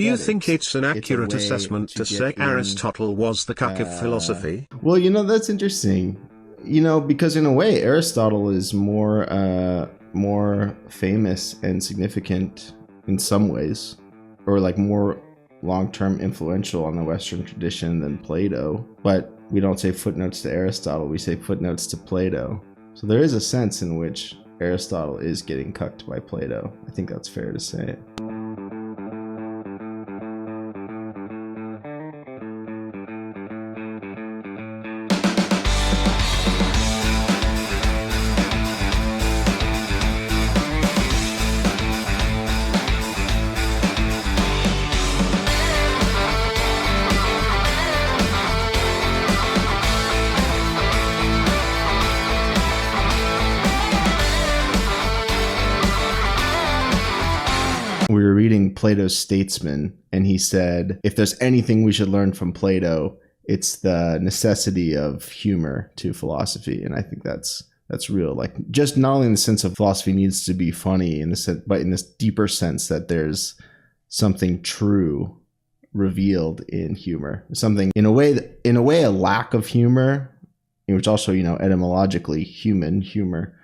Do you think it's an accurate assessment to say Aristotle was the cuck of philosophy? Well, that's interesting. Because in a way, Aristotle is more famous and significant in some ways, or like more long-term influential on the Western tradition than Plato. But we don't say footnotes to Aristotle, we say footnotes to Plato. So there is a sense in which Aristotle is getting cucked by Plato. I think that's fair to say. We were reading Plato's Statesman, and he said, if there's anything we should learn from Plato, it's the necessity of humor to philosophy. And I think that's real. Like, just not only in the sense of philosophy needs to be funny, but in this deeper sense that there's something true revealed in humor. Something, in a way, a lack of humor, which also, etymologically, human humor,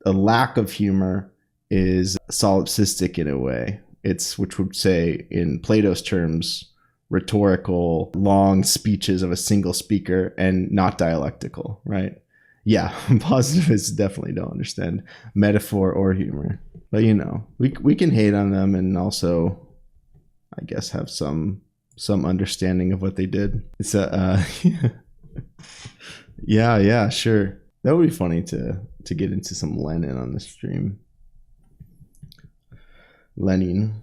a lack of humor is solipsistic in a way. It's, which would say in Plato's terms, rhetorical, long speeches of a single speaker and not dialectical, right? Yeah, positivists definitely don't understand metaphor or humor. But we can hate on them and also, I guess, have some understanding of what they did. It's yeah, sure. That would be funny to get into some Lenin on the stream. Lenin,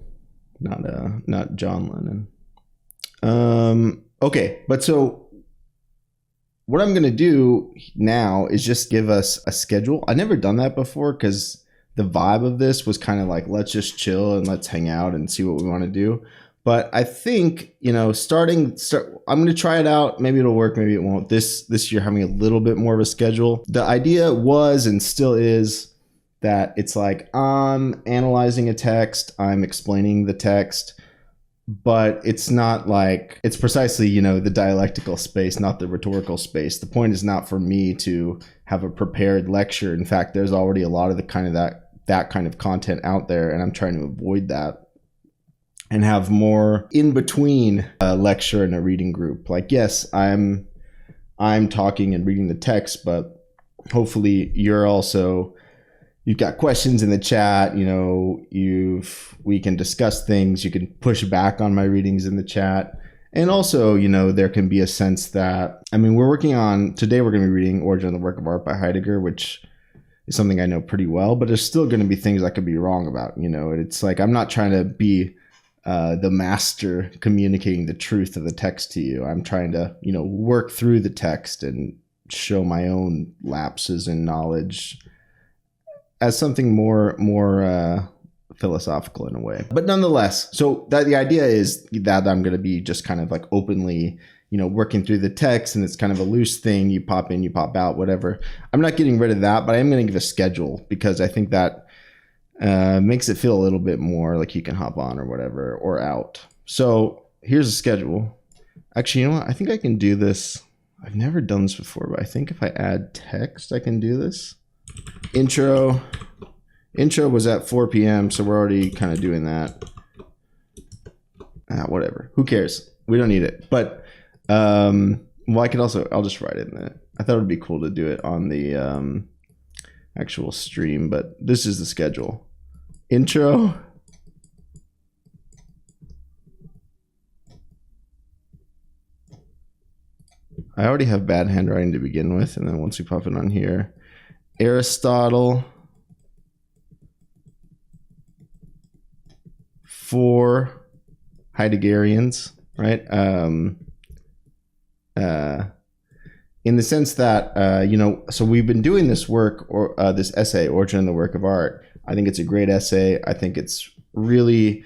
not John Lennon. Okay, but so what I'm gonna do now is just give us a schedule. I've never done that before because the vibe of this was kind of like, let's just chill and let's hang out and see what we want to do. But I think, I'm gonna try it out. Maybe it'll work, maybe it won't. This year having a little bit more of a schedule. The idea was and still is that it's like I'm analyzing a text, I'm explaining the text, but it's not like, it's precisely, the dialectical space, not the rhetorical space. The point is not for me to have a prepared lecture. In fact, there's already a lot of the kind of that kind of content out there, and I'm trying to avoid that and have more in between a lecture and a reading group. Like, yes, I'm talking and reading the text, but hopefully you've got questions in the chat, we can discuss things, you can push back on my readings in the chat. And also, there can be a sense that, today we're going to be reading Origin of the Work of Art by Heidegger, which is something I know pretty well, but there's still going to be things I could be wrong about, It's like, I'm not trying to be the master communicating the truth of the text to you. I'm trying to, work through the text and show my own lapses in knowledge as something more philosophical in a way. But nonetheless, so that the idea is that I'm going to be just kind of like openly, working through the text, and it's kind of a loose thing. You pop in, you pop out, whatever. I'm not getting rid of that, but I am going to give a schedule because I think that makes it feel a little bit more like you can hop on or whatever or out. So here's a schedule. Actually, you know what? I think I can do this. I've never done this before, but I think if I add text, I can do this. Intro was at 4 p.m. so we're already kind of doing that. Whatever, who cares, we don't need it. But well, I'll just write it in there. I thought it would be cool to do it on the actual stream, but this is the schedule. Intro, I already have bad handwriting to begin with, and then once we pop it on here, Aristotle, for Heideggerians, right? In the sense that, so we've been doing this work, or this essay, Origin of the Work of Art. I think it's a great essay. I think it's really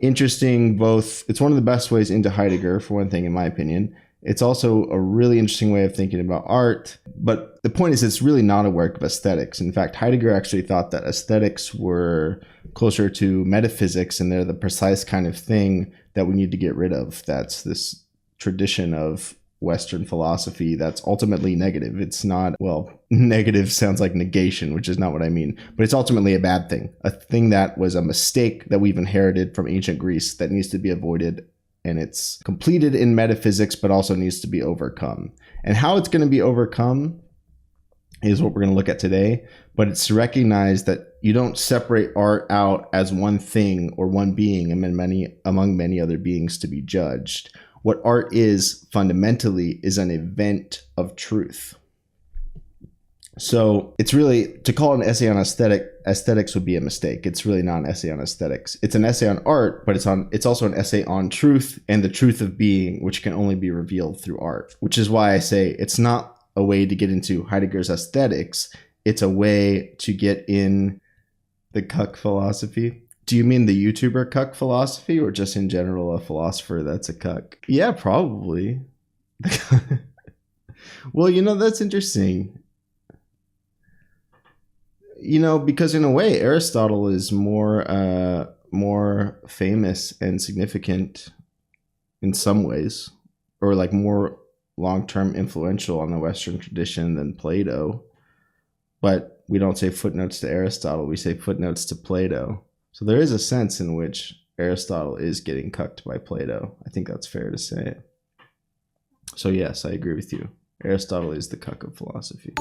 interesting. It's one of the best ways into Heidegger, for one thing, in my opinion. It's also a really interesting way of thinking about art. But the point is, it's really not a work of aesthetics. In fact, Heidegger actually thought that aesthetics were closer to metaphysics, and they're the precise kind of thing that we need to get rid of. That's this tradition of Western philosophy that's ultimately negative. It's not, well, negative sounds like negation, which is not what I mean, but it's ultimately a bad thing, a thing that was a mistake that we've inherited from ancient Greece that needs to be avoided. And it's completed in metaphysics, but also needs to be overcome. And how it's going to be overcome is what we're going to look at today. But it's to recognize that you don't separate art out as one thing or one being among many other beings to be judged. What art is fundamentally is an event of truth. So it's really, to call it an essay on aesthetics would be a mistake. It's really not an essay on aesthetics. It's an essay on art, but it's also an essay on truth and the truth of being, which can only be revealed through art, which is why I say it's not a way to get into Heidegger's aesthetics. It's a way to get in the cuck philosophy. Do you mean the YouTuber cuck philosophy, or just in general a philosopher that's a cuck? Yeah, probably. Well, that's interesting. Because in a way, Aristotle is more famous and significant in some ways, or like more long-term influential on the Western tradition than Plato. But we don't say footnotes to Aristotle, we say footnotes to Plato. So there is a sense in which Aristotle is getting cucked by Plato. I think that's fair to say. So yes, I agree with you. Aristotle is the cuck of philosophy.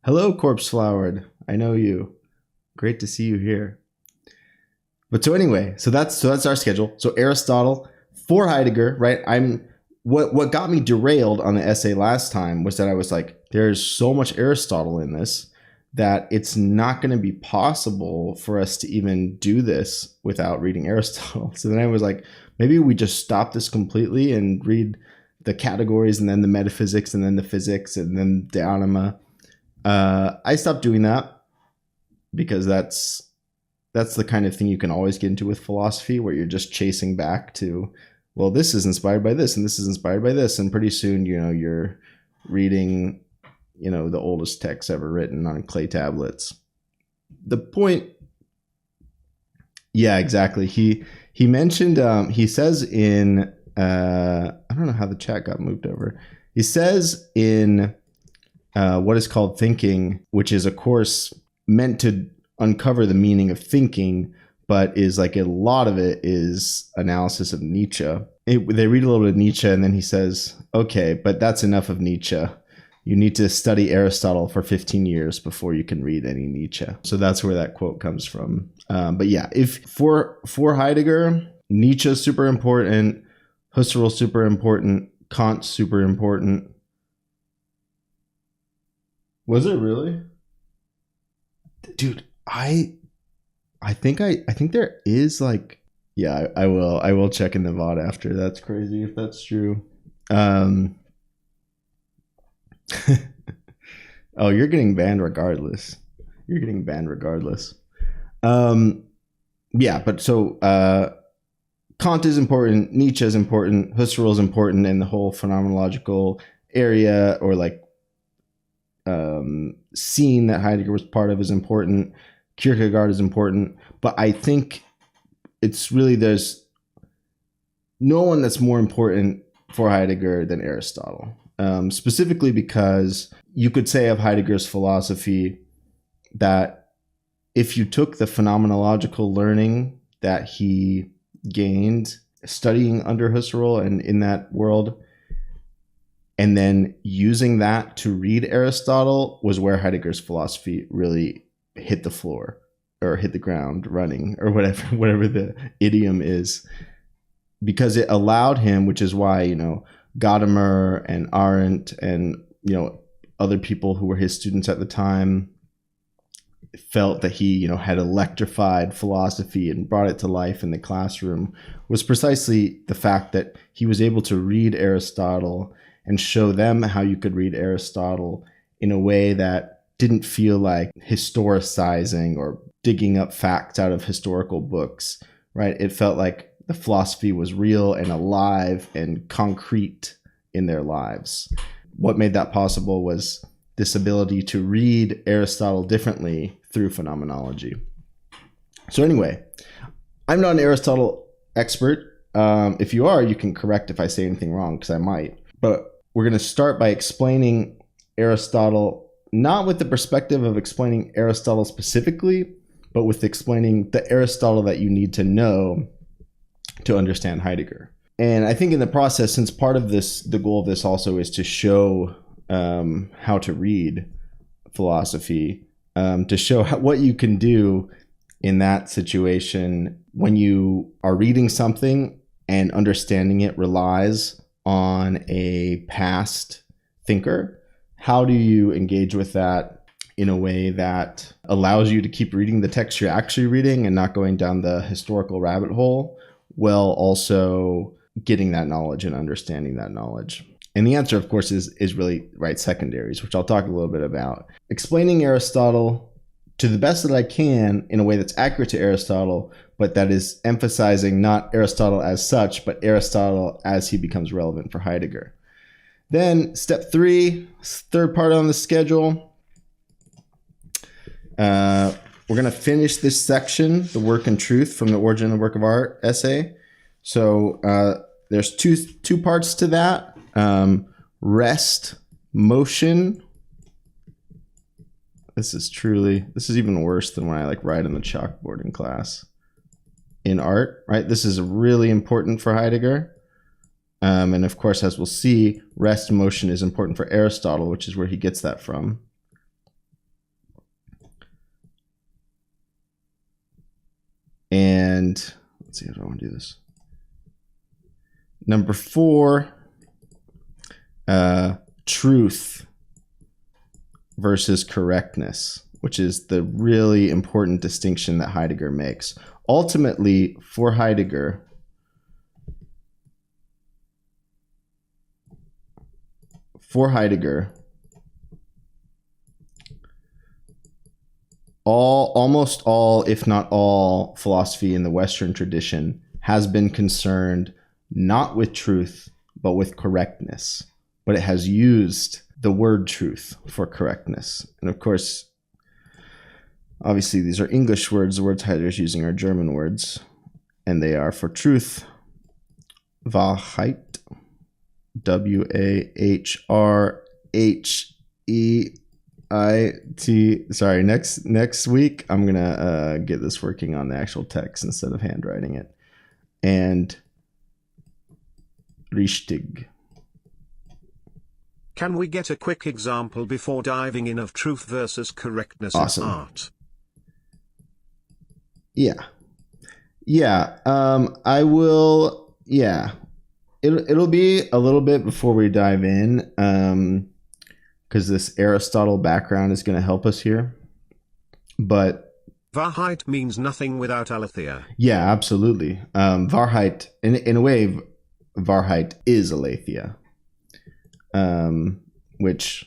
Hello, Corpse Flowered. I know you. Great to see you here. But so anyway, so that's our schedule. So Aristotle for Heidegger, right? What got me derailed on the essay last time was that I was like, there's so much Aristotle in this that it's not going to be possible for us to even do this without reading Aristotle. So then I was like, maybe we just stop this completely and read the categories and then the metaphysics and then the physics and then the anima. I stopped doing that because that's the kind of thing you can always get into with philosophy, where you're just chasing back to, well, this is inspired by this and this is inspired by this, and pretty soon you're reading the oldest text ever written on clay tablets. The point, yeah, exactly. He mentioned, he says in I don't know how the chat got moved over. He says in what is called Thinking, which is a course meant to uncover the meaning of thinking, but is like a lot of it is analysis of Nietzsche. They read a little bit of Nietzsche, and then he says, okay, but that's enough of Nietzsche. You need to study Aristotle for 15 years before you can read any Nietzsche. So that's where that quote comes from. But yeah, if for Heidegger, Nietzsche's super important, Husserl's super important, Kant's super important. Was it really? Dude, I think there is like, yeah, I will check in the VOD after. That's crazy if that's true. Oh, you're getting banned regardless. Yeah, but so Kant is important, Nietzsche is important, Husserl is important, and the whole phenomenological area or like scene that Heidegger was part of is important. Kierkegaard is important, but I think it's really, there's no one that's more important for Heidegger than Aristotle. Specifically because you could say of Heidegger's philosophy that if you took the phenomenological learning that he gained studying under Husserl and in that world, and then using that to read Aristotle, was where Heidegger's philosophy really hit the floor or hit the ground running, or whatever the idiom is, because it allowed him, which is why, Gadamer and Arendt and, other people who were his students at the time felt that he, had electrified philosophy and brought it to life in the classroom, was precisely the fact that he was able to read Aristotle and show them how you could read Aristotle in a way that didn't feel like historicizing or digging up facts out of historical books, right? It felt like the philosophy was real and alive and concrete in their lives. What made that possible was this ability to read Aristotle differently through phenomenology. So anyway, I'm not an Aristotle expert. If you are, you can correct if I say anything wrong, because I might. But we're going to start by explaining Aristotle, not with the perspective of explaining Aristotle specifically, but with explaining the Aristotle that you need to know to understand Heidegger. And I think in the process, since part of this, the goal of this also is to show how to read philosophy, to show what you can do in that situation when you are reading something and understanding it relies on a past thinker. How do you engage with that in a way that allows you to keep reading the text you're actually reading and not going down the historical rabbit hole, while also getting that knowledge and understanding that knowledge? And the answer, of course, is really right secondaries, which I'll talk a little bit about. Explaining Aristotle to the best that I can in a way that's accurate to Aristotle, but that is emphasizing not Aristotle as such, but Aristotle as he becomes relevant for Heidegger. Then step 3, third part on the schedule. We're going to finish this section, The Work and Truth from the Origin of the Work of Art essay. So there's two parts to that. Rest, motion. This is even worse than when I write on the chalkboard in class. In art, right? This is really important for Heidegger. And of course, as we'll see, rest motion is important for Aristotle, which is where he gets that from. And let's see, how do I want to do this? Number 4, truth versus correctness, which is the really important distinction that Heidegger makes. Ultimately, for Heidegger, almost all, if not all, philosophy in the Western tradition has been concerned not with truth, but with correctness. But it has used the word truth for correctness. And of course, obviously, these are English words. The words Heidegger is using are German words. And they are for truth, Wahrheit, W-A-H-R-H-E-I-T. Sorry, next week, I'm going to get this working on the actual text instead of handwriting it. And richtig. Can we get a quick example before diving in of truth versus correctness Awesome. in art? Yeah. I will. Yeah. It'll be a little bit before we dive in, because this Aristotle background is going to help us here. But Wahrheit means nothing without aletheia. yeah, absolutely. Wahrheit, in a way, Wahrheit is aletheia, which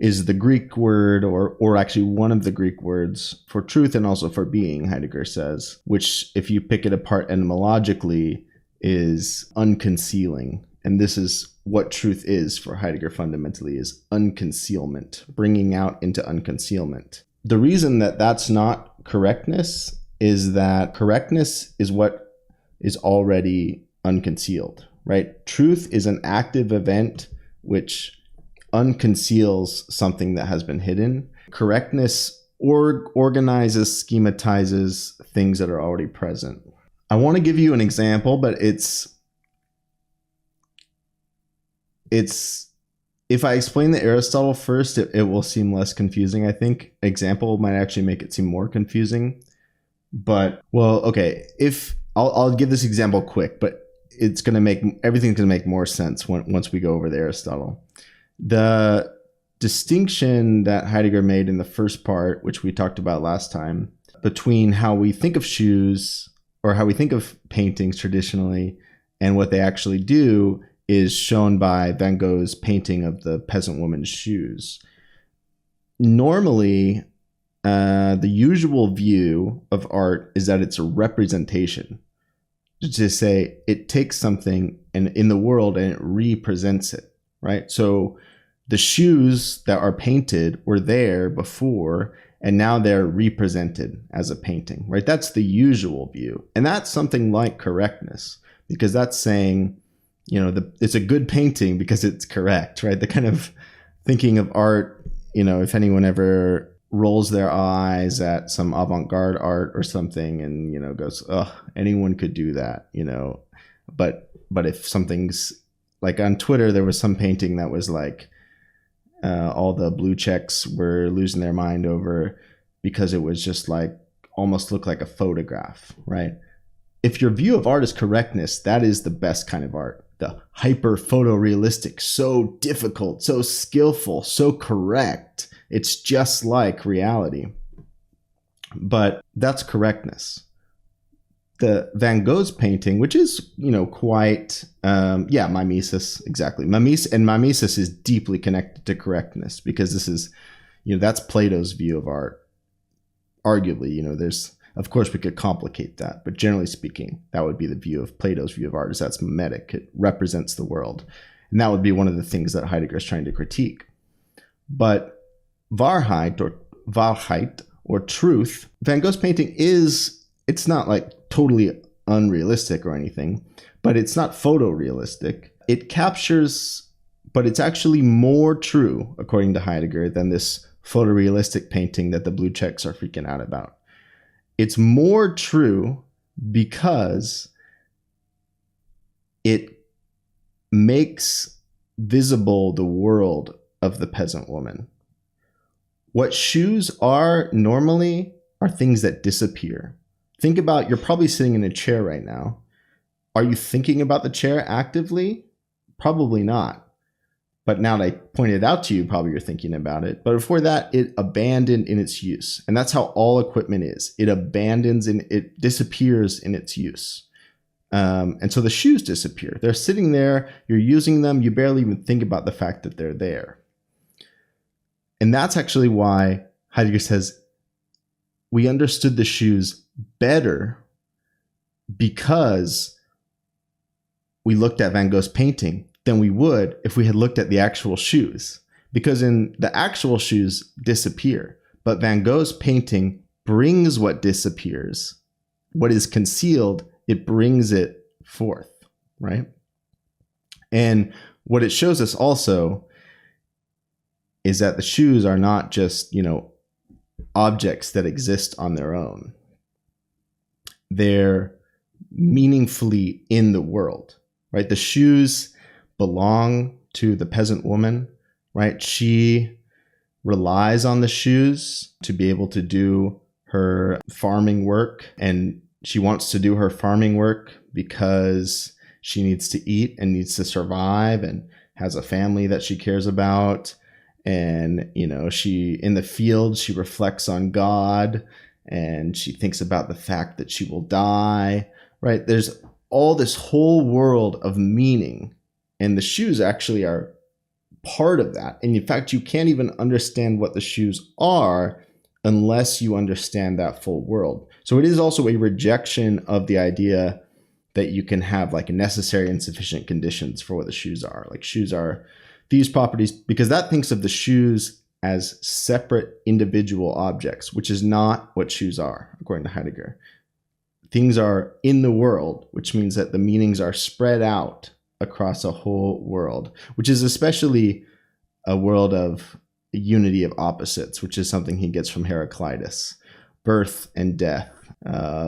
is the Greek word, or actually one of the Greek words for truth and also for being, Heidegger says, which, if you pick it apart etymologically, is unconcealing. And this is what truth is for Heidegger fundamentally, is unconcealment, bringing out into unconcealment. The reason that that's not correctness is that correctness is what is already unconcealed, right? Truth is an active event which unconceals something that has been hidden. Correctness organizes, schematizes things that are already present. I want to give you an example, but it's if I explain the Aristotle first, it will seem less confusing. I think example might actually make it seem more confusing. But well, okay, if I'll give this example quick, but it's going to make everything's going to make more sense once we go over the Aristotle. The distinction that Heidegger made in the first part, which we talked about last time, between how we think of shoes or how we think of paintings traditionally and what they actually do, is shown by Van Gogh's painting of the peasant woman's shoes. Normally, the usual view of art is that it's a representation. to say it takes something and in the world and it represents it, right? So the shoes that are painted were there before, and now they're represented as a painting, right? That's the usual view. And that's something like correctness, because that's saying, it's a good painting because it's correct, right? The kind of thinking of art, if anyone ever rolls their eyes at some avant-garde art or something and, goes, oh, anyone could do that, but if something's like on Twitter, there was some painting that was like, all the blue checks were losing their mind over because it was just like almost looked like a photograph, right? If your view of art is correctness, that is the best kind of art. The hyper photorealistic, so difficult, so skillful, so correct. It's just like reality. But that's correctness. The Van Gogh's painting, which is, quite, mimesis, exactly. Mimesis is deeply connected to correctness because this is, that's Plato's view of art. Arguably, there's, of course, we could complicate that, but generally speaking, that would be the view of Plato's view of art, is that's mimetic. It represents the world. And that would be one of the things that Heidegger is trying to critique. But Wahrheit or truth, Van Gogh's painting it's not like totally unrealistic or anything, but it's not photorealistic. It captures, but it's actually more true, according to Heidegger, than this photorealistic painting that the blue checks are freaking out about. It's more true because it makes visible the world of the peasant woman. What shoes are normally are things that disappear. Think about, you're probably sitting in a chair right now. Are you thinking about the chair actively? Probably not. But now that I pointed out to you, probably you're thinking about it. But before that, it abandoned in its use. And that's how all equipment is. It abandons and it disappears in its use. And so the shoes disappear. They're sitting there, you're using them, you barely even think about the fact that they're there. And that's actually why Heidegger says we understood the shoes better because we looked at Van Gogh's painting than we would if we had looked at the actual shoes. Because in the actual shoes disappear, but Van Gogh's painting brings what disappears, what is concealed, it brings it forth, right? And what it shows us also is that the shoes are not just, objects that exist on their own. They're meaningfully in the world, right? The shoes belong to the peasant woman, right? She relies on the shoes to be able to do her farming work, and she wants to do her farming work because she needs to eat and needs to survive and has a family that she cares about. And, she, in the field, she reflects on God and she thinks about the fact that she will die, right? There's all this whole world of meaning, and the shoes actually are part of that. And in fact, you can't even understand what the shoes are unless you understand that full world. So it is also a rejection of the idea that you can have like necessary and sufficient conditions for what the shoes are. Like shoes are these properties, because that thinks of the shoes as separate individual objects, which is not what shoes are, according to Heidegger. Things are in the world, which means that the meanings are spread out across a whole world, which is especially a world of unity of opposites, which is something he gets from Heraclitus. Birth and death,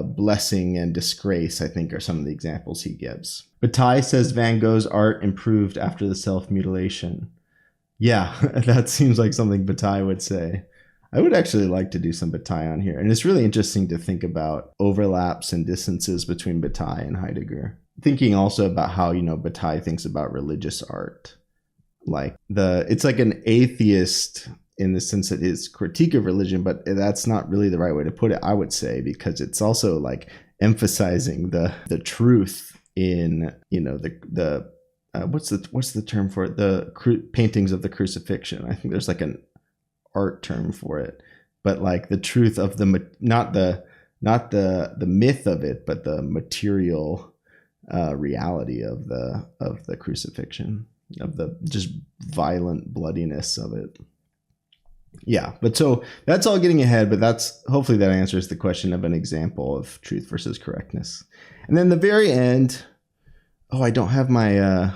blessing and disgrace, I think, are some of the examples he gives. Bataille says Van Gogh's art improved after the self-mutilation. Yeah, that seems like something Bataille would say. I would actually like to do some Bataille on here. And it's really interesting to think about overlaps and distances between Bataille and Heidegger. Thinking also about how, Bataille thinks about religious art. It's like an atheist in the sense that his critique of religion, but that's not really the right way to put it, I would say, because it's also like emphasizing the truth in, what's the term for it? The paintings of the crucifixion. I think there's like an art term for it, but like the truth of not the myth of it, but the material reality of the crucifixion, of the just violent bloodiness of it. Yeah, but so that's all getting ahead, but that's hopefully that answers the question of an example of truth versus correctness. And then the very end, I don't have my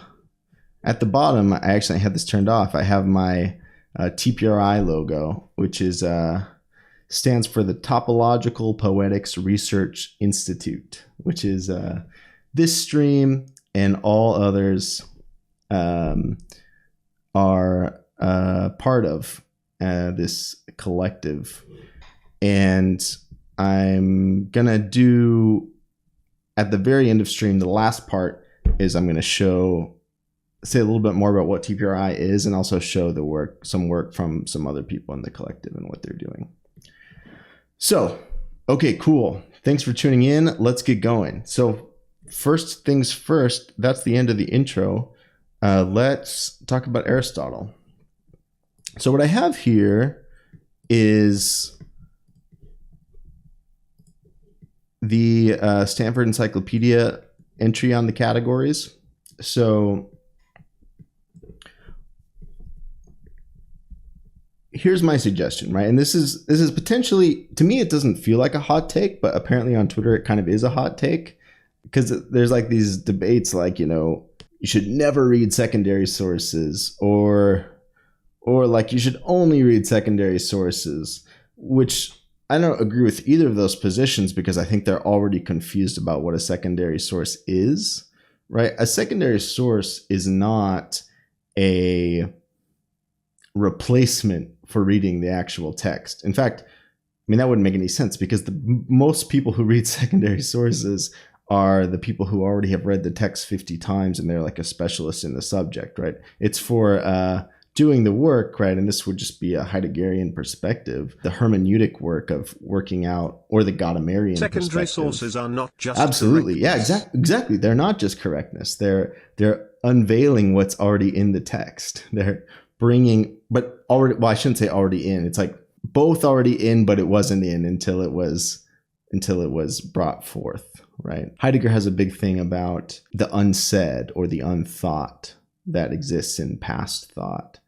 at the bottom, I actually had this turned off. I have my TPRI logo, which is stands for the Topological Poetics Research Institute, which is this stream and all others are part of this collective. And I'm gonna do at the very end of stream, the last part is I'm going to say a little bit more about what TPRI is, and also show some work from some other people in the collective and what they're doing. So, okay, cool. Thanks for tuning in. Let's get going. So first things first, that's the end of the intro. Let's talk about Aristotle. So what I have here is the Stanford Encyclopedia entry on the categories. So here's my suggestion, right? And this is potentially, to me, it doesn't feel like a hot take, but apparently on Twitter it kind of is a hot take, because there's like these debates like, you should never read secondary sources, or like you should only read secondary sources, which I don't agree with either of those positions, because I think they're already confused about what a secondary source is, right? A secondary source is not a replacement for reading the actual text. In fact, that wouldn't make any sense, because most people who read secondary sources are the people who already have read the text 50 times and they're like a specialist in the subject, right? It's for doing the work, right? And this would just be a Heideggerian perspective, the hermeneutic work of working out, or the Gadamersian secondary perspective. Sources are not just absolutely, yeah, exactly. They're not just correctness. They're unveiling what's already in the text. They're bringing, but already. Well, I shouldn't say already in. It's like both already in, but it wasn't in until it was brought forth, right? Heidegger has a big thing about the unsaid or the unthought that exists in past thought,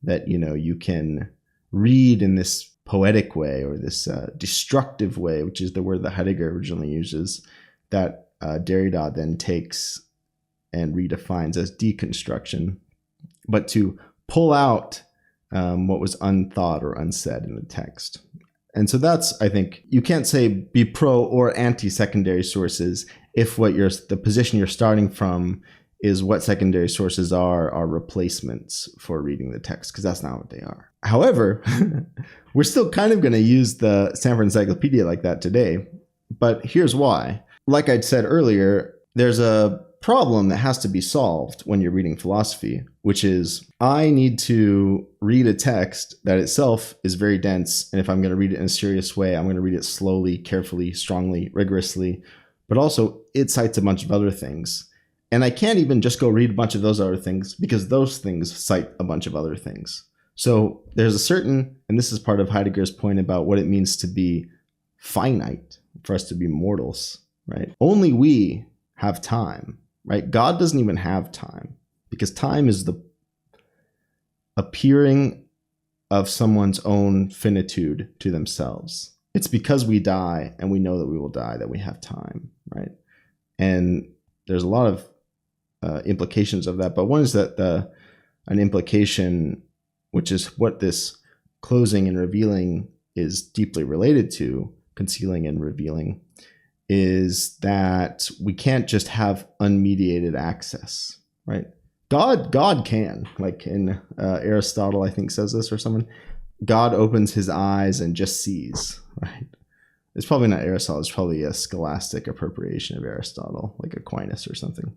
that you can read in this poetic way, or this destructive way, which is the word that Heidegger originally uses, that Derrida then takes and redefines as deconstruction, but to pull out what was unthought or unsaid in the text. And so that's, I think, you can't say be pro or anti secondary sources if the position you're starting from is what secondary sources are replacements for reading the text, because that's not what they are. However, we're still kind of going to use the Stanford Encyclopedia like that today, but here's why. Like I'd said earlier, there's a problem that has to be solved when you're reading philosophy, which is I need to read a text that itself is very dense, and if I'm going to read it in a serious way, I'm going to read it slowly, carefully, strongly, rigorously, but also it cites a bunch of other things. And I can't even just go read a bunch of those other things, because those things cite a bunch of other things. So there's a certain, and this is part of Heidegger's point about what it means to be finite, for us to be mortals, right? Only we have time, right? God doesn't even have time, because time is the appearing of someone's own finitude to themselves. It's because we die and we know that we will die that we have time, right? And there's a lot of implications of that, but one is that an implication, which is what this closing and revealing is deeply related to, concealing and revealing, is that we can't just have unmediated access, right? God can, like in Aristotle, I think says this, or someone, God opens his eyes and just sees, right? It's probably not Aristotle, it's probably a scholastic appropriation of Aristotle, like Aquinas or something.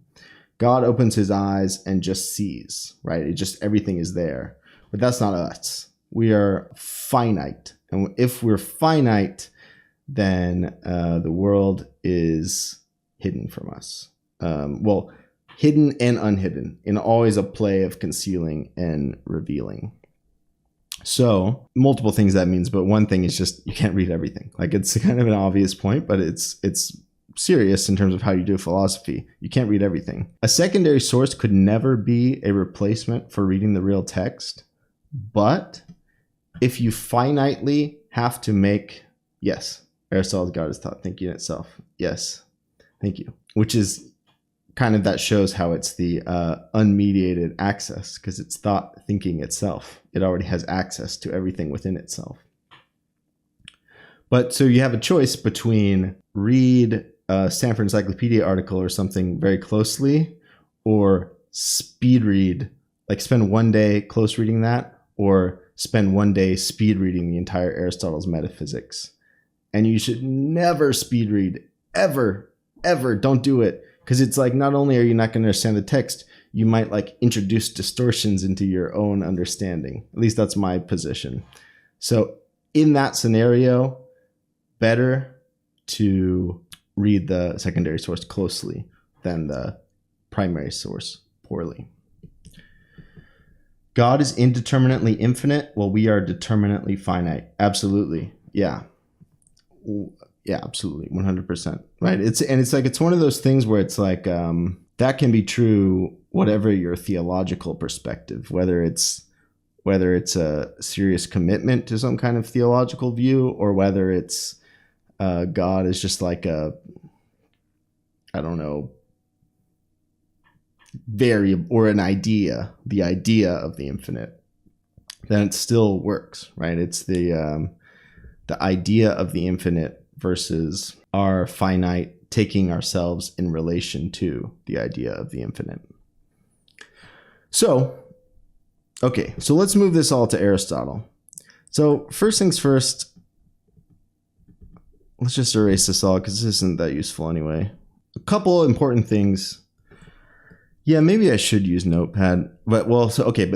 God opens his eyes and just sees, right? It just, everything is there. But that's not us. We are finite. And if we're finite, then the world is hidden from us. Well, hidden and unhidden, in always a play of concealing and revealing. So multiple things that means, but one thing is just you can't read everything. Like, it's kind of an obvious point, but it's serious in terms of how you do philosophy. You can't read everything. A secondary source could never be a replacement for reading the real text. But if you finitely have to make, yes, Aristotle's God is thought thinking itself. Yes, thank you. Which is kind of, that shows how it's the unmediated access, because it's thought thinking itself. It already has access to everything within itself. But so you have a choice between read a Stanford Encyclopedia article or something very closely, or speed read, like spend one day close reading that, or spend one day speed reading the entire Aristotle's Metaphysics. And you should never speed read, ever. Don't do it. Because it's like, not only are you not going to understand the text, you might like introduce distortions into your own understanding. At least that's my position. So in that scenario, better to read the secondary source closely than the primary source poorly. God is indeterminately infinite while we are determinately finite. Absolutely. Yeah. Yeah, absolutely. 100%. Right. It's one of those things where it's like, that can be true, whatever your theological perspective, whether it's a serious commitment to some kind of theological view, or whether it's God is just like a, I don't know, variable, or an idea, the idea of the infinite, then it still works, right? It's the idea of the infinite versus our finite taking ourselves in relation to the idea of the infinite. So, okay, so let's move this all to Aristotle. So first things first, let's just erase this all because this isn't that useful anyway. A couple important things. Yeah, maybe I should use Notepad, but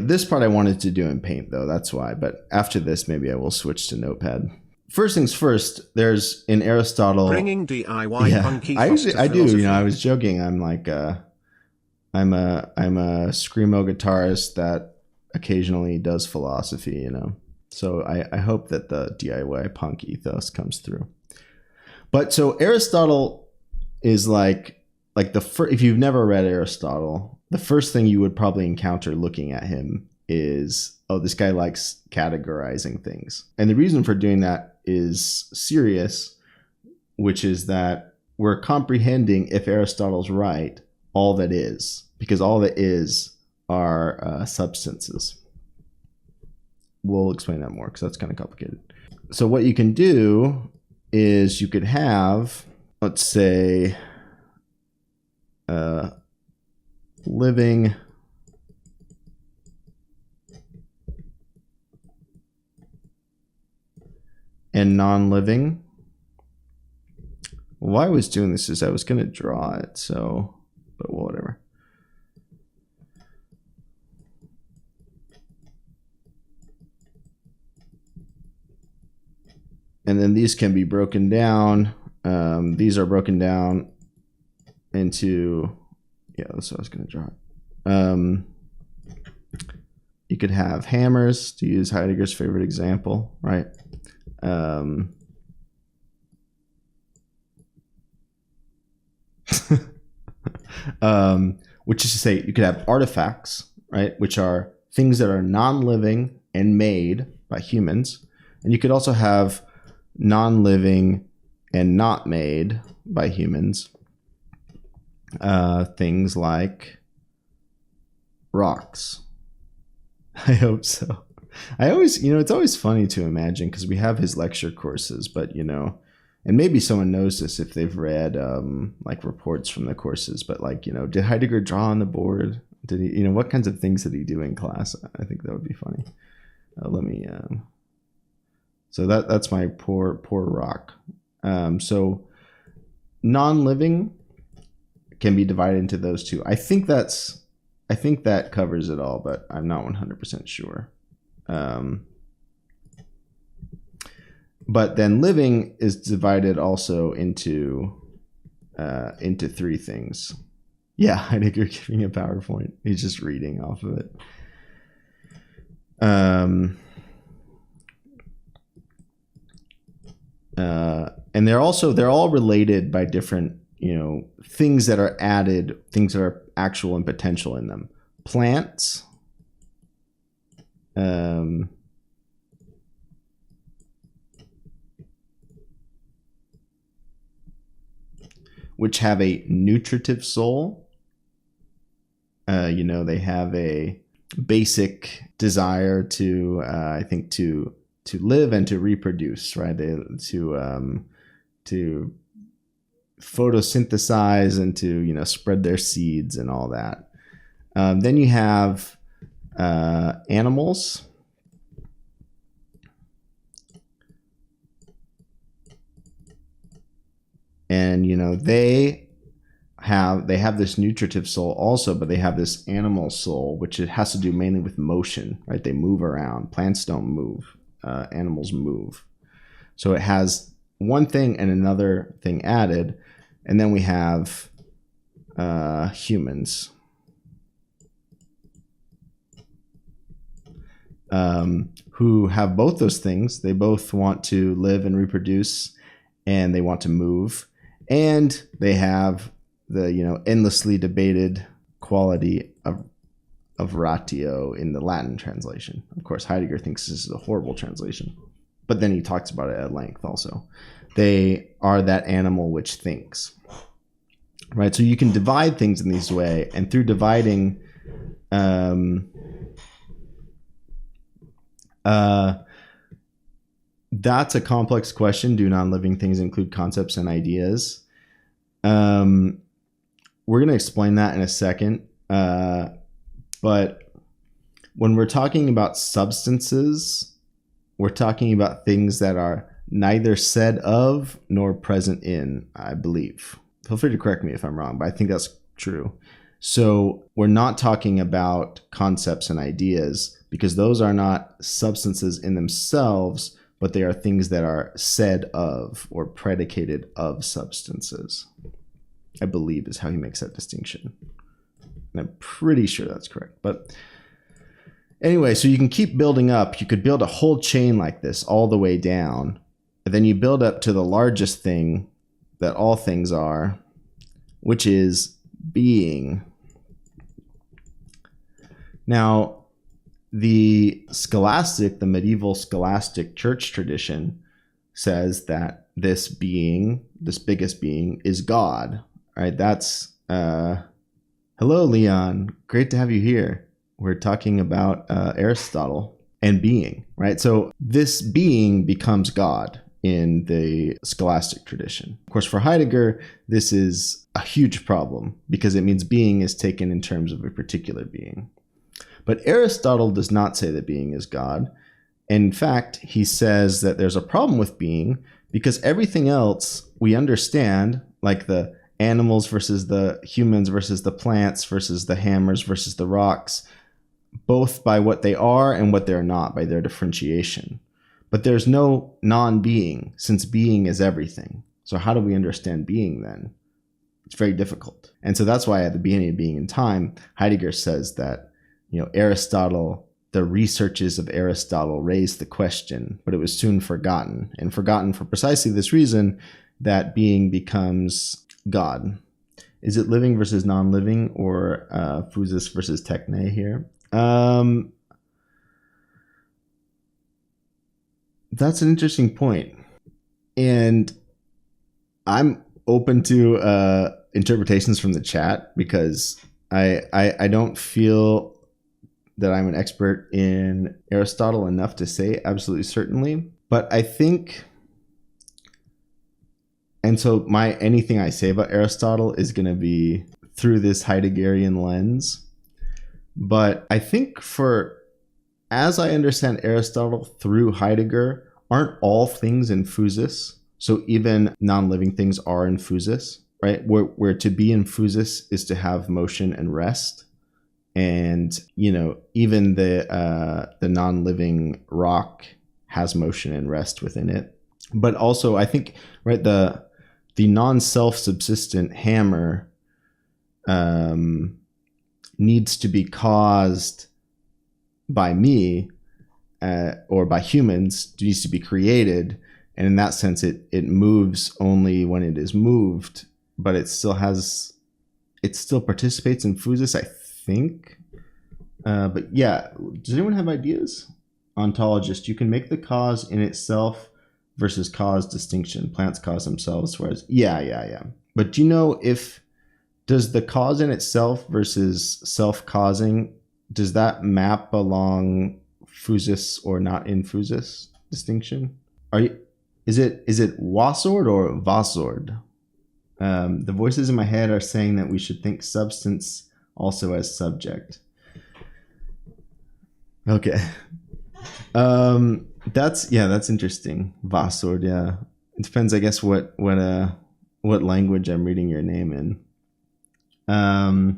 this part I wanted to do in Paint though, that's why. But after this, maybe I will switch to Notepad. First things first, there's in Aristotle. Bringing DIY funky I do. philosophy. I was joking. I'm like, I'm a screamo guitarist that occasionally does philosophy. So I hope that the DIY punk ethos comes through. But so Aristotle is like if you've never read Aristotle, the first thing you would probably encounter looking at him is, oh, this guy likes categorizing things. And the reason for doing that is serious, which is that we're comprehending, if Aristotle's right, all that is, because all that is are substances. We'll explain that more because that's kind of complicated. So what you can do is you could have, let's say, living and non-living. Why I was doing this is I was going to draw it, but whatever. And then these can be broken down. These are broken down into, that's what I was going to draw. You could have hammers, to use Heidegger's favorite example, right? Which is to say, you could have artifacts, right, which are things that are non-living and made by humans. And you could also have non-living and not made by humans. Things like rocks. I hope so. I always, it's always funny to imagine, because we have his lecture courses, but, and maybe someone knows this if they've read like reports from the courses, but like, did Heidegger draw on the board? Did he, what kinds of things did he do in class? I think that would be funny. Let me, so that's my poor rock. So non-living can be divided into those two. I think that covers it all, but I'm not 100% sure. But then living is divided also into three things. Yeah, Heidegger giving a PowerPoint. He's just reading off of it. And they're all related by different things that are added, things that are actual and potential in them. Plants, which have a nutritive soul. They have a basic desire to, I think, to live and to reproduce, right? To photosynthesize and to spread their seeds and all that. Then you have animals, and they have this nutritive soul also, but they have this animal soul, which it has to do mainly with motion, right? They move around. Plants don't move. Animals move. So it has one thing and another thing added. And then we have humans, who have both those things. They both want to live and reproduce, and they want to move, and they have the endlessly debated quality of ratio in the Latin translation. Of course, Heidegger thinks this is a horrible translation, but then he talks about it at length also. They are that animal which thinks, right? So you can divide things in this way, and through dividing, that's a complex question. Do non-living things include concepts and ideas? We're going to explain that in a second. But when we're talking about substances, we're talking about things that are neither said of nor present in, I believe. Feel free to correct me if I'm wrong, but I think that's true. So we're not talking about concepts and ideas, because those are not substances in themselves, but they are things that are said of or predicated of substances, I believe is how he makes that distinction. And I'm pretty sure that's correct. But anyway, so you can keep building up. You could build a whole chain like this all the way down. And then you build up to the largest thing that all things are, which is being. Now, the medieval scholastic church tradition says that this being, this biggest being, is God, right? That's, hello, Leon. Great to have you here. We're talking about Aristotle and being, right? So this being becomes God in the scholastic tradition. Of course, for Heidegger, this is a huge problem because it means being is taken in terms of a particular being. But Aristotle does not say that being is God. In fact, he says that there's a problem with being because everything else we understand, like the animals versus the humans versus the plants versus the hammers versus the rocks, both by what they are and what they're not, by their differentiation. But there's no non-being, since being is everything. So how do we understand being then? It's very difficult. And so that's why at the beginning of Being in Time, Heidegger says that, Aristotle, the researches of Aristotle raised the question, but it was soon forgotten. And forgotten for precisely this reason, that being becomes God. Is it living versus non-living, or physis versus techne here? That's an interesting point. And I'm open to interpretations from the chat, because I don't feel that I'm an expert in Aristotle enough to say absolutely certainly. But I think, and so anything I say about Aristotle is going to be through this Heideggerian lens. But I think as I understand Aristotle through Heidegger, aren't all things in physis? So even non-living things are in physis, right? Where to be in physis is to have motion and rest. And, even the non-living rock has motion and rest within it. But also, I think, right, the non-self-subsistent hammer needs to be caused by me or by humans, it needs to be created. And in that sense, it moves only when it is moved. but it still participates in physis, I think. But yeah, does anyone have ideas? Ontologist, you can make the cause in itself versus cause distinction. Plants cause themselves, whereas yeah. But do you know does the cause in itself versus self-causing, does that map along physis or not in physis distinction? Is it wasord or vasord? The voices in my head are saying that we should think substance also as subject. Okay. That's interesting. Vasord, yeah. It depends, I guess, what language I'm reading your name in. The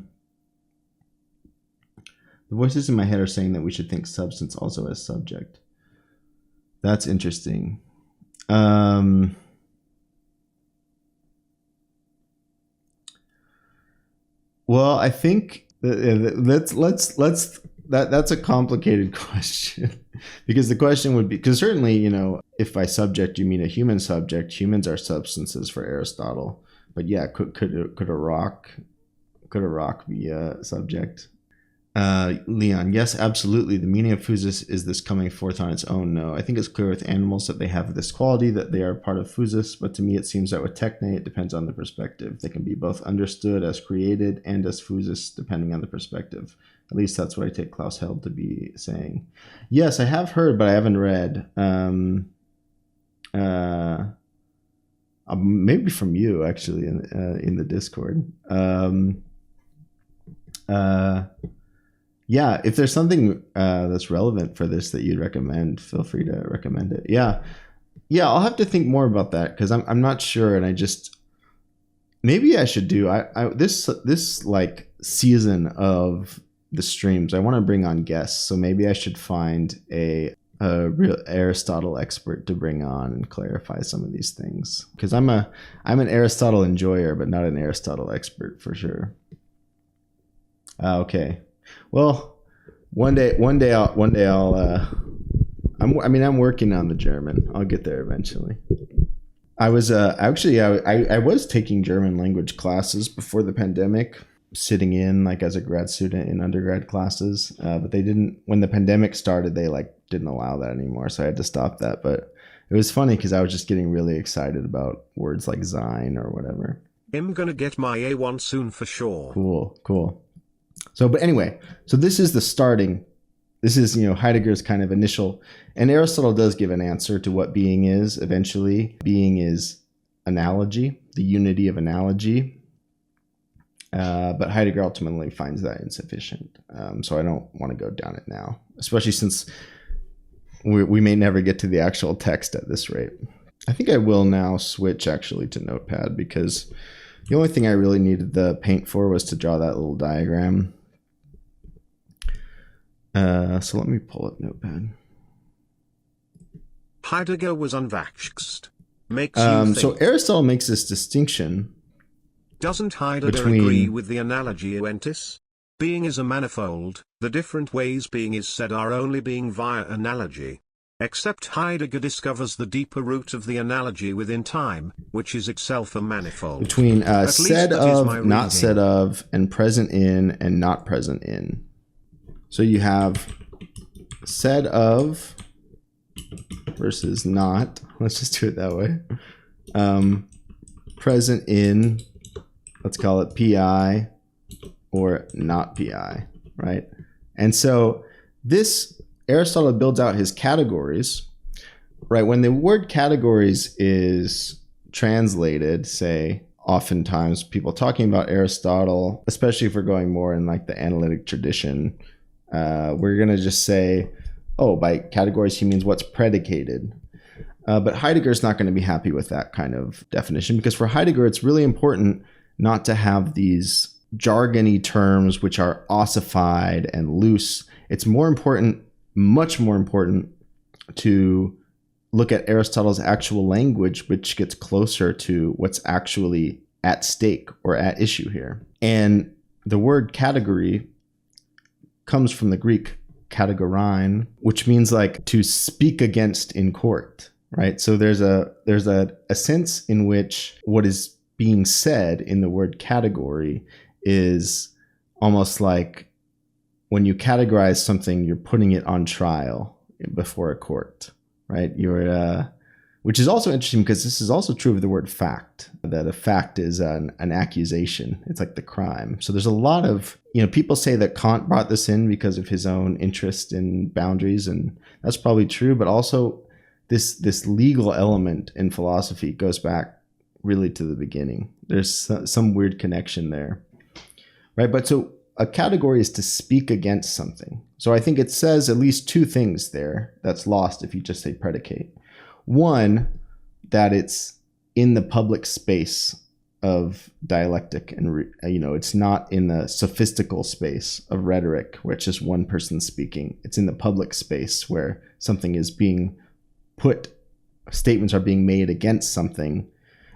voices in my head are saying that we should think substance also as subject. That's interesting. Well, I think that's a complicated question, because the question would be, because certainly, you know, if by subject you mean a human subject, humans are substances for Aristotle. But yeah, could a rock be a subject? Leon, yes, absolutely. The meaning of physis is this coming forth on its own. No, I think it's clear with animals that they have this quality, that they are part of physis, but to me it seems that with techne, it depends on the perspective. They can be both understood as created and as physis, depending on the perspective. At least that's what I take Klaus Held to be saying. Yes, I have heard, but I haven't read. Maybe from you, actually, in the Discord. Yeah, if there's something that's relevant for this that you'd recommend, feel free to recommend it. Yeah, I'll have to think more about that, because I'm not sure, and maybe I should do this like season of the streams. I want to bring on guests, so maybe I should find a real Aristotle expert to bring on and clarify some of these things, because I'm an Aristotle enjoyer, but not an Aristotle expert for sure. Okay. Well, one day I'll I'm working on the German. I'll get there eventually. I was I was taking German language classes before the pandemic, sitting in like as a grad student in undergrad classes, but they didn't, when the pandemic started, they like didn't allow that anymore, so I had to stop that. But it was funny because I was just getting really excited about words like sein or whatever. I'm gonna get my A1 soon for sure. Cool. So, but anyway, so this is Heidegger's kind of initial, and Aristotle does give an answer to what being is eventually. Being is analogy, the unity of analogy. But Heidegger ultimately finds that insufficient. So I don't want to go down it now, especially since we may never get to the actual text at this rate. I think I will now switch actually to Notepad, because the only thing I really needed the paint for was to draw that little diagram. So let me pull up Notepad. Heidegger was unvexed. Makes you think. So Aristotle makes this distinction. Doesn't Heidegger agree with the analogy eventis? Being is a manifold, the different ways being is said are only being via analogy. Except Heidegger discovers the deeper root of the analogy within time, which is itself a manifold. Between said of, not said of, and present in, and not present in. So you have said of versus not. Let's just do it that way. Present in, let's call it PI, or not PI, right? And so this, Aristotle builds out his categories, right? When the word categories is translated, say, oftentimes people talking about Aristotle, especially if we're going more in like the analytic tradition, we're going to just say, oh, by categories, he means what's predicated. But Heidegger's not going to be happy with that kind of definition, because for Heidegger, it's really important not to have these jargony terms which are ossified and loose. It's more important, much more important, to look at Aristotle's actual language, which gets closer to what's actually at stake or at issue here. And the word category comes from the Greek kategorein, which means like to speak against in court, right? So there's a sense in which what is being said in the word category is almost like when you categorize something, you're putting it on trial before a court, right? Which is also interesting because this is also true of the word fact, that a fact is an accusation. It's like the crime. So there's a lot of, people say that Kant brought this in because of his own interest in boundaries, and that's probably true, but also this legal element in philosophy goes back really to the beginning. There's some weird connection there, right? But so a category is to speak against something. So I think it says at least two things there that's lost if you just say predicate. One, that it's in the public space of dialectic, and it's not in the sophistical space of rhetoric where it's just one person speaking. It's in the public space where something is being put, statements are being made against something.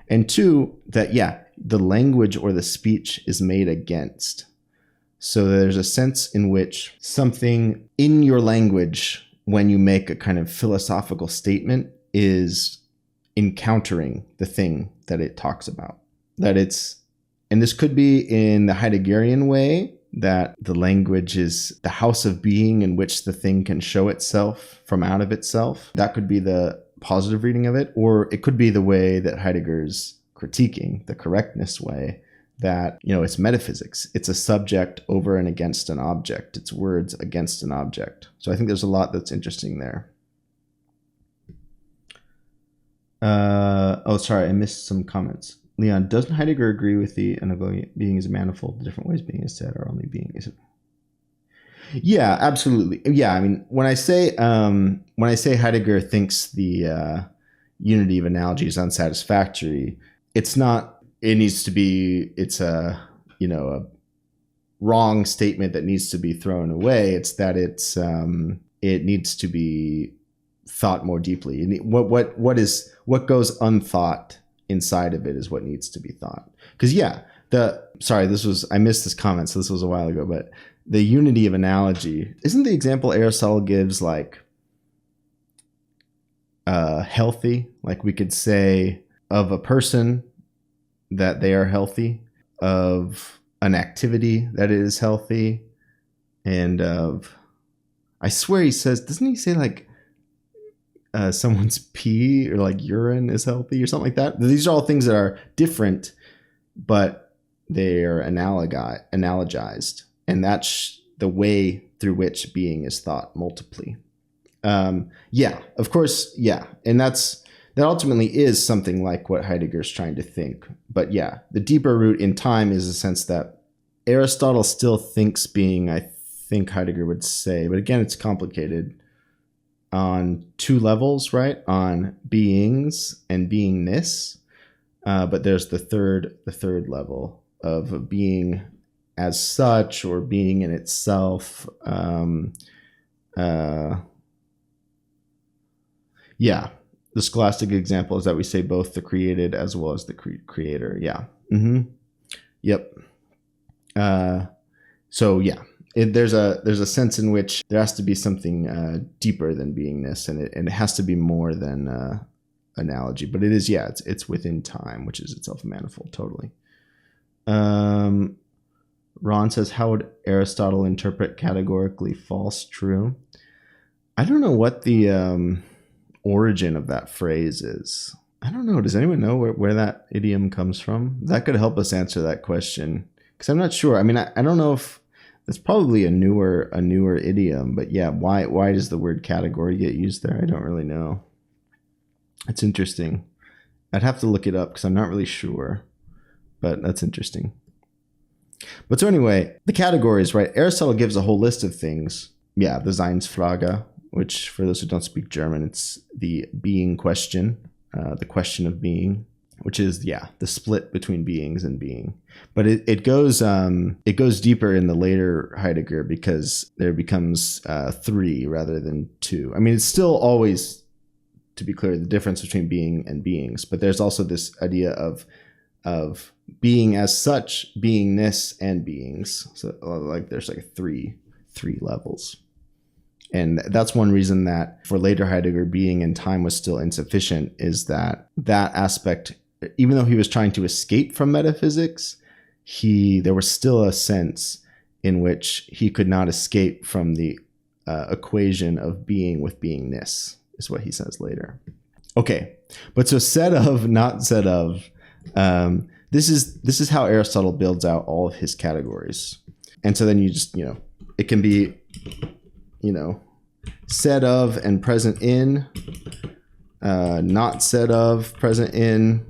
And two, that the language or the speech is made against. So there's a sense in which something in your language, when you make a kind of philosophical statement, is encountering the thing that it talks about. And this could be in the Heideggerian way, that the language is the house of being in which the thing can show itself from out of itself. That could be the positive reading of it, or it could be the way that Heidegger's critiquing, the correctness way, that, it's metaphysics. It's a subject over and against an object. It's words against an object. So I think there's a lot that's interesting there. Sorry, I missed some comments. Leon, doesn't Heidegger agree with the being is a manifold, the different ways being is said are only being? Is it? Yeah, absolutely. Yeah, I mean, when I say Heidegger thinks the unity of analogy is unsatisfactory, it's not. It needs to be. It's a wrong statement that needs to be thrown away. It's that it needs to be thought more deeply. What goes unthought inside of it is what needs to be thought. Because I missed this comment, so this was a while ago, but the unity of analogy, isn't the example Aristotle gives like healthy? Like we could say of a person that they are healthy, of an activity that it is healthy, and I swear he says, doesn't he say like someone's pee or like urine is healthy or something like that? These are all things that are different, but they are analogized. And that's the way through which being is thought multiply. Of course. Yeah. And that ultimately is something like what Heidegger's trying to think. But the deeper root in time is a sense that Aristotle still thinks being, I think Heidegger would say, but again, it's complicated, on two levels, right? On beings and beingness. But there's the third level of being as such, or being in itself. The scholastic example is that we say both the created as well as the creator. Yeah. Mm-hmm. Yep. There's a sense in which there has to be something deeper than beingness, and it has to be more than analogy. But it is, it's within time, which is itself a manifold. Totally. Ron says, how would Aristotle interpret categorically false true? I don't know what the origin of that phrase is. I don't know. Does anyone know where that idiom comes from? That could help us answer that question, because I'm not sure. I mean, I don't know if it's probably a newer idiom, but why does the word category get used there? I don't really know. It's interesting. I'd have to look it up because I'm not really sure, but that's interesting. But so anyway, the categories, right? Aristotle gives a whole list of things. Yeah, the Seinsfrage, which for those who don't speak German, it's the being question, the question of being, which is the split between beings and being. But it goes deeper in the later Heidegger, because there becomes three rather than two. I mean, it's still always, to be clear, the difference between being and beings, but there's also this idea of being as such, beingness, and beings. So like there's like three levels. And that's one reason that for later Heidegger, being and time was still insufficient, is that aspect even though he was trying to escape from metaphysics, there was still a sense in which he could not escape from the equation of being with beingness, is what he says later. Okay, but so said of, not said of. This is how Aristotle builds out all of his categories. And so then you just, it can be, said of and present in, not said of, present in,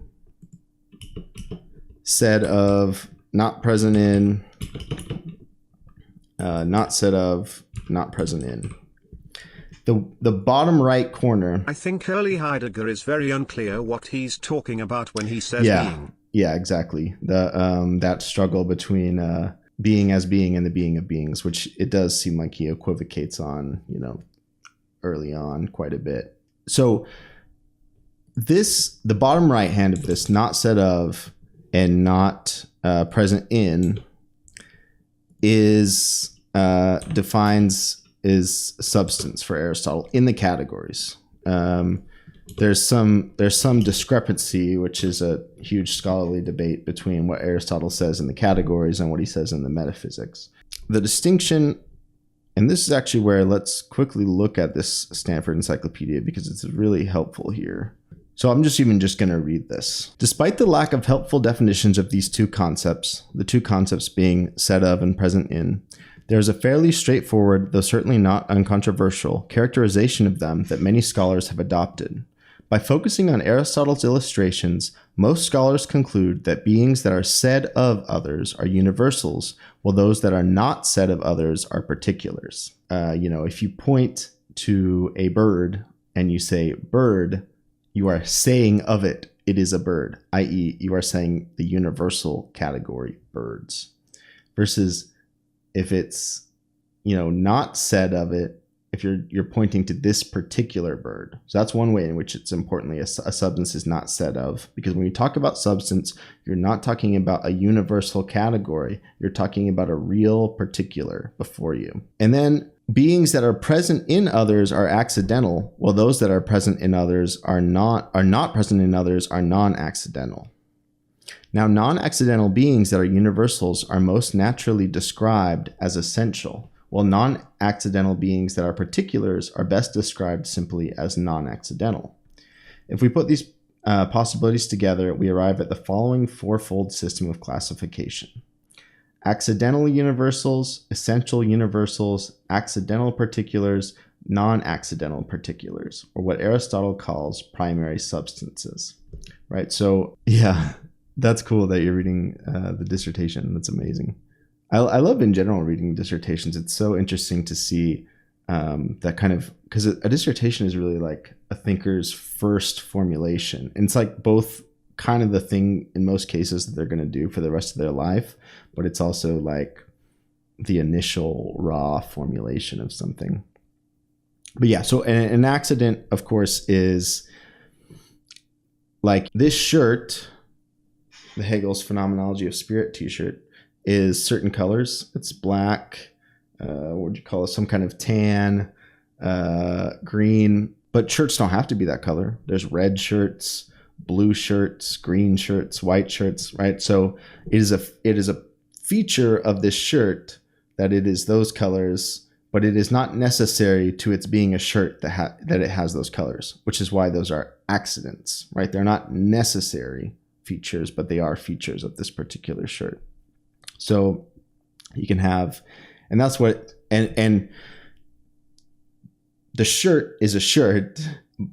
said of, not present in, not said of, not present in. The bottom right corner. I think early Heidegger is very unclear what he's talking about when he says being. Yeah, exactly. That struggle between being as being and the being of beings, which it does seem like he equivocates on, early on quite a bit. So the bottom right hand of this, not said of and not present in, is substance for Aristotle in the categories. There's some discrepancy, which is a huge scholarly debate between what Aristotle says in the categories and what he says in the metaphysics. The distinction, and this is actually where let's quickly look at this Stanford Encyclopedia because it's really helpful here. So I'm just going to read this. Despite the lack of helpful definitions of these two concepts, the two concepts being said of and present in, there is a fairly straightforward, though certainly not uncontroversial, characterization of them that many scholars have adopted. By focusing on Aristotle's illustrations, most scholars conclude that beings that are said of others are universals, while those that are not said of others are particulars. If you point to a bird and you say bird, you are saying of it, it is a bird, i.e. you are saying the universal category birds. Versus if it's, not said of it, if you're pointing to this particular bird. So that's one way in which it's importantly a substance is not said of, because when you talk about substance, you're not talking about a universal category. You're talking about a real particular before you. And then beings that are present in others are accidental, while those that are present in others are not present in others are non-accidental. Now, non-accidental beings that are universals are most naturally described as essential, while non-accidental beings that are particulars are best described simply as non-accidental. If we put these possibilities together, we arrive at the following fourfold system of classification: accidental universals, essential universals, accidental particulars, non-accidental particulars, or what Aristotle calls primary substances. Right? So, yeah. That's cool that you're reading the dissertation. That's amazing. I love in general reading dissertations. It's so interesting to see that kind of, because a dissertation is really like a thinker's first formulation. And it's like both kind of the thing in most cases that they're going to do for the rest of their life, but it's also like the initial raw formulation of something. But yeah, so an accident, of course, is like this shirt. The Hegel's Phenomenology of Spirit t-shirt is certain colors. It's black, what would you call it? Some kind of tan, green, but shirts don't have to be that color. There's red shirts, blue shirts, green shirts, white shirts, right? So it is a feature of this shirt that it is those colors, but it is not necessary to its being a shirt that it has those colors, which is why those are accidents, right? They're not necessary features, but they are features of this particular shirt. So you can have, and that's what, and the shirt is a shirt.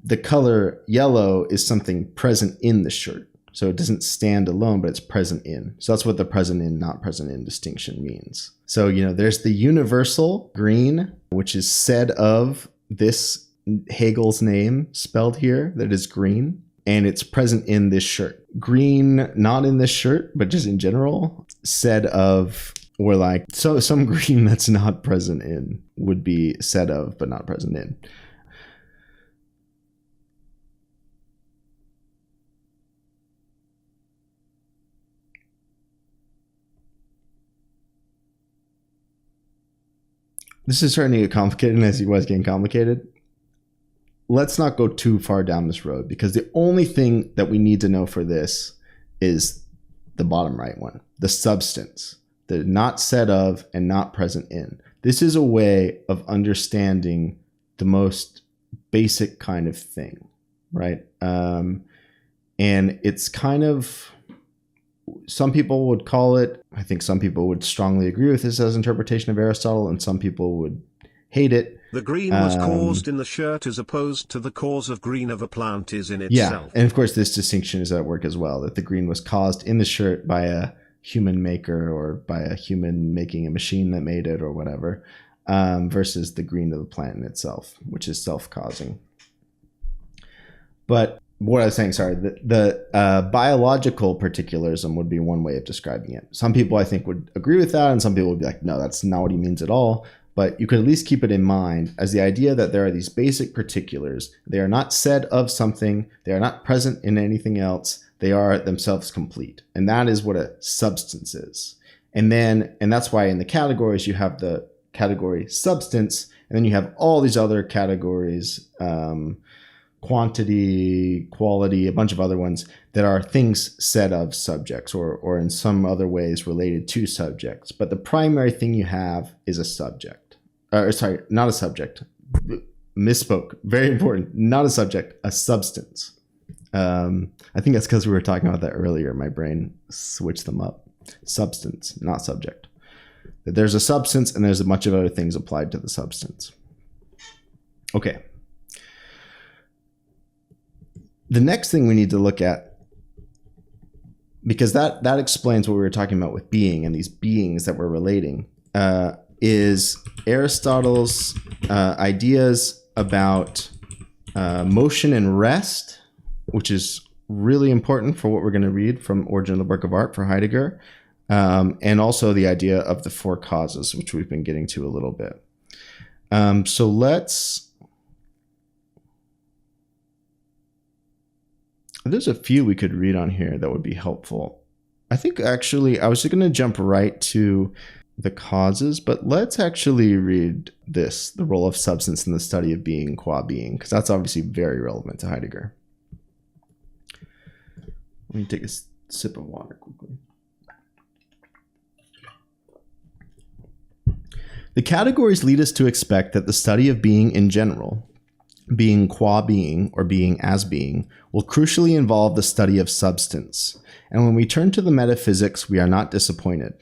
The color yellow is something present in the shirt. So it doesn't stand alone, but it's present in. So that's what the present in, not present in distinction means. So, there's the universal green, which is said of this Hegel's name spelled here, that is green. And it's present in this shirt. Green, not in this shirt, but just in general, said of, or like, so some green that's not present in would be said of, but not present in. This is starting to get complicated, and as you guys getting complicated. let's not go too far down this road, because the only thing that we need to know for this is the bottom right one, the substance, the not said of and not present in. This is a way of understanding the most basic kind of thing, right? And it's kind of, some people would call it, I think some people would strongly agree with this as interpretation of Aristotle, and some people would hate it. The green was caused in the shirt as opposed to the cause of green of a plant is in Yeah, itself. and of course this distinction is at work as well, that the green was caused in the shirt by a human maker or by a human making a machine that made it or whatever, versus the green of the plant in itself, which is self-causing. But what I was saying, sorry, the biological particularism would be one way of describing it. Some people I think would agree with that, and some people would be like, no, that's not what he means at all. But you could at least keep it in mind as the idea that there are these basic particulars. They are not said of something. They are not present in anything else. They are themselves complete. And that is what a substance is. And that's why in the categories you have the category substance, and then you have all these other categories, quantity, quality, a bunch of other ones that are things said of subjects or in some other ways related to subjects. But the primary thing you have is a subject. Sorry, not a subject. Misspoke. Very important. Not a subject, a substance. I think that's because we were talking about that earlier. My brain switched them up. Substance, not subject. There's a substance and there's a bunch of other things applied to the substance. Okay. The next thing we need to look at, because that explains what we were talking about with being and these beings that we're relating, is Aristotle's ideas about motion and rest, which is really important for what we're going to read from Origin of the Work of Art for Heidegger, and also the idea of the four causes, which we've been getting to a little bit. So there's a few we could read on here that would be helpful. I think actually I was just going to jump right to the causes, but let's actually read this, the role of substance in the study of being qua being, because that's obviously very relevant to Heidegger. Let me take a sip of water quickly. The categories lead us to expect that the study of being in general, being qua being or being as being, will crucially involve the study of substance. And when we turn to the metaphysics, we are not disappointed.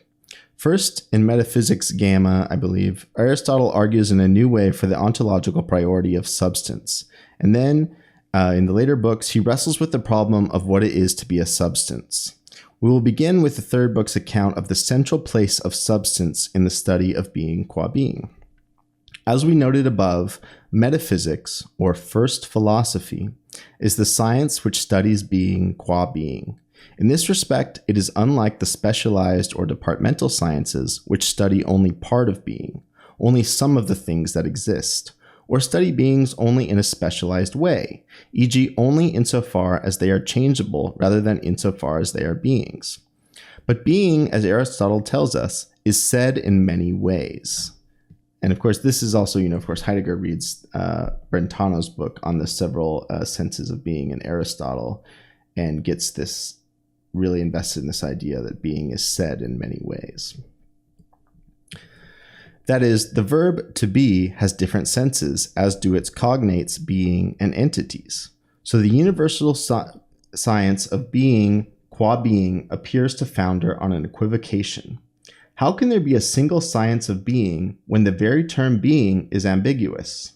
First, in Metaphysics Gamma, I believe, Aristotle argues in a new way for the ontological priority of substance. And then, in the later books, he wrestles with the problem of what it is to be a substance. We will begin with the third book's account of the central place of substance in the study of being qua being. As we noted above, metaphysics, or first philosophy, is the science which studies being qua being. In this respect, it is unlike the specialized or departmental sciences, which study only part of being, only some of the things that exist, or study beings only in a specialized way, e.g. only insofar as they are changeable rather than insofar as they are beings. But being, as Aristotle tells us, is said in many ways. And of course, this is also, of course, Heidegger reads Brentano's book on the several senses of being in Aristotle and gets this really invested in this idea that being is said in many ways. That is, the verb to be has different senses, as do its cognates, being, and entities. So the universal science of being qua being appears to founder on an equivocation. How can there be a single science of being when the very term being is ambiguous?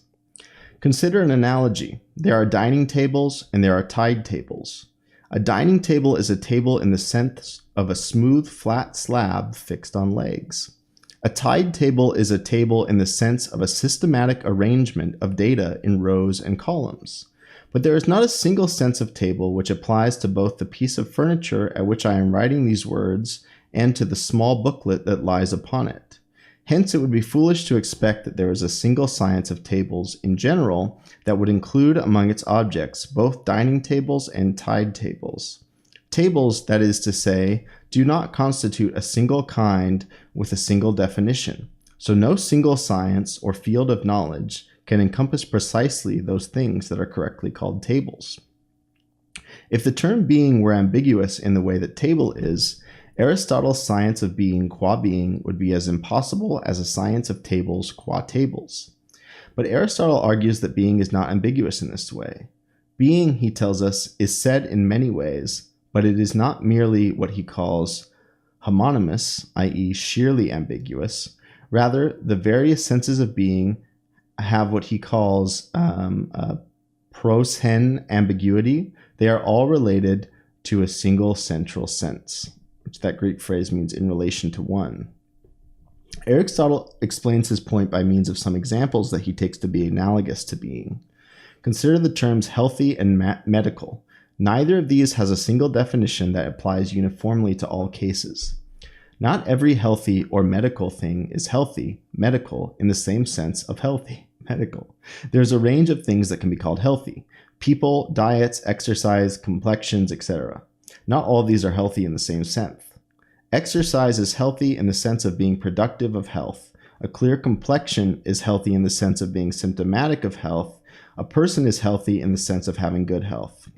Consider an analogy. There are dining tables and there are tide tables. A dining table is a table in the sense of a smooth, flat slab fixed on legs. A tide table is a table in the sense of a systematic arrangement of data in rows and columns. But there is not a single sense of table which applies to both the piece of furniture at which I am writing these words and to the small booklet that lies upon it. Hence, it would be foolish to expect that there is a single science of tables in general that would include among its objects both dining tables and tide tables. Tables, that is to say, do not constitute a single kind with a single definition. So no single science or field of knowledge can encompass precisely those things that are correctly called tables. If the term being were ambiguous in the way that table is, Aristotle's science of being qua being would be as impossible as a science of tables qua tables. But Aristotle argues that being is not ambiguous in this way. Being, he tells us, is said in many ways, but it is not merely what he calls homonymous, i.e. sheerly ambiguous. Rather, the various senses of being have what he calls proshen ambiguity. They are all related to a single central sense, which that Greek phrase means in relation to one. Aristotle explains his point by means of some examples that he takes to be analogous to being. Consider the terms healthy and medical. Neither of these has a single definition that applies uniformly to all cases. Not every healthy or medical thing is healthy, medical, in the same sense of healthy, medical. There's a range of things that can be called healthy. People, diets, exercise, complexions, etc. Not all of these are healthy in the same sense. Exercise is healthy in the sense of being productive of health. A clear complexion is healthy in the sense of being symptomatic of health. A person is healthy in the sense of having good health.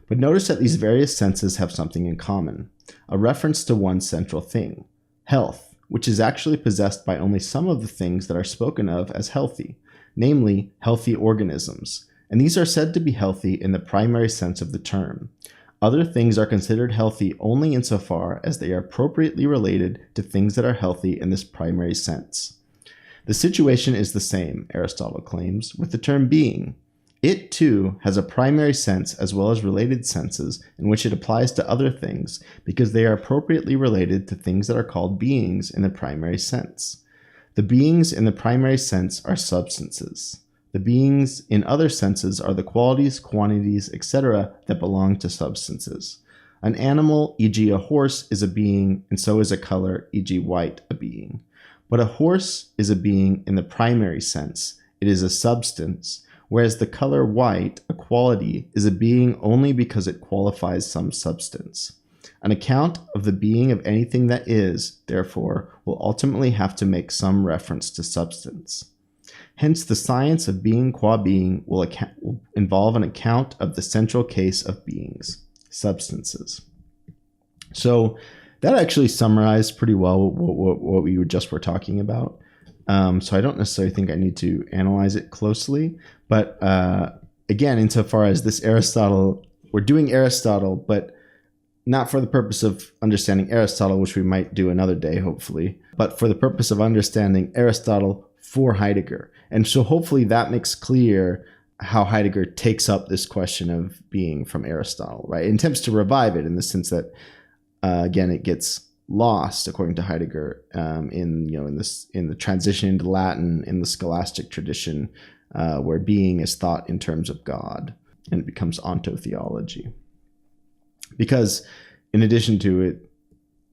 But notice that these various senses have something in common, a reference to one central thing, health, which is actually possessed by only some of the things that are spoken of as healthy, namely healthy organisms, and these are said to be healthy in the primary sense of the term. Other things are considered healthy only insofar as they are appropriately related to things that are healthy in this primary sense. The situation is the same, Aristotle claims, with the term being. It, too, has a primary sense as well as related senses in which it applies to other things because they are appropriately related to things that are called beings in the primary sense. The beings in the primary sense are substances. The beings in other senses are the qualities, quantities, etc. that belong to substances. An animal, e.g. a horse, is a being, and so is a color, e.g. white, a being. But a horse is a being in the primary sense. It is a substance, whereas the color white, a quality, is a being only because it qualifies some substance. An account of the being of anything that is, therefore, will ultimately have to make some reference to substance. Hence, the science of being qua being will involve an account of the central case of beings, substances. So that actually summarized pretty well what we just were talking about. So I don't necessarily think I need to analyze it closely. But again, insofar as this Aristotle, we're doing Aristotle, but not for the purpose of understanding Aristotle, which we might do another day, hopefully, but for the purpose of understanding Aristotle for Heidegger. And so hopefully that makes clear how Heidegger takes up this question of being from Aristotle, right? It attempts to revive it in the sense that, again, it gets lost, according to Heidegger, in the transition into Latin in the scholastic tradition, where being is thought in terms of God, and it becomes ontotheology. Because in addition to it,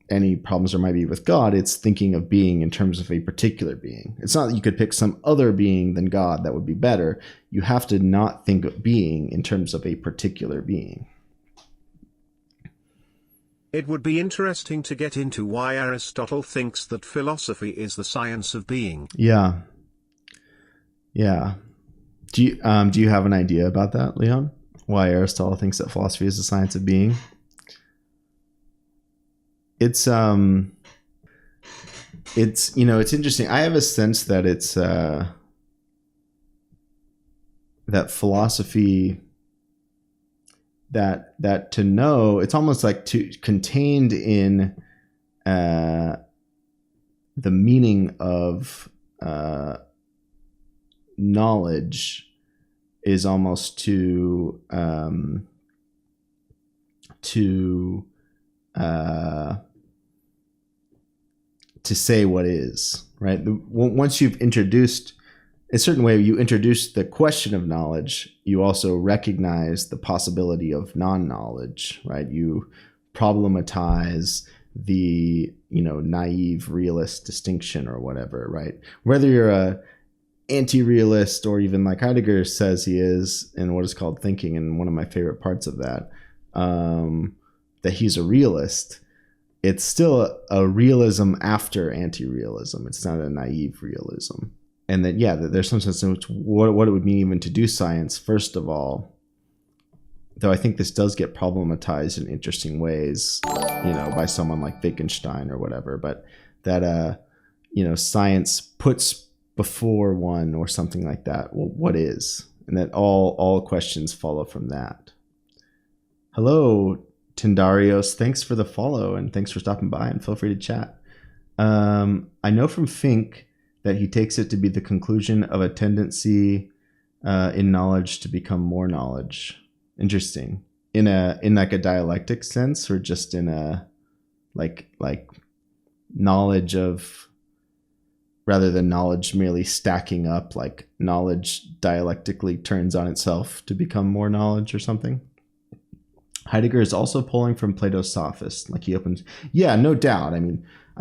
any problems there might be with God, it's thinking of being in terms of a particular being. It's not that you could pick some other being than God that would be better. You have to not think of being in terms of a particular being. It would be interesting to get into why Aristotle thinks that philosophy is the science of being. Yeah. Do you have an idea about that, Leon? Why Aristotle thinks that philosophy is the science of being? It's interesting. I have a sense that it's that philosophy, that to know, it's almost like contained in the meaning of knowledge is almost to say what is, right? Once you've introduced a certain way, you introduce the question of knowledge, you also recognize the possibility of non-knowledge, right? You problematize the, naive realist distinction or whatever, right? Whether you're a anti-realist or even like Heidegger says he is in what is called thinking, and one of my favorite parts of that, that he's a realist, it's still a realism after anti-realism. It's not a naive realism. and that, yeah, that there's some sense in which what it would mean even to do science, first of all, though I think this does get problematized in interesting ways, by someone like Wittgenstein or whatever, but that, science puts before one or something like that, well, what is? And that all questions follow from that. Hello, Tindarios. Thanks for the follow and thanks for stopping by, and feel free to chat. I know from Fink that he takes it to be the conclusion of a tendency in knowledge to become more knowledge. Interesting. In like a dialectic sense, or just in a like knowledge of, rather than knowledge merely stacking up, like knowledge dialectically turns on itself to become more knowledge or something. Heidegger is also pulling from Plato's Sophist. Like he opens, yeah, no doubt. I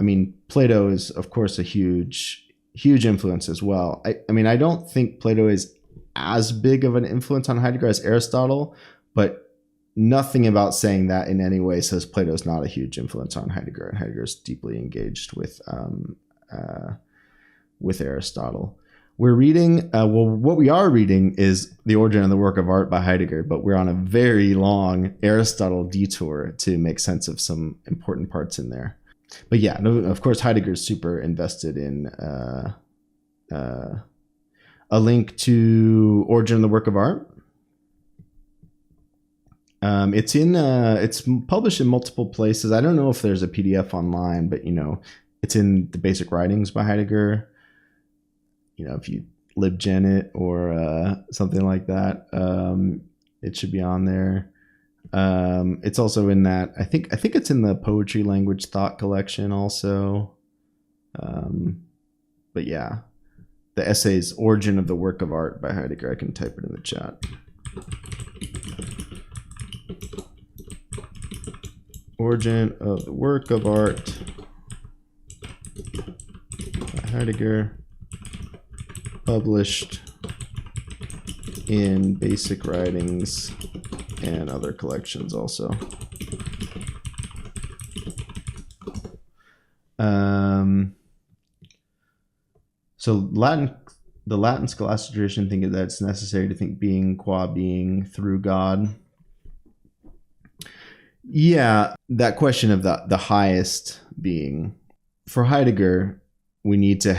mean, Plato is of course a huge influence as well. I mean, I don't think Plato is as big of an influence on Heidegger as Aristotle, but nothing about saying that in any way says Plato's not a huge influence on Heidegger, and Heidegger is deeply engaged with Aristotle. We're reading, what we are reading is The Origin of the Work of Art by Heidegger, but we're on a very long Aristotle detour to make sense of some important parts in there. But yeah, no, of course, Heidegger is super invested in a link to Origin of the Work of Art. It's published in multiple places. I don't know if there's a PDF online, but it's in the Basic Writings by Heidegger. If you libgen it or something like that, it should be on there. It's also in that, I think it's in the Poetry Language Thought collection also. But yeah, the essays Origin of the Work of Art by Heidegger. I can type it in the chat. Origin of the Work of Art by Heidegger, published in Basic Writings and other collections also. So the Latin scholastic tradition think that it's necessary to think being qua being through God. Yeah, that question of the highest being. For Heidegger, we need to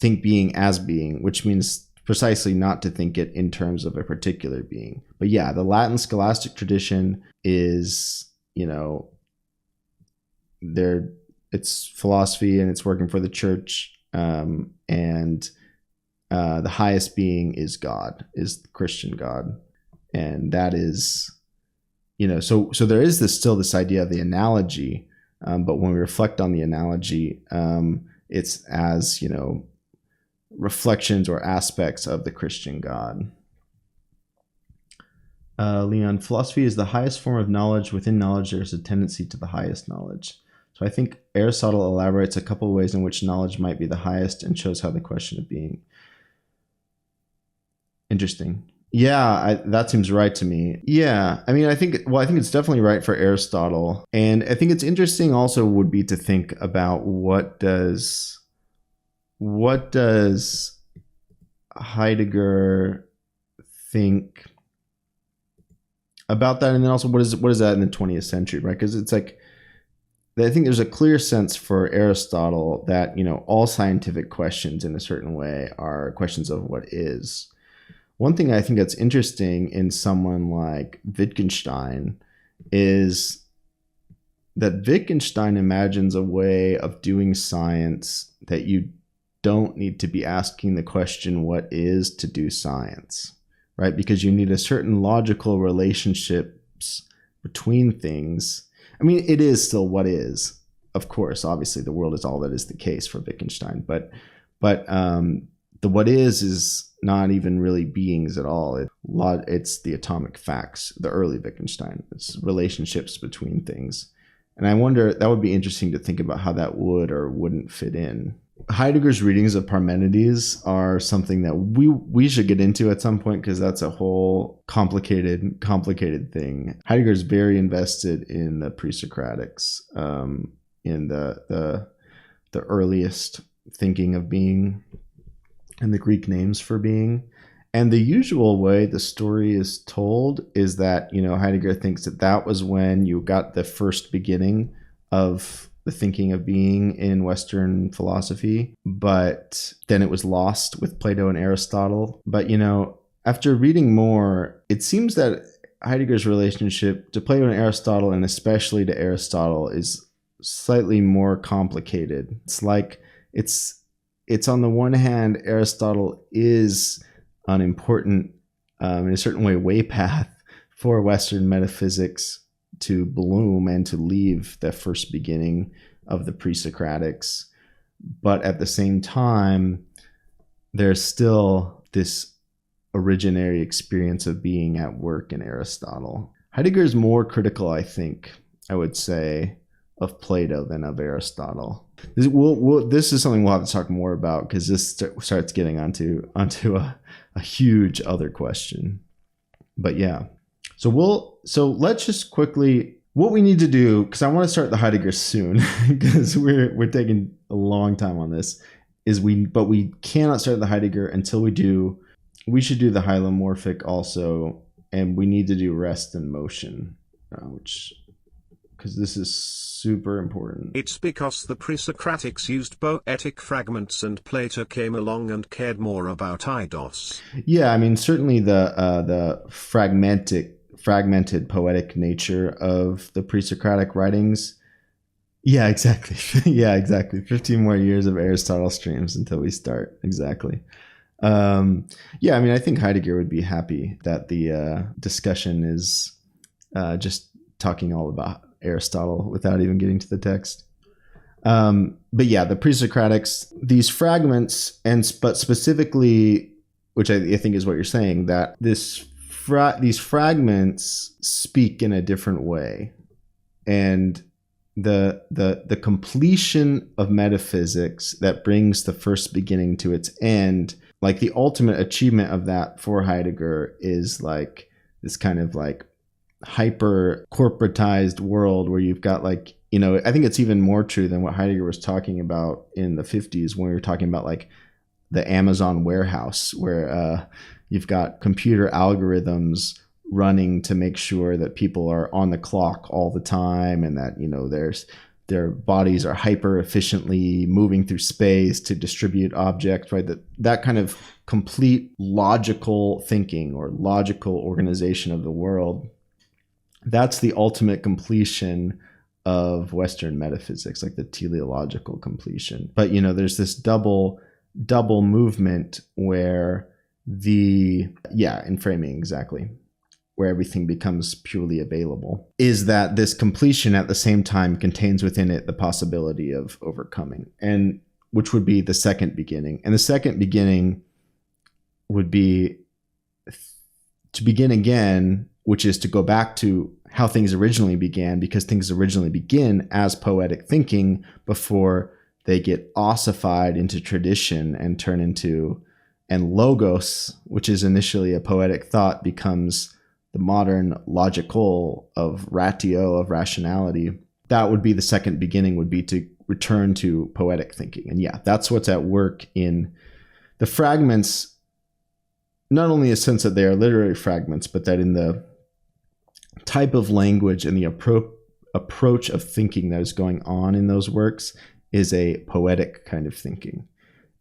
think being as being, which means precisely not to think it in terms of a particular being. But yeah, the Latin scholastic tradition is, it's philosophy and it's working for the church. And the highest being is God, is the Christian God. And that is, so there is still this idea of the analogy. But when we reflect on the analogy, it's as, reflections or aspects of the Christian God. Leon, philosophy is the highest form of knowledge. Within knowledge, there's a tendency to the highest knowledge. So I think Aristotle elaborates a couple of ways in which knowledge might be the highest and shows how the question of being. Interesting. Yeah, that seems right to me. Yeah, I think it's definitely right for Aristotle. And I think it's interesting also would be to think about what does Heidegger think about that, and then also what is that in the 20th century, right? Because it's like, I think there's a clear sense for Aristotle that all scientific questions in a certain way are questions of what is. One thing I think that's interesting in someone like Wittgenstein is that Wittgenstein imagines a way of doing science that you don't need to be asking the question what is to do science, right? Because you need a certain logical relationships between things. I mean, it is still what is, of course. Obviously, the world is all that is the case for Wittgenstein, but the what is not even really beings at all. It's the atomic facts, the early Wittgenstein. It's relationships between things. And I wonder, that would be interesting to think about how that would or wouldn't fit in. Heidegger's readings of Parmenides are something that we should get into at some point, because that's a whole complicated thing. Heidegger's very invested in the pre-Socratics, in the earliest thinking of being. and the Greek names for being. And the usual way the story is told is that, Heidegger thinks that that was when you got the first beginning of the thinking of being in Western philosophy, but then it was lost with Plato and Aristotle. But, after reading more, it seems that Heidegger's relationship to Plato and Aristotle, and especially to Aristotle, is slightly more complicated. It's like it's on the one hand, Aristotle is an important, in a certain way path for Western metaphysics to bloom and to leave the first beginning of the pre-Socratics. But at the same time, there's still this originary experience of being at work in Aristotle. Heidegger is more critical, I think, I would say, of Plato than of Aristotle. This is something we'll have to talk more about, because this starts getting onto a huge other question. But yeah, so let's just quickly, what we need to do, because I want to start the Heidegger soon, because we're taking a long time on this, but we cannot start the Heidegger until we should do the hylomorphic also, and we need to do rest and motion, because this is super important. It's because the pre-Socratics used poetic fragments and Plato came along and cared more about eidos. Yeah, I mean, certainly the fragmented poetic nature of the pre-Socratic writings. Yeah, exactly. 15 more years of Aristotle streams until we start. Exactly. Yeah, I mean, I think Heidegger would be happy that the discussion is just talking all about Aristotle without even getting to the text. But yeah, the pre-Socratics, these fragments, but specifically, which I think is what you're saying, that these fragments speak in a different way, and the completion of metaphysics that brings the first beginning to its end, like the ultimate achievement of that for Heidegger is like this kind of like hyper corporatized world where you've got like, I think it's even more true than what Heidegger was talking about in the 50s when we were talking about like the Amazon warehouse, where you've got computer algorithms running to make sure that people are on the clock all the time, and that their bodies are hyper efficiently moving through space to distribute objects, right? That kind of complete logical thinking or logical organization of the world, that's the ultimate completion of Western metaphysics, like the teleological completion. But there's this double movement where in framing, exactly, where everything becomes purely available, is that this completion at the same time contains within it the possibility of overcoming, and which would be the second beginning. And the second beginning would be to begin again, which is to go back to how things originally began, because things originally begin as poetic thinking before they get ossified into tradition and turn into, and logos, which is initially a poetic thought, becomes the modern logical of ratio, of rationality. That would be the second beginning, would be to return to poetic thinking. And yeah, that's what's at work in the fragments, not only in the sense that they are literary fragments, but that in the type of language and the approach of thinking that is going on in those works is a poetic kind of thinking.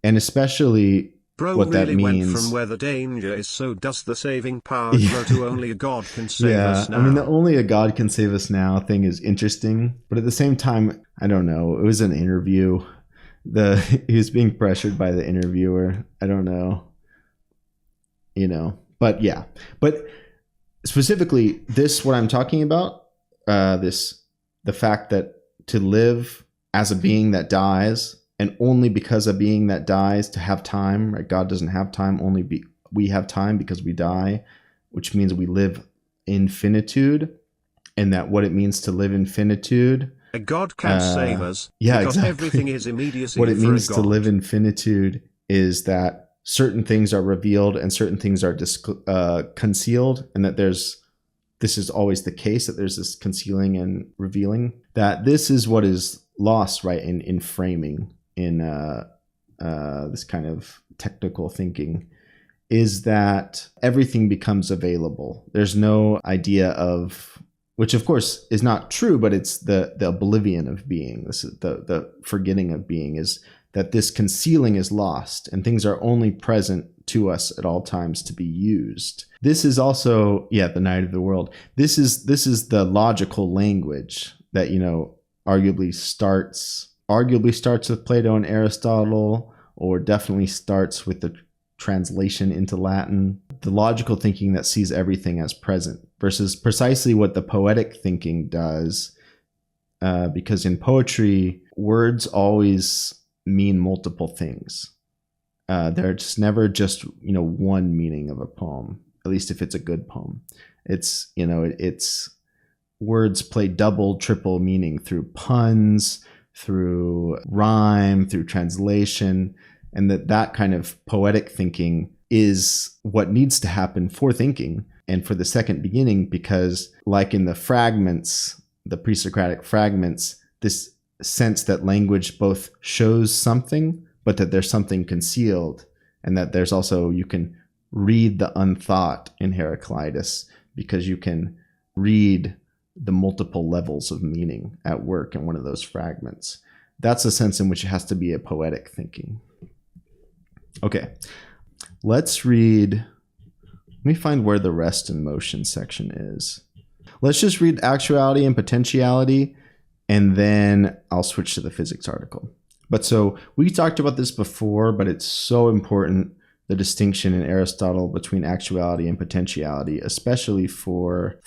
And especially what that really means. Went from where the danger is, so does the saving power grow to only a God can save us now. I mean, the only a God can save us now thing is interesting, but at the same time, I don't know. It was an interview. He was being pressured by the interviewer. I don't know. But yeah. But specifically, what I'm talking about, the fact that to live as a being that dies, and only because a being that dies to have time, right? God doesn't have time, we have time because we die, which means we live in finitude, and that what it means to live in finitude. A God can save us, because everything is immediacy. What it means to live in finitude is that certain things are revealed and certain things are concealed, and that this is always the case, that there's this concealing and revealing, that this is what is lost, right, in framing, in this kind of technical thinking, is that everything becomes available. There's no idea of, which of course is not true, but it's the oblivion of being. This is the forgetting of being, is that this concealing is lost and things are only present to us at all times to be used. This is also, the night of the world. This is the logical language that, arguably starts with Plato and Aristotle, or definitely starts with the translation into Latin. The logical thinking that sees everything as present versus precisely what the poetic thinking does, because in poetry, words always mean multiple things. There's never just one meaning of a poem, at least if it's a good poem. It's it's words play double, triple meaning through puns, through rhyme, through translation, and that kind of poetic thinking is what needs to happen for thinking and for the second beginning, because like in the fragments, the pre-Socratic fragments, this sense that language both shows something, but that there's something concealed, and that there's also, you can read the unthought in Heraclitus because you can read the multiple levels of meaning at work in one of those fragments. That's a sense in which it has to be a poetic thinking. Okay, let's read. Let me find where the rest and motion section is. Let's just read actuality and potentiality, and then I'll switch to the physics article. But so we talked about this before, but it's so important, the distinction in Aristotle between actuality and potentiality, especially for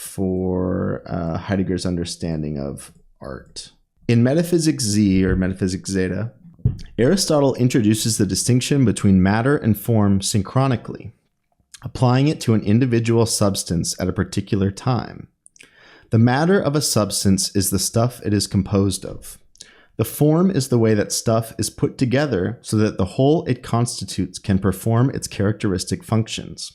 Heidegger's understanding of art. In Metaphysics Z, or Metaphysics Zeta, Aristotle introduces the distinction between matter and form synchronically, applying it to an individual substance at a particular time. The matter of a substance is the stuff it is composed of. The form is the way that stuff is put together so that the whole it constitutes can perform its characteristic functions.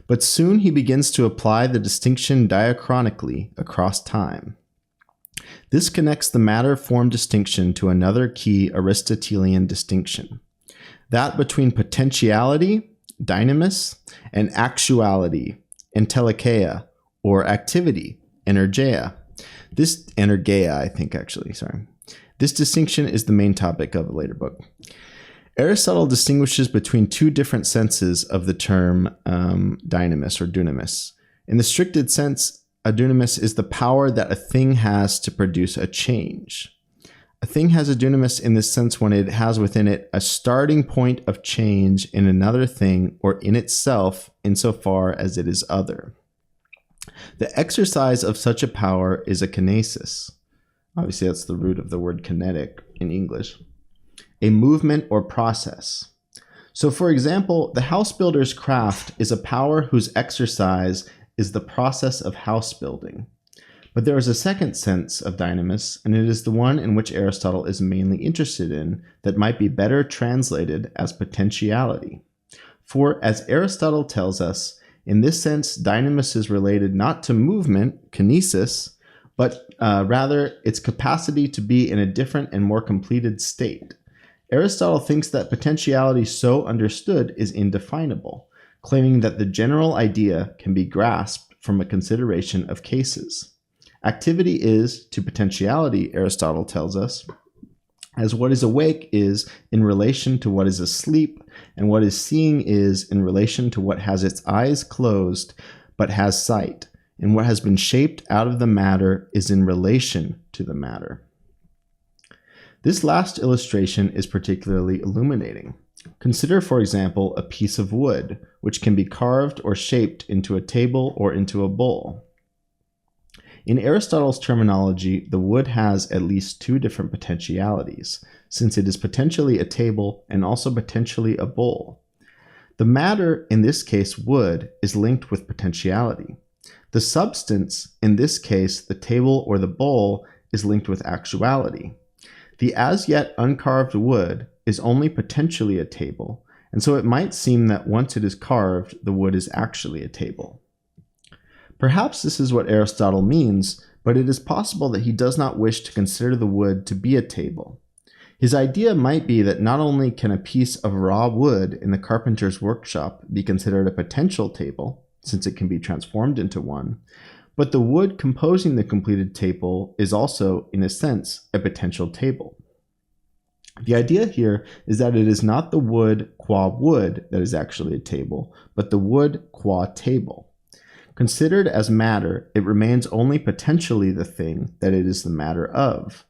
But soon he begins to apply the distinction diachronically across time. This connects the matter-form distinction to another key Aristotelian distinction, that between potentiality, dynamis, and actuality, entelikeia, or activity, energeia. This distinction is the main topic of a later book. Aristotle distinguishes between two different senses of the term dynamis or dunamis. In the stricted sense, a dunamis is the power that a thing has to produce a change. A thing has a dunamis in this sense when it has within it a starting point of change in another thing or in itself insofar as it is other. The exercise of such a power is a kinesis. Obviously, that's the root of the word kinetic in English. A movement or process. So, for example, the house builder's craft is a power whose exercise is the process of house building. But there is a second sense of dynamis, and it is the one in which Aristotle is mainly interested in, that might be better translated as potentiality. For, as Aristotle tells us, in this sense, dynamis is related not to movement, kinesis, but rather its capacity to be in a different and more completed state. Aristotle thinks that potentiality so understood is indefinable, claiming that the general idea can be grasped from a consideration of cases. Activity is, to potentiality, Aristotle tells us, as what is awake is in relation to what is asleep, and what is seeing is in relation to what has its eyes closed but has sight, and what has been shaped out of the matter is in relation to the matter. This last illustration is particularly illuminating. Consider, for example, a piece of wood, which can be carved or shaped into a table or into a bowl. In Aristotle's terminology, the wood has at least two different potentialities, since it is potentially a table and also potentially a bowl. The matter, in this case wood, is linked with potentiality. The substance, in this case the table or the bowl, is linked with actuality. The as yet uncarved wood is only potentially a table, and so it might seem that once it is carved, the wood is actually a table. Perhaps this is what Aristotle means, but it is possible that he does not wish to consider the wood to be a table. His idea might be that not only can a piece of raw wood in the carpenter's workshop be considered a potential table, since it can be transformed into one, but the wood composing the completed table is also, in a sense, a potential table. The idea here is that it is not the wood qua wood that is actually a table, but the wood qua table. Considered as matter, it remains only potentially the thing that it is the matter of.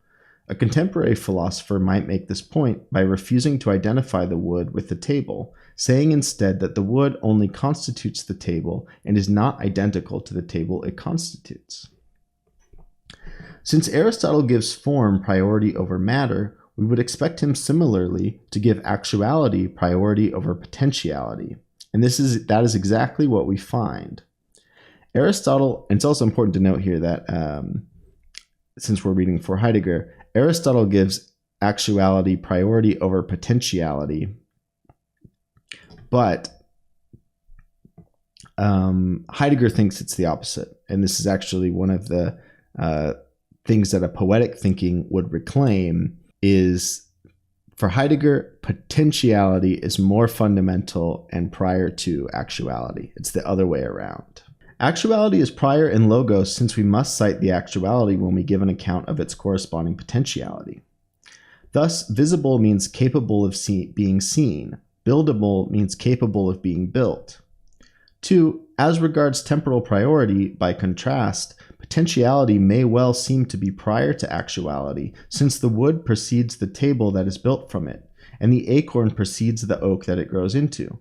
A contemporary philosopher might make this point by refusing to identify the wood with the table, saying instead that the wood only constitutes the table and is not identical to the table it constitutes. Since Aristotle gives form priority over matter, we would expect him similarly to give actuality priority over potentiality. And that is exactly what we find. Aristotle, and it's also important to note here that since we're reading for Heidegger, Aristotle gives actuality priority over potentiality, but Heidegger thinks it's the opposite. And this is actually one of the things that a poetic thinking would reclaim is, for Heidegger, potentiality is more fundamental and prior to actuality. It's the other way around. Actuality is prior in logos since we must cite the actuality when we give an account of its corresponding potentiality. Thus, visible means capable of being seen. Buildable means capable of being built. 2. As regards temporal priority, by contrast, potentiality may well seem to be prior to actuality, since the wood precedes the table that is built from it, and the acorn precedes the oak that it grows into.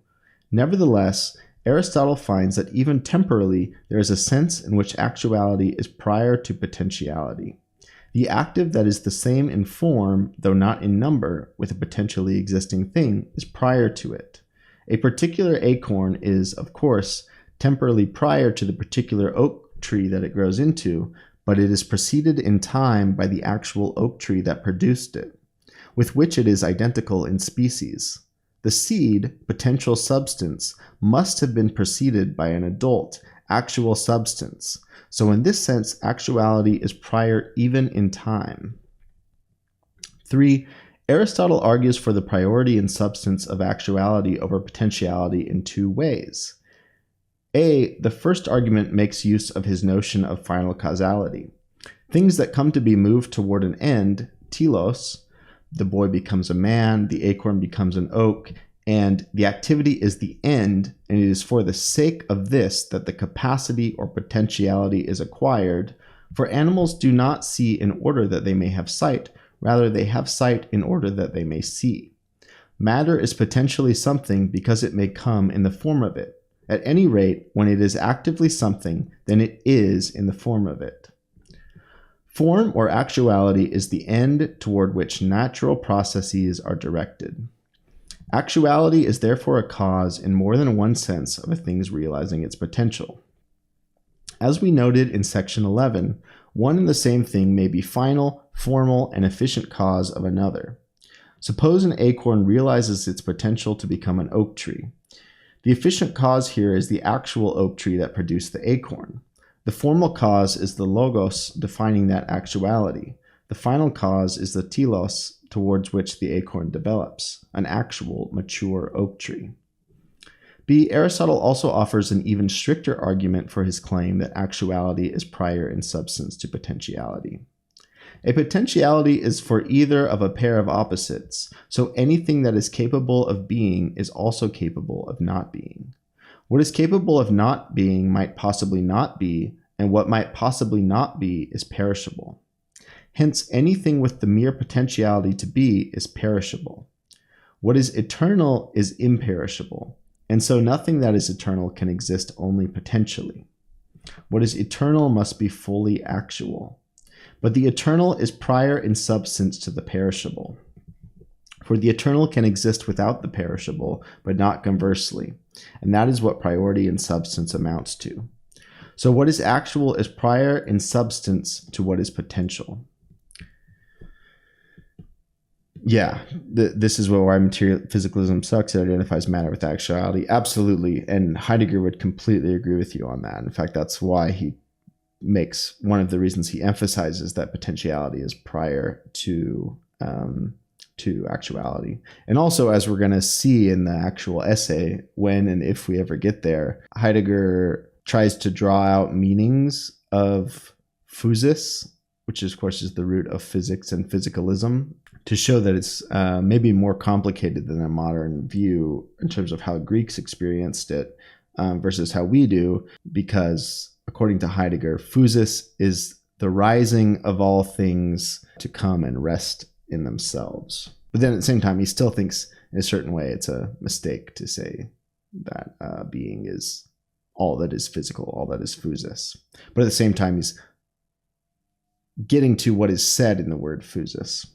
Nevertheless, Aristotle finds that even temporally, there is a sense in which actuality is prior to potentiality. The active that is the same in form, though not in number, with a potentially existing thing, is prior to it. A particular acorn is, of course, temporally prior to the particular oak tree that it grows into, but it is preceded in time by the actual oak tree that produced it, with which it is identical in species. The seed, potential substance, must have been preceded by an adult, actual substance. So in this sense, actuality is prior even in time. 3. Aristotle argues for the priority in substance of actuality over potentiality in 2 ways. A. The first argument makes use of his notion of final causality. Things that come to be moved toward an end, telos, the boy becomes a man, the acorn becomes an oak, and the activity is the end, and it is for the sake of this that the capacity or potentiality is acquired, for animals do not see in order that they may have sight, rather they have sight in order that they may see. Matter is potentially something because it may come in the form of it. At any rate, when it is actively something, then it is in the form of it. Form or actuality is the end toward which natural processes are directed. Actuality is therefore a cause in more than one sense of a thing's realizing its potential. As we noted in section 11, one and the same thing may be final, formal, and efficient cause of another. Suppose an acorn realizes its potential to become an oak tree. The efficient cause here is the actual oak tree that produced the acorn. The formal cause is the logos defining that actuality. The final cause is the telos towards which the acorn develops, an actual, mature oak tree. B. Aristotle also offers an even stricter argument for his claim that actuality is prior in substance to potentiality. A potentiality is for either of a pair of opposites, so anything that is capable of being is also capable of not being. What is capable of not being might possibly not be, and what might possibly not be is perishable. Hence, anything with the mere potentiality to be is perishable. What is eternal is imperishable, and so nothing that is eternal can exist only potentially. What is eternal must be fully actual. But the eternal is prior in substance to the perishable. For the eternal can exist without the perishable, but not conversely, and that is what priority in substance amounts to. So what is actual is prior in substance to what is potential. Yeah, this is why material physicalism sucks. It identifies matter with actuality. Absolutely. And Heidegger would completely agree with you on that. In fact, that's why he makes one of the reasons he emphasizes that potentiality is prior to to actuality. And also, as we're going to see in the actual essay, when and if we ever get there, Heidegger tries to draw out meanings of physis, which of course is the root of physics and physicalism, to show that it's maybe more complicated than a modern view in terms of how Greeks experienced it versus how we do, because according to Heidegger, physis is the rising of all things to come and rest in themselves. But then at the same time, he still thinks in a certain way it's a mistake to say that being is all that is physical, all that is physis. But at the same time, he's getting to what is said in the word physis.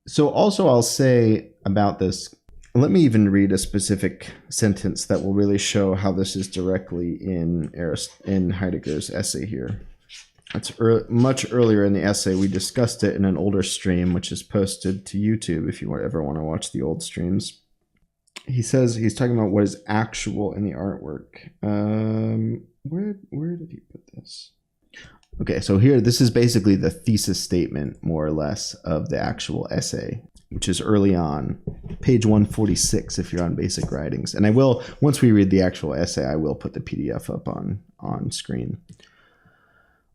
So also I'll say about this, let me even read a specific sentence that will really show how this is directly in Heidegger's essay here. It's much earlier in the essay. We discussed it in an older stream, which is posted to YouTube if you ever want to watch the old streams. He says he's talking about what is actual in the artwork. Where did he put this? Okay, so here, this is basically the thesis statement, more or less, of the actual essay, which is early on, page 146 if you're on basic writings. And I will, once we read the actual essay, I will put the PDF up on screen.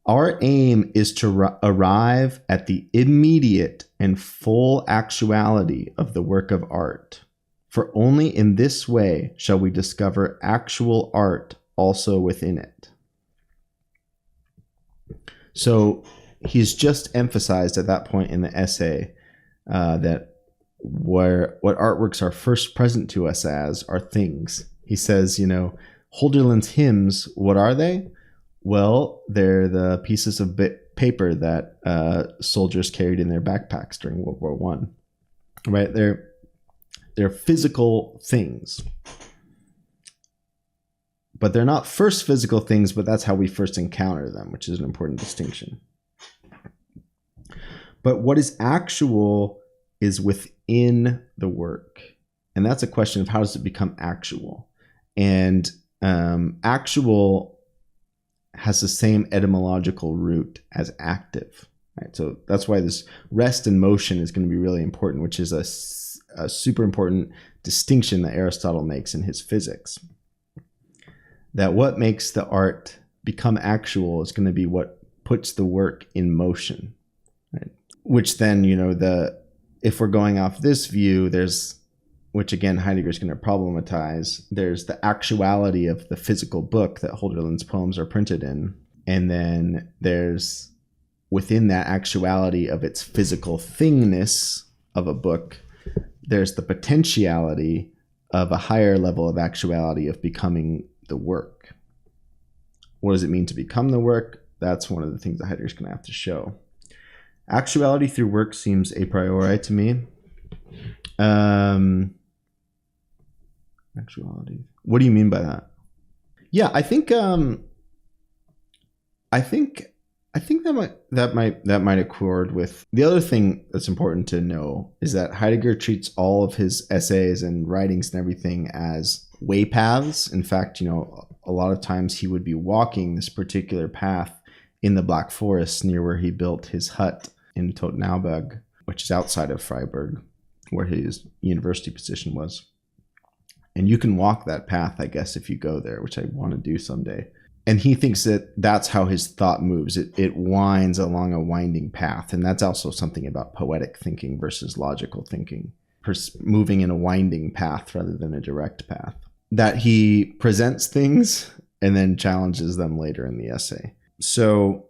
Our aim is to arrive at the immediate and full actuality of the work of art, for only in this way shall we discover actual art also within it. So he's just emphasized at that point in the essay that what artworks are first present to us as are things. He says, Holderlin's hymns, what are they? Well, they're the pieces of paper that soldiers carried in their backpacks during World War I. Right? They're physical things. But they're not first physical things, but that's how we first encounter them, which is an important distinction. But what is actual is within the work. And that's a question of how does it become actual? And actual has the same etymological root as active. Right? So that's why this rest and motion is going to be really important, which is a super important distinction that Aristotle makes in his physics. That what makes the art become actual is going to be what puts the work in motion, right? Which then, if we're going off this view, which again, Heidegger is going to problematize, there's the actuality of the physical book that Holderlin's poems are printed in. And then there's, within that actuality of its physical thingness of a book, there's the potentiality of a higher level of actuality of becoming the work. What does it mean to become the work? That's one of the things that Heidegger's going to have to show. Actuality through work seems a priori to me. Actuality. What do you mean by that? Yeah, I think that might accord with the other thing that's important to know is that Heidegger treats all of his essays and writings and everything as way paths. In fact, a lot of times he would be walking this particular path in the Black Forest near where he built his hut in Tottenauberg, which is outside of Freiburg, where his university position was. And you can walk that path, I guess, if you go there, which I want to do someday. And he thinks that that's how his thought moves. It winds along a winding path. And that's also something about poetic thinking versus logical thinking, moving in a winding path rather than a direct path. That he presents things and then challenges them later in the essay. So,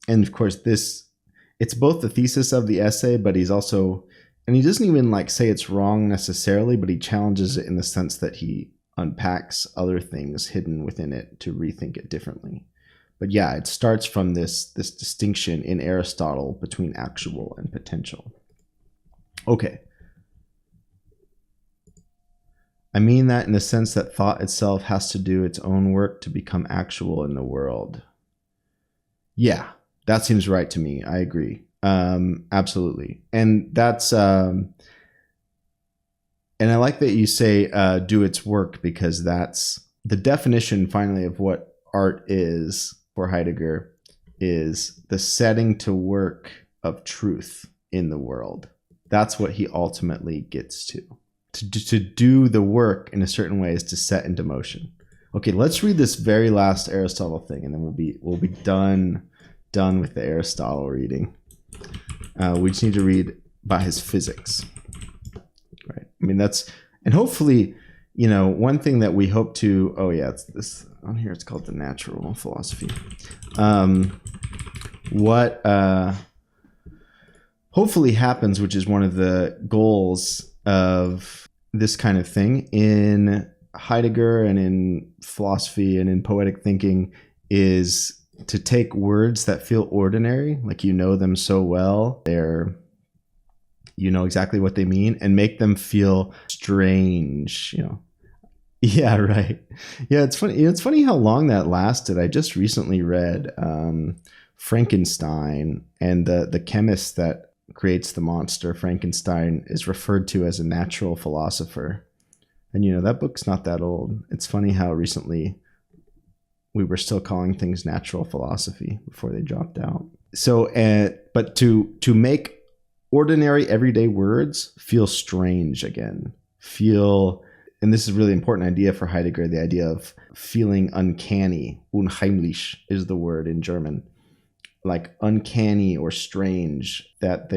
and of course, it's both the thesis of the essay, but he's also, and he doesn't even say it's wrong necessarily, but he challenges it in the sense that he unpacks other things hidden within it to rethink it differently. But yeah, it starts from this distinction in Aristotle between actual and potential. Okay. I mean that in the sense that thought itself has to do its own work to become actual in the world. Yeah, that seems right to me. I agree. Absolutely. And that's, and I like that you say do its work, because that's the definition finally of what art is for Heidegger, is the setting to work of truth in the world. That's what he ultimately gets to. To do the work in a certain way is to set into motion. Okay, let's read this very last Aristotle thing, and then we'll be done with the Aristotle reading. We just need to read about his physics, right? I mean, and hopefully, one thing that we hope to. Oh yeah, it's this on here. It's called the natural philosophy. What hopefully happens, which is one of the goals of this kind of thing in Heidegger and in philosophy and in poetic thinking, is to take words that feel ordinary, like them so well, you know exactly what they mean, and make them feel strange, Yeah, right. Yeah, it's funny. It's funny how long that lasted. I just recently read Frankenstein, and the chemist that creates the monster Frankenstein is referred to as a natural philosopher. And that book's not that old. It's funny how recently we were still calling things natural philosophy before they dropped out. So, but to make ordinary everyday words feel strange again, and this is a really important idea for Heidegger, the idea of feeling uncanny. Unheimlich is the word in German. Like uncanny or strange, that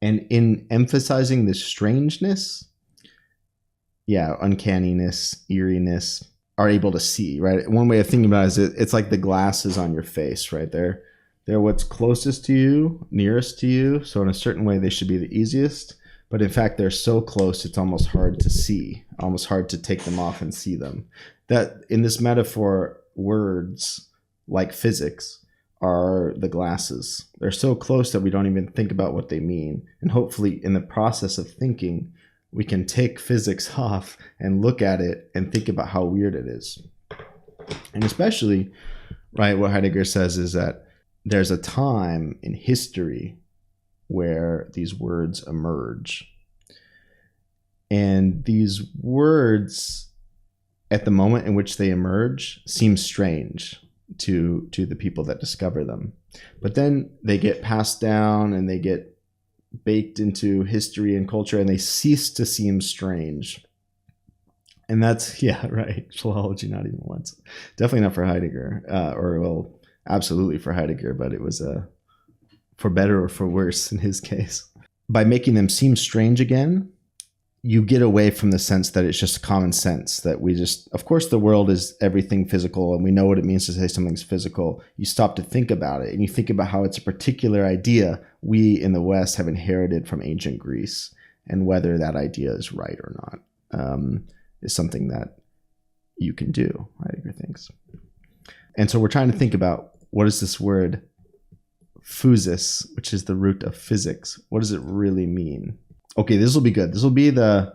and in emphasizing the strangeness, uncanniness, eeriness, are able to see, right? One way of thinking about it is it's like the glasses on your face, right? They're what's closest to you, nearest to you. So in a certain way, they should be the easiest. But in fact, they're so close, it's almost hard to see, almost hard to take them off and see them. That in this metaphor, words like physics are the glasses. They're so close that we don't even think about what they mean. And hopefully in the process of thinking, we can take physics off and look at it and think about how weird it is. And especially, right, what Heidegger says is that there's a time in history where these words emerge. And these words, at the moment in which they emerge, seem strange to the people that discover them. But then they get passed down and they get baked into history and culture, and they cease to seem strange. And that's, right, philology not even once. Definitely not for Heidegger, absolutely for Heidegger, but it was for better or for worse in his case. By making them seem strange again, you get away from the sense that it's just common sense, that of course the world is everything physical and we know what it means to say something's physical. You stop to think about it and you think about how it's a particular idea we in the West have inherited from ancient Greece, and whether that idea is right or not is something that you can do, Heidegger thinks. And so we're trying to think about, what is this word physis, which is the root of physics? What does it really mean? Okay, this will be good. This will be the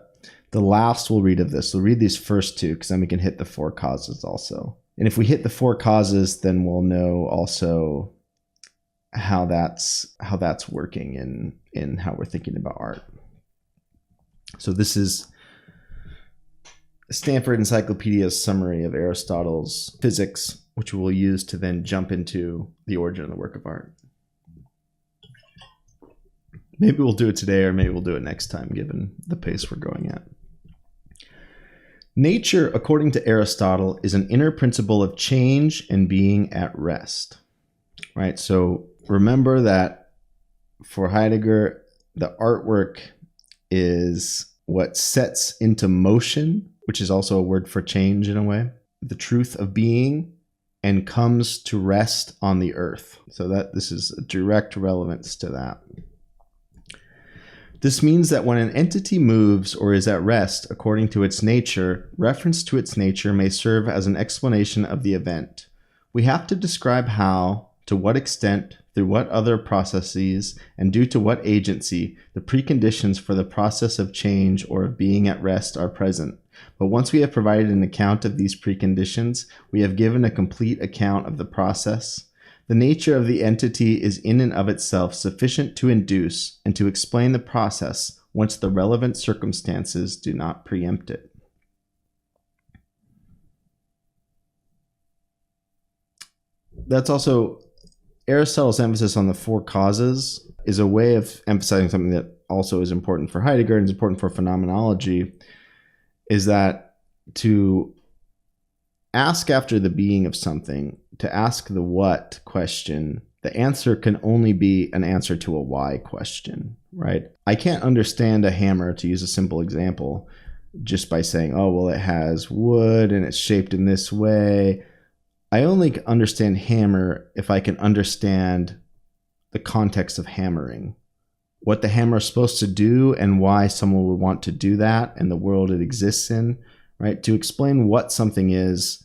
last we'll read of this. We'll read these first two, because then we can hit the four causes also. And if we hit the four causes, then we'll know also how that's working in how we're thinking about art. So this is Stanford Encyclopedia's summary of Aristotle's physics, which we'll use to then jump into the origin of the work of art. Maybe we'll do it today, or maybe we'll do it next time, given the pace we're going at. Nature, according to Aristotle, is an inner principle of change and being at rest. Right? So remember that for Heidegger, the artwork is what sets into motion, which is also a word for change in a way, the truth of being, and comes to rest on the earth. So that this is a direct relevance to that. This means that when an entity moves or is at rest according to its nature, reference to its nature may serve as an explanation of the event. We have to describe how, to what extent, through what other processes, and due to what agency, the preconditions for the process of change or of being at rest are present. But once we have provided an account of these preconditions, we have given a complete account of the process. The nature of the entity is in and of itself sufficient to induce and to explain the process once the relevant circumstances do not preempt it. That's also Aristotle's emphasis on the four causes is a way of emphasizing something that also is important for Heidegger and is important for phenomenology, is that to ask after the being of something, to ask the what question, the answer can only be an answer to a why question, right? I can't understand a hammer, to use a simple example, just by saying, oh, well, it has wood and it's shaped in this way. I only understand hammer if I can understand the context of hammering, what the hammer is supposed to do and why someone would want to do that and the world it exists in, right? To explain what something is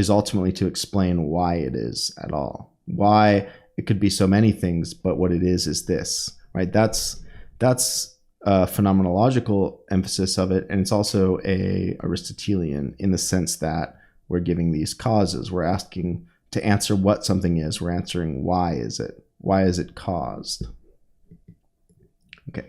ultimately to explain why it is at all. Why it could be so many things, but what it is this, right? That's a phenomenological emphasis of it, and it's also a Aristotelian in the sense that we're giving these causes. We're asking to answer what something is. We're answering why is it? Why is it caused? Okay.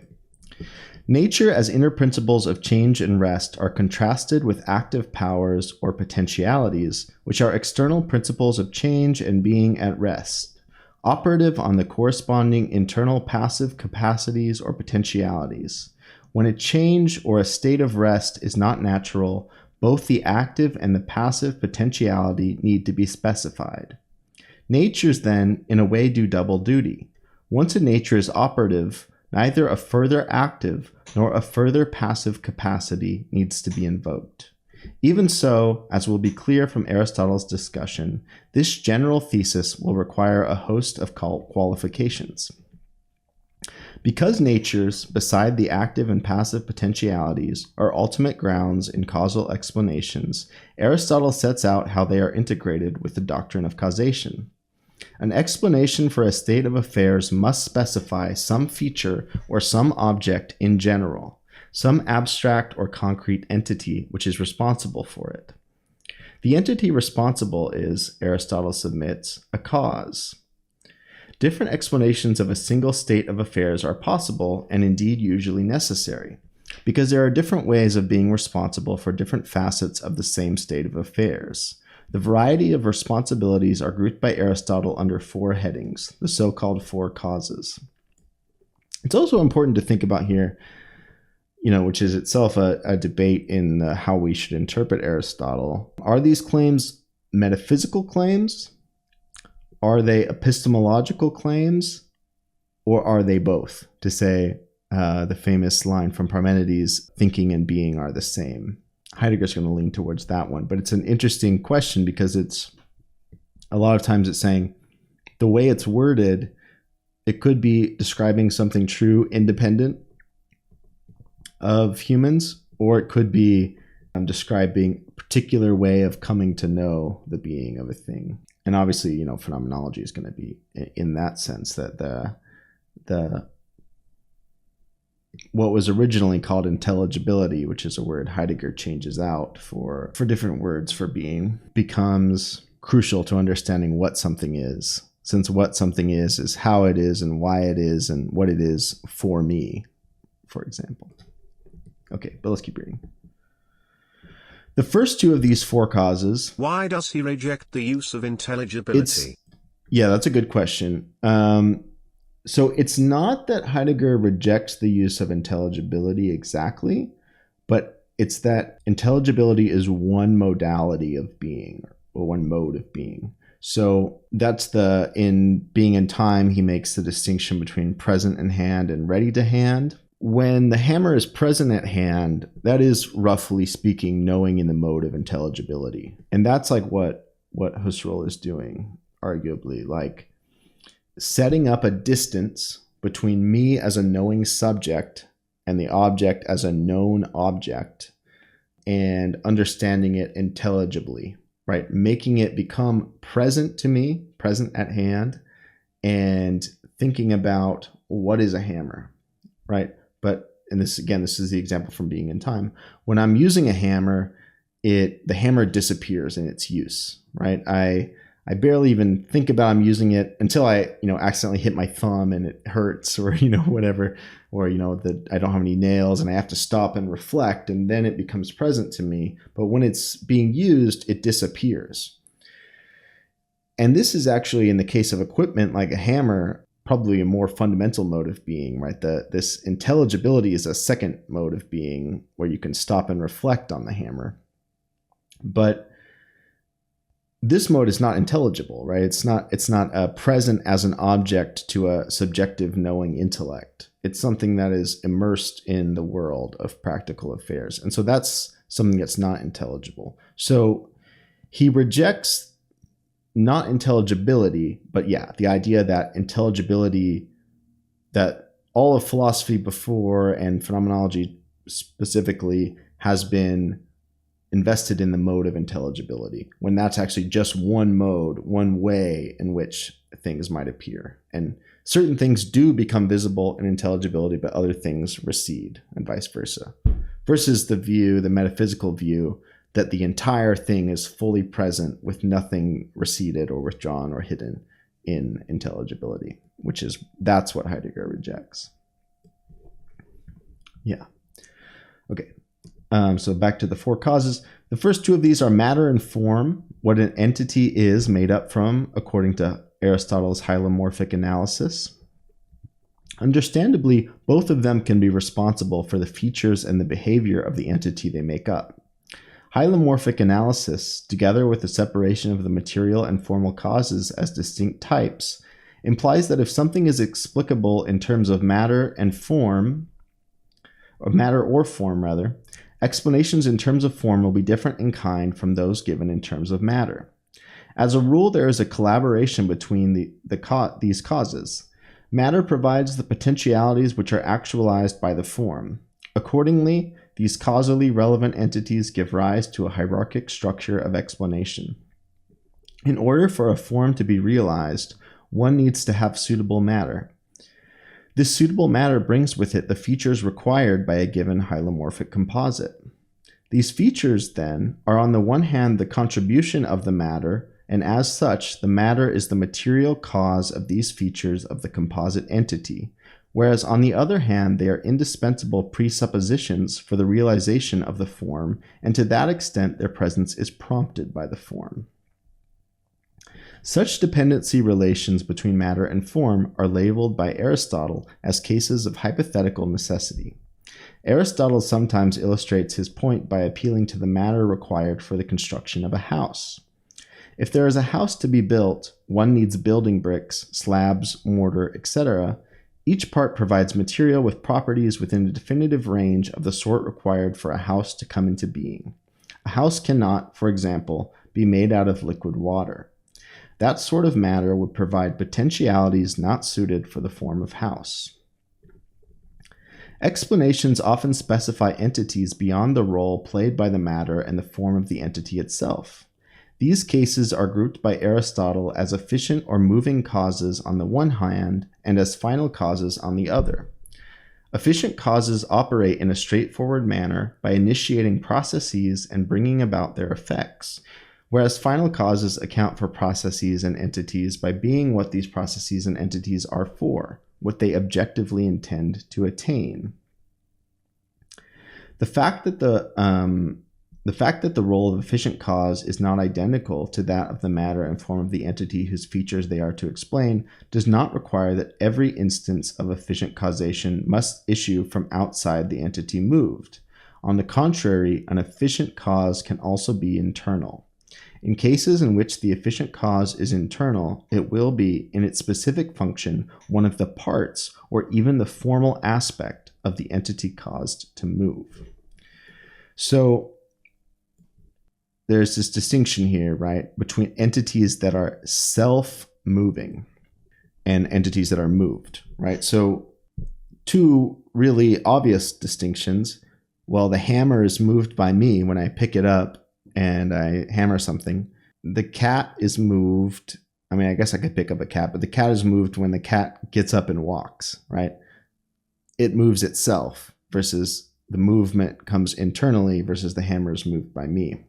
Nature as inner principles of change and rest are contrasted with active powers or potentialities, which are external principles of change and being at rest, operative on the corresponding internal passive capacities or potentialities. When a change or a state of rest is not natural, both the active and the passive potentiality need to be specified. Natures then, in a way, do double duty. Once a nature is operative, neither a further active nor a further passive capacity needs to be invoked. Even so, as will be clear from Aristotle's discussion, this general thesis will require a host of qualifications. Because natures, beside the active and passive potentialities, are ultimate grounds in causal explanations, Aristotle sets out how they are integrated with the doctrine of causation. An explanation for a state of affairs must specify some feature or some object in general, some abstract or concrete entity which is responsible for it. The entity responsible is, Aristotle submits, a cause. Different explanations of a single state of affairs are possible and indeed usually necessary, because there are different ways of being responsible for different facets of the same state of affairs. The variety of responsibilities are grouped by Aristotle under four headings, the so-called four causes. It's also important to think about here, which is itself a debate in how we should interpret Aristotle. Are these claims metaphysical claims? Are they epistemological claims? Or are they both? To say the famous line from Parmenides, thinking and being are the same. Heidegger's going to lean towards that one, but it's an interesting question because it's a lot of times it's saying the way it's worded, it could be describing something true independent of humans, or it could be describing a particular way of coming to know the being of a thing. And obviously, phenomenology is going to be in that sense that the what was originally called intelligibility, which is a word Heidegger changes out for different words for being, becomes crucial to understanding what something is, since what something is how it is and why it is and what it is for me, for example. Okay, but let's keep reading. The first two of these four causes... Why does he reject the use of intelligibility? Yeah, that's a good question. So it's not that Heidegger rejects the use of intelligibility exactly, but it's that intelligibility is one modality of being, or one mode of being. So that's in Being and Time, he makes the distinction between present in hand and ready to hand. When the hammer is present at hand, that is, roughly speaking, knowing in the mode of intelligibility. And that's like what Husserl is doing, arguably, like setting up a distance between me as a knowing subject and the object as a known object, and understanding it intelligibly, right? Making it become present to me, present at hand, and thinking about what is a hammer, right? And this is the example from Being in Time. When I'm using a hammer, the hammer disappears in its use, right? I barely even think about I'm using it until I, accidentally hit my thumb and it hurts, or, whatever, or, that I don't have any nails and I have to stop and reflect, and then it becomes present to me. But when it's being used, it disappears. And this is actually, in the case of equipment like a hammer, probably a more fundamental mode of being, right? This intelligibility is a second mode of being where you can stop and reflect on the hammer. But this mode is not intelligible, right? It's not present as an object to a subjective knowing intellect. It's something that is immersed in the world of practical affairs. And so that's something that's not intelligible. So he rejects not intelligibility, but yeah, the idea that intelligibility, that all of philosophy before and phenomenology specifically has been invested in the mode of intelligibility, when that's actually just one mode, one way in which things might appear. And certain things do become visible in intelligibility, but other things recede, and vice versa. Versus the metaphysical view, that the entire thing is fully present with nothing receded or withdrawn or hidden in intelligibility, that's what Heidegger rejects. Yeah. Okay. So back to the four causes. The first two of these are matter and form, what an entity is made up from, according to Aristotle's hylomorphic analysis. Understandably, both of them can be responsible for the features and the behavior of the entity they make up. Hylomorphic analysis, together with the separation of the material and formal causes as distinct types, implies that if something is explicable in terms of matter and form, or matter or form rather, explanations in terms of form will be different in kind from those given in terms of matter. As a rule, there is a collaboration between these causes. Matter provides the potentialities which are actualized by the form. Accordingly, these causally relevant entities give rise to a hierarchic structure of explanation. In order for a form to be realized, one needs to have suitable matter. This suitable matter brings with it the features required by a given hylomorphic composite. These features, then, are on the one hand the contribution of the matter, and as such, the matter is the material cause of these features of the composite entity, whereas on the other hand, they are indispensable presuppositions for the realization of the form, and to that extent their presence is prompted by the form. Such dependency relations between matter and form are labeled by Aristotle as cases of hypothetical necessity. Aristotle sometimes illustrates his point by appealing to the matter required for the construction of a house. If there is a house to be built, one needs building bricks, slabs, mortar, etc. Each part provides material with properties within a definitive range of the sort required for a house to come into being. A house cannot, for example, be made out of liquid water. That sort of matter would provide potentialities not suited for the form of house. Explanations often specify entities beyond the role played by the matter and the form of the entity itself. These cases are grouped by Aristotle as efficient or moving causes on the one hand and as final causes on the other. Efficient causes operate in a straightforward manner by initiating processes and bringing about their effects, whereas final causes account for processes and entities by being what these processes and entities are for, what they objectively intend to attain. The fact that the role of efficient cause is not identical to that of the matter and form of the entity whose features they are to explain does not require that every instance of efficient causation must issue from outside the entity moved. On the contrary, an efficient cause can also be internal. In cases in which the efficient cause is internal, it will be, in its specific function, one of the parts or even the formal aspect of the entity caused to move. So there's this distinction here, right, between entities that are self-moving and entities that are moved, right? So two really obvious distinctions. Well, the hammer is moved by me when I pick it up and I hammer something. The cat is moved. I mean, I guess I could pick up a cat, but the cat is moved when the cat gets up and walks, right? It moves itself versus the movement comes internally versus the hammer is moved by me.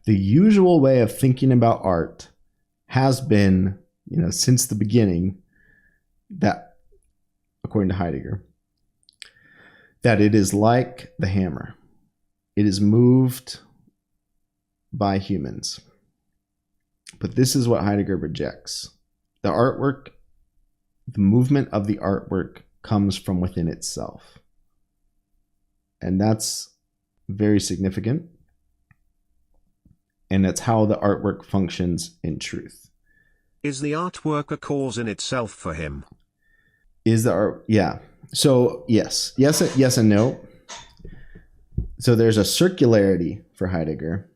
The usual way of thinking about art has been, since the beginning, that, according to Heidegger, that it is like the hammer. It is moved by humans. But this is what Heidegger rejects. The artwork the movement of the artwork comes from within itself. And that's very significant. And that's how the artwork functions in truth. Is the artwork a cause in itself for him? Is the art? Yeah. So yes and no. So there's a circularity for Heidegger,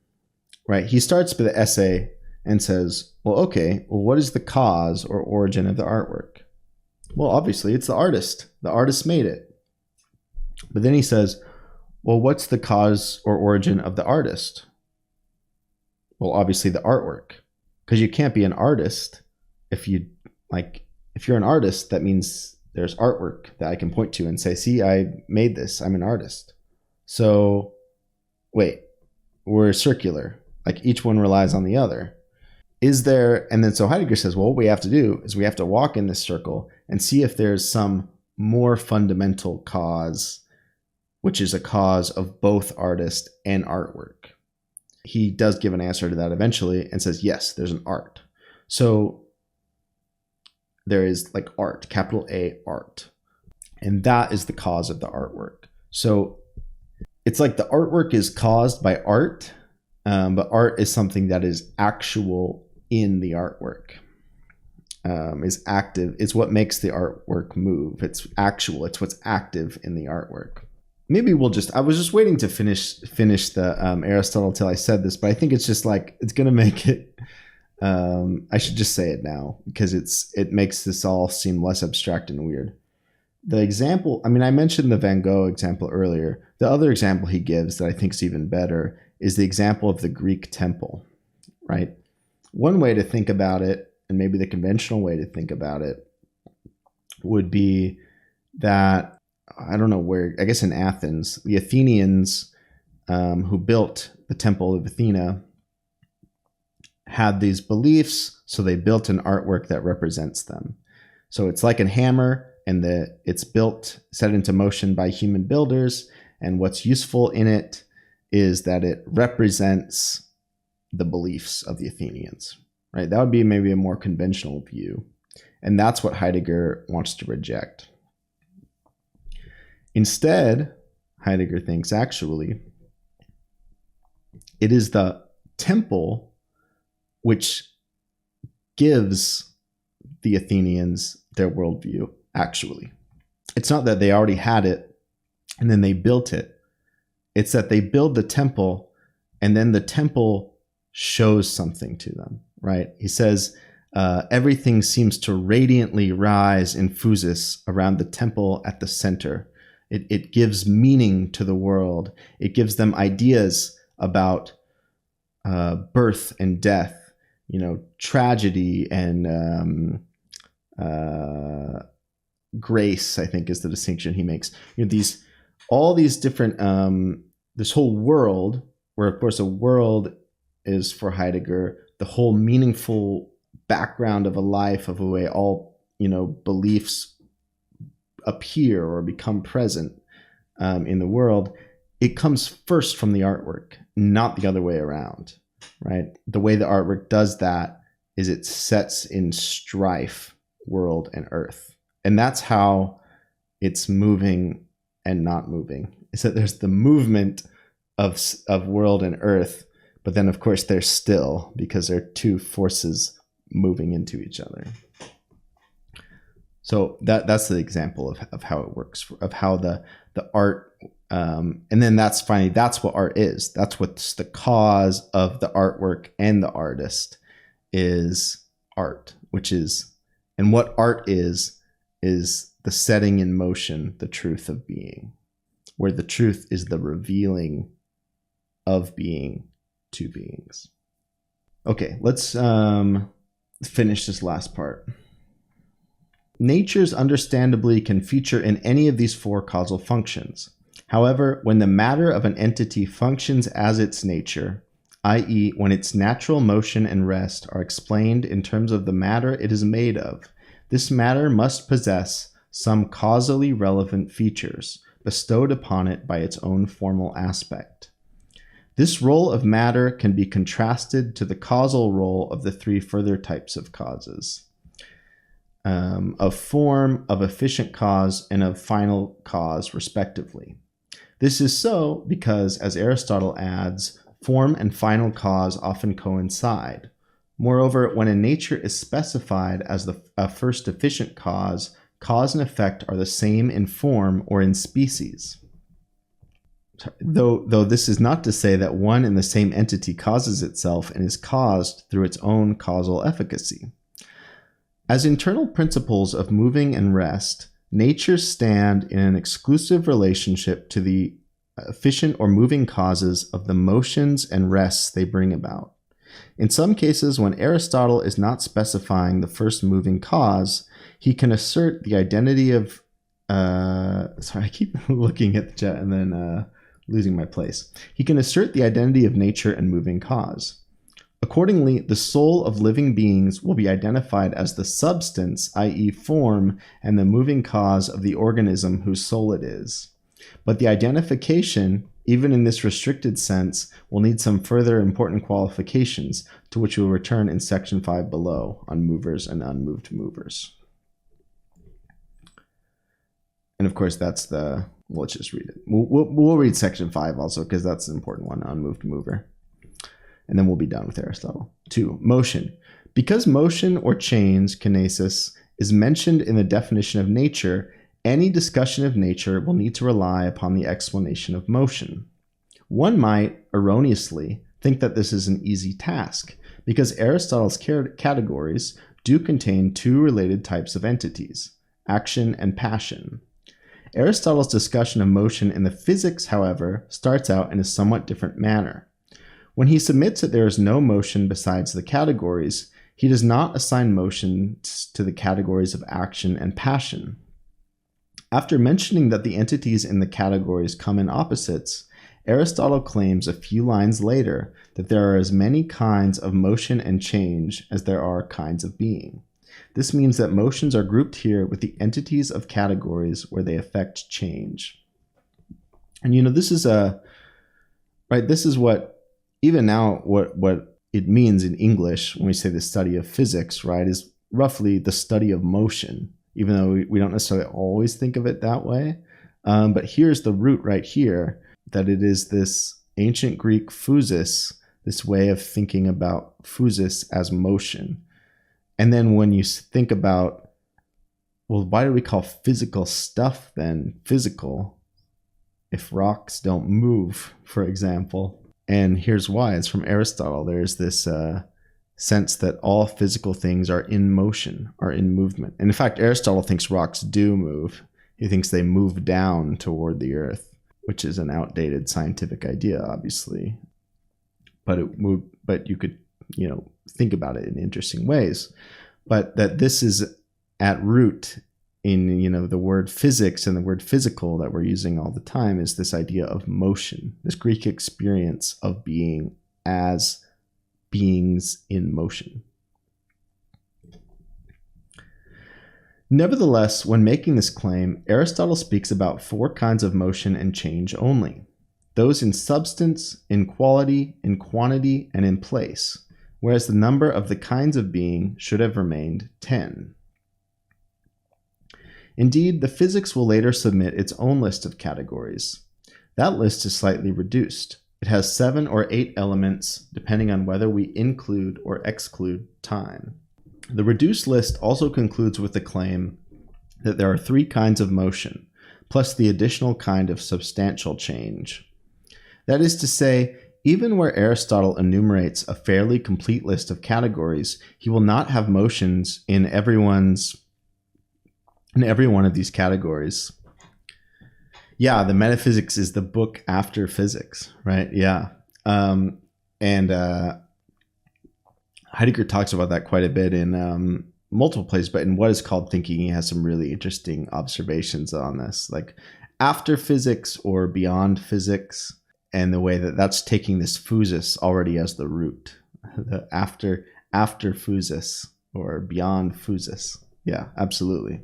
right? He starts with the essay and says, well, what is the cause or origin of the artwork? Well, obviously it's the artist. The artist made it. But then he says, well, what's the cause or origin of the artist? Well, obviously the artwork, because you can't be an artist if you're an artist, that means there's artwork that I can point to and say, see, I made this, I'm an artist. So wait, we're circular, like each one relies on the other. And then so Heidegger says, well, what we have to do is we have to walk in this circle and see if there's some more fundamental cause, which is a cause of both artist and artwork. He does give an answer to that eventually and says, yes, there's an art. So there is like art, capital A, art. And that is the cause of the artwork. So it's like the artwork is caused by art, but art is something that is actual in the artwork, is active. It's what makes the artwork move. It's actual. It's what's active in the artwork. Maybe I was just waiting to finish the Aristotle till I said this, but I think it's just like, it's going to make it, I should just say it now because it makes this all seem less abstract and weird. The example, I mentioned the Van Gogh example earlier. The other example he gives that I think is even better is the example of the Greek temple, right? One way to think about it, and maybe the conventional way to think about it, would be that, I don't know where, I guess in Athens, the Athenians who built the Temple of Athena had these beliefs, so they built an artwork that represents them. So it's like a hammer, and it's built, set into motion by human builders, and what's useful in it is that it represents the beliefs of the Athenians, right? That would be maybe a more conventional view, and that's what Heidegger wants to reject. Instead, Heidegger thinks actually it is the temple which gives the Athenians their worldview, actually. It's not that they already had it and then they built it. It's that they build the temple and then the temple shows something to them, right? He says, everything seems to radiantly rise in physis around the temple at the center. It gives meaning to the world. It gives them ideas about birth and death, tragedy and grace, I think is the distinction he makes. All these different, this whole world, where of course a world is for Heidegger, the whole meaningful background of a life, of a way all, beliefs appear or become present in the world, it comes first from the artwork, not the other way around, right? The way the artwork does that is it sets in strife world and earth. And that's how it's moving and not moving. Is that there's the movement of world and earth, but then of course they're still, because they're two forces moving into each other. So that's the example of how it works, of how the art, and then that's what art is. That's what's the cause of the artwork and the artist is art, and what art is the setting in motion, the truth of being, where the truth is the revealing of being to beings. Okay, let's finish this last part. Natures understandably can feature in any of these four causal functions. However, when the matter of an entity functions as its nature, i.e., when its natural motion and rest are explained in terms of the matter it is made of, this matter must possess some causally relevant features bestowed upon it by its own formal aspect. This role of matter can be contrasted to the causal role of the three further types of causes. of form, of efficient cause, and of final cause, respectively. This is so because, as Aristotle adds, form and final cause often coincide. Moreover, when a nature is specified as a first efficient cause, cause and effect are the same in form or in species. Though this is not to say that one and the same entity causes itself and is caused through its own causal efficacy. As internal principles of moving and rest, natures stand in an exclusive relationship to the efficient or moving causes of the motions and rests they bring about. In some cases, when Aristotle is not specifying the first moving cause, he can assert the identity of... sorry, I keep looking at the chat and then losing my place. He can assert the identity of nature and moving cause. Accordingly, the soul of living beings will be identified as the substance, i.e. form, and the moving cause of the organism whose soul it is. But the identification, even in this restricted sense, will need some further important qualifications, to which we will return in section 5 below on movers and unmoved movers. And of course, that's the... Well, let's just read it. We'll read section 5 also, because that's an important one, unmoved mover. And then we'll be done with Aristotle. 2. Motion. Because motion or change, kinesis, is mentioned in the definition of nature, any discussion of nature will need to rely upon the explanation of motion. One might, erroneously, think that this is an easy task, because Aristotle's categories do contain two related types of entities, action and passion. Aristotle's discussion of motion in the Physics, however, starts out in a somewhat different manner. When he submits that there is no motion besides the categories, he does not assign motion to the categories of action and passion. After mentioning that the entities in the categories come in opposites, Aristotle claims a few lines later that there are as many kinds of motion and change as there are kinds of being. This means that motions are grouped here with the entities of categories where they affect change. And this is this is what, even now, what it means in English when we say the study of physics, right, is roughly the study of motion, even though we don't necessarily always think of it that way. But here's the root right here, that it is this ancient Greek physis, this way of thinking about physis as motion. And then when you think about, well, why do we call physical stuff then physical if rocks don't move, for example? And here's why. It's from Aristotle. There's this sense that all physical things are in motion, are in movement. And in fact, Aristotle thinks rocks do move. He thinks they move down toward the earth, which is an outdated scientific idea, obviously. But you could, think about it in interesting ways. But that this is at root in, the word physics and the word physical that we're using all the time is this idea of motion, this Greek experience of being as beings in motion. Nevertheless, when making this claim, Aristotle speaks about four kinds of motion and change only: those in substance, in quality, in quantity, and in place, whereas the number of the kinds of being should have remained 10. Indeed, the Physics will later submit its own list of categories. That list is slightly reduced. It has 7 or 8 elements, depending on whether we include or exclude time. The reduced list also concludes with the claim that there are 3 kinds of motion, plus the additional kind of substantial change. That is to say, even where Aristotle enumerates a fairly complete list of categories, he will not have motions in every one of these categories. Yeah, the metaphysics is the book after physics, right? Yeah. Heidegger talks about that quite a bit in multiple places, but in What is Called Thinking, he has some really interesting observations on this, like after physics or beyond physics, and the way that that's taking this physis already as the root, the after physis or beyond physis. Yeah, absolutely.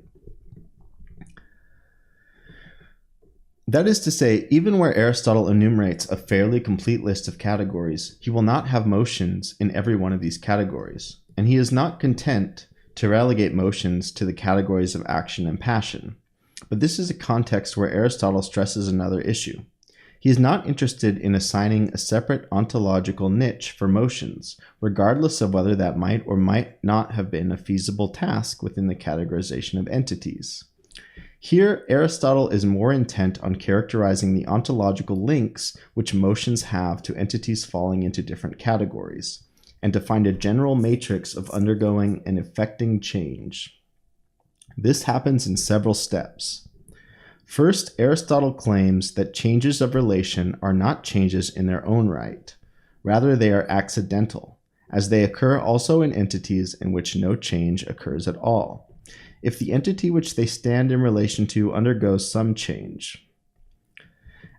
That is to say, even where Aristotle enumerates a fairly complete list of categories, he will not have motions in every one of these categories, and he is not content to relegate motions to the categories of action and passion. But this is a context where Aristotle stresses another issue. He is not interested in assigning a separate ontological niche for motions, regardless of whether that might or might not have been a feasible task within the categorization of entities. Here, Aristotle is more intent on characterizing the ontological links which motions have to entities falling into different categories, and to find a general matrix of undergoing and effecting change. This happens in several steps. First, Aristotle claims that changes of relation are not changes in their own right. Rather, they are accidental, as they occur also in entities in which no change occurs at all, if the entity which they stand in relation to undergoes some change.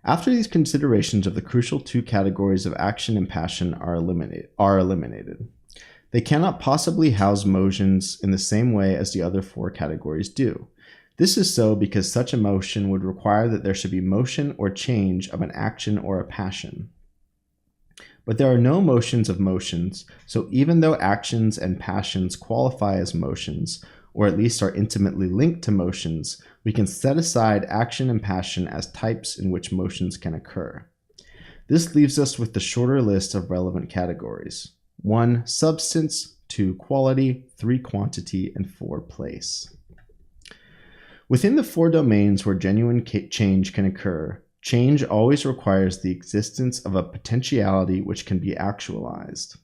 After these considerations of the crucial two categories of action and passion are eliminated, they cannot possibly house motions in the same way as the other four categories do. This is so because such a motion would require that there should be motion or change of an action or a passion. But there are no motions of motions, so even though actions and passions qualify as motions, or at least are intimately linked to motions, we can set aside action and passion as types in which motions can occur. This leaves us with the shorter list of relevant categories: 1. Substance, 2. Quality, 3. Quantity, and 4. Place. Within the four domains where genuine change can occur, change always requires the existence of a potentiality which can be actualized.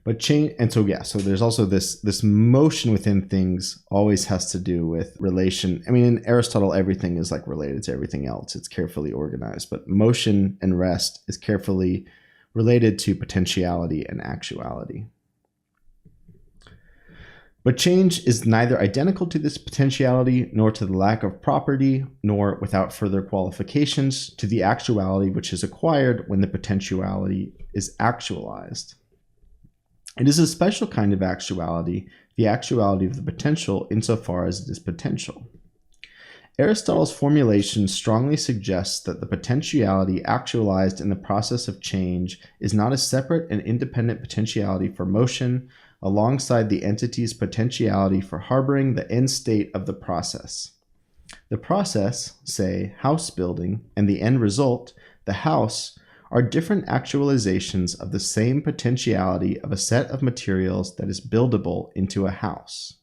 But change, and so there's also this motion within things always has to do with relation. I mean, in Aristotle, everything is like related to everything else. It's carefully organized, but motion and rest is carefully related to potentiality and actuality. But change is neither identical to this potentiality, nor to the lack of property, nor, without further qualifications, to the actuality which is acquired when the potentiality is actualized. It is a special kind of actuality, the actuality of the potential insofar as it is potential. Aristotle's formulation strongly suggests that the potentiality actualized in the process of change is not a separate and independent potentiality for motion, alongside the entity's potentiality for harboring the end state of the process. The process, say, house building, and the end result, the house, are different actualizations of the same potentiality of a set of materials that is buildable into a house.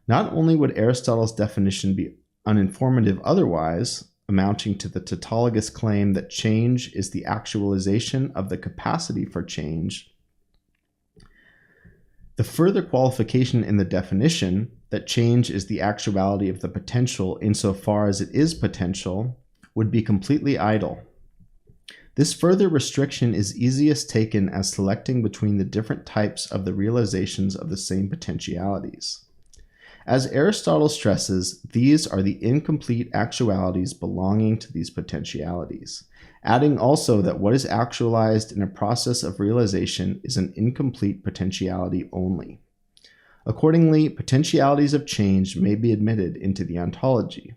Not only would Aristotle's definition be uninformative otherwise, amounting to the tautologous claim that change is the actualization of the capacity for change, the further qualification in the definition that change is the actuality of the potential insofar as it is potential would be completely idle. This further restriction is easiest taken as selecting between the different types of the realizations of the same potentialities. As Aristotle stresses, these are the incomplete actualities belonging to these potentialities, adding also that what is actualized in a process of realization is an incomplete potentiality only. Accordingly, potentialities of change may be admitted into the ontology.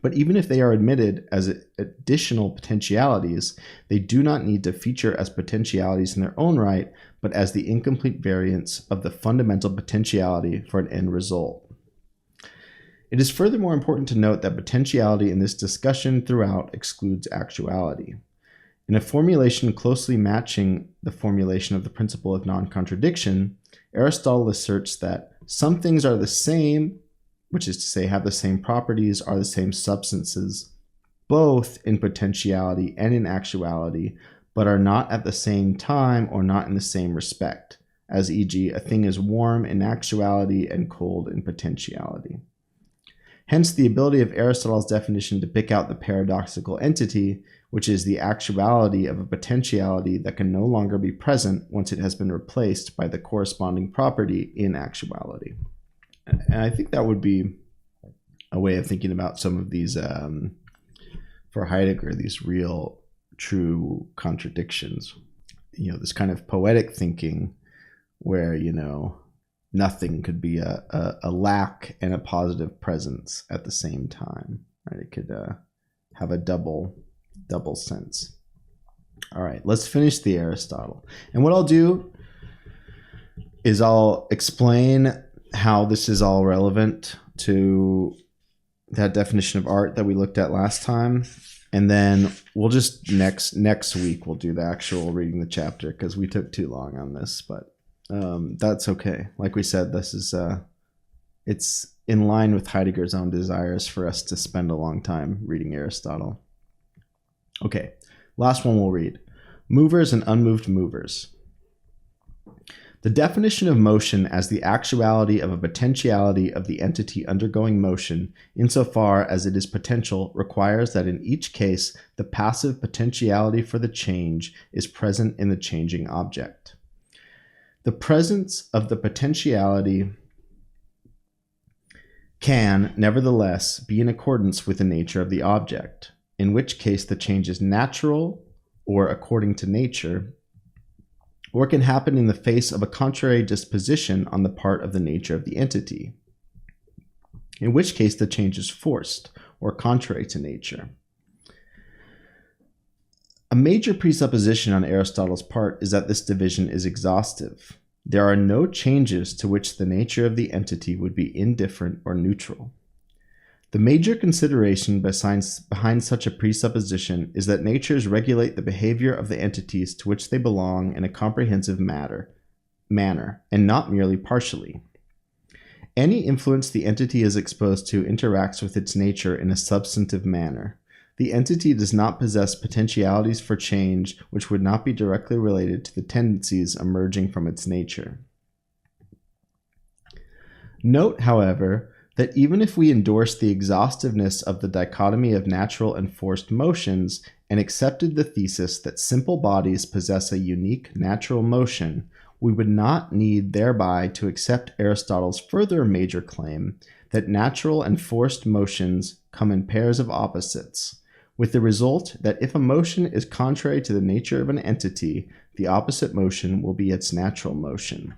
But even if they are admitted as additional potentialities, they do not need to feature as potentialities in their own right, but as the incomplete variants of the fundamental potentiality for an end result. It is furthermore important to note that potentiality in this discussion throughout excludes actuality. In a formulation closely matching the formulation of the principle of non-contradiction, Aristotle asserts that some things are the same, which is to say have the same properties, are the same substances, both in potentiality and in actuality, but are not at the same time or not in the same respect, as e.g. a thing is warm in actuality and cold in potentiality. Hence the ability of Aristotle's definition to pick out the paradoxical entity, which is the actuality of a potentiality that can no longer be present once it has been replaced by the corresponding property in actuality. And I think that would be a way of thinking about some of these, for Heidegger, these real, true contradictions. You know, this kind of poetic thinking where, you know, nothing could be a lack and a positive presence at the same time, right? It could have a double sense. All right, let's finish the Aristotle. And what I'll do is I'll explain how this is all relevant to that definition of art that we looked at last time. And then we'll just next week we'll do the actual reading the chapter, because we took too long on this, but that's okay. Like we said, this is it's in line with Heidegger's own desires for us to spend a long time reading Aristotle. Okay, last one we'll read. Movers and unmoved movers. The definition of motion as the actuality of a potentiality of the entity undergoing motion, insofar as it is potential, requires that in each case the passive potentiality for the change is present in the changing object. The presence of the potentiality can, nevertheless, be in accordance with the nature of the object, in which case the change is natural or according to nature, or can happen in the face of a contrary disposition on the part of the nature of the entity, in which case the change is forced or contrary to nature. A major presupposition on Aristotle's part is that this division is exhaustive. There are no changes to which the nature of the entity would be indifferent or neutral. The major consideration behind such a presupposition is that natures regulate the behavior of the entities to which they belong in a comprehensive manner, and not merely partially. Any influence the entity is exposed to interacts with its nature in a substantive manner. The entity does not possess potentialities for change which would not be directly related to the tendencies emerging from its nature. Note, however, that even if we endorse the exhaustiveness of the dichotomy of natural and forced motions and accepted the thesis that simple bodies possess a unique natural motion, we would not need thereby to accept Aristotle's further major claim that natural and forced motions come in pairs of opposites, with the result that if a motion is contrary to the nature of an entity, the opposite motion will be its natural motion.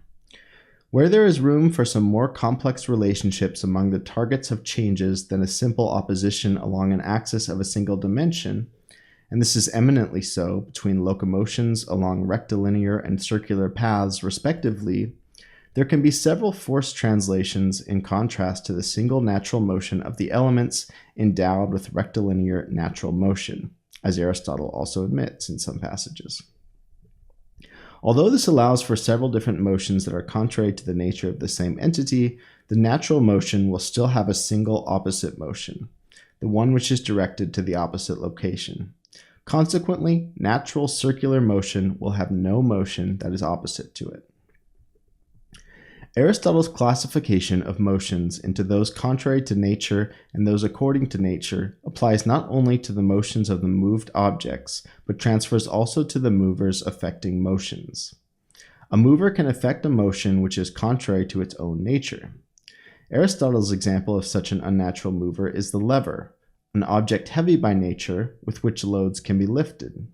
Where there is room for some more complex relationships among the targets of changes than a simple opposition along an axis of a single dimension, and this is eminently so between locomotions along rectilinear and circular paths respectively, there can be several forced translations in contrast to the single natural motion of the elements endowed with rectilinear natural motion, as Aristotle also admits in some passages. Although this allows for several different motions that are contrary to the nature of the same entity, the natural motion will still have a single opposite motion, the one which is directed to the opposite location. Consequently, natural circular motion will have no motion that is opposite to it. Aristotle's classification of motions into those contrary to nature and those according to nature applies not only to the motions of the moved objects, but transfers also to the movers affecting motions. A mover can affect a motion which is contrary to its own nature. Aristotle's example of such an unnatural mover is the lever, an object heavy by nature with which loads can be lifted.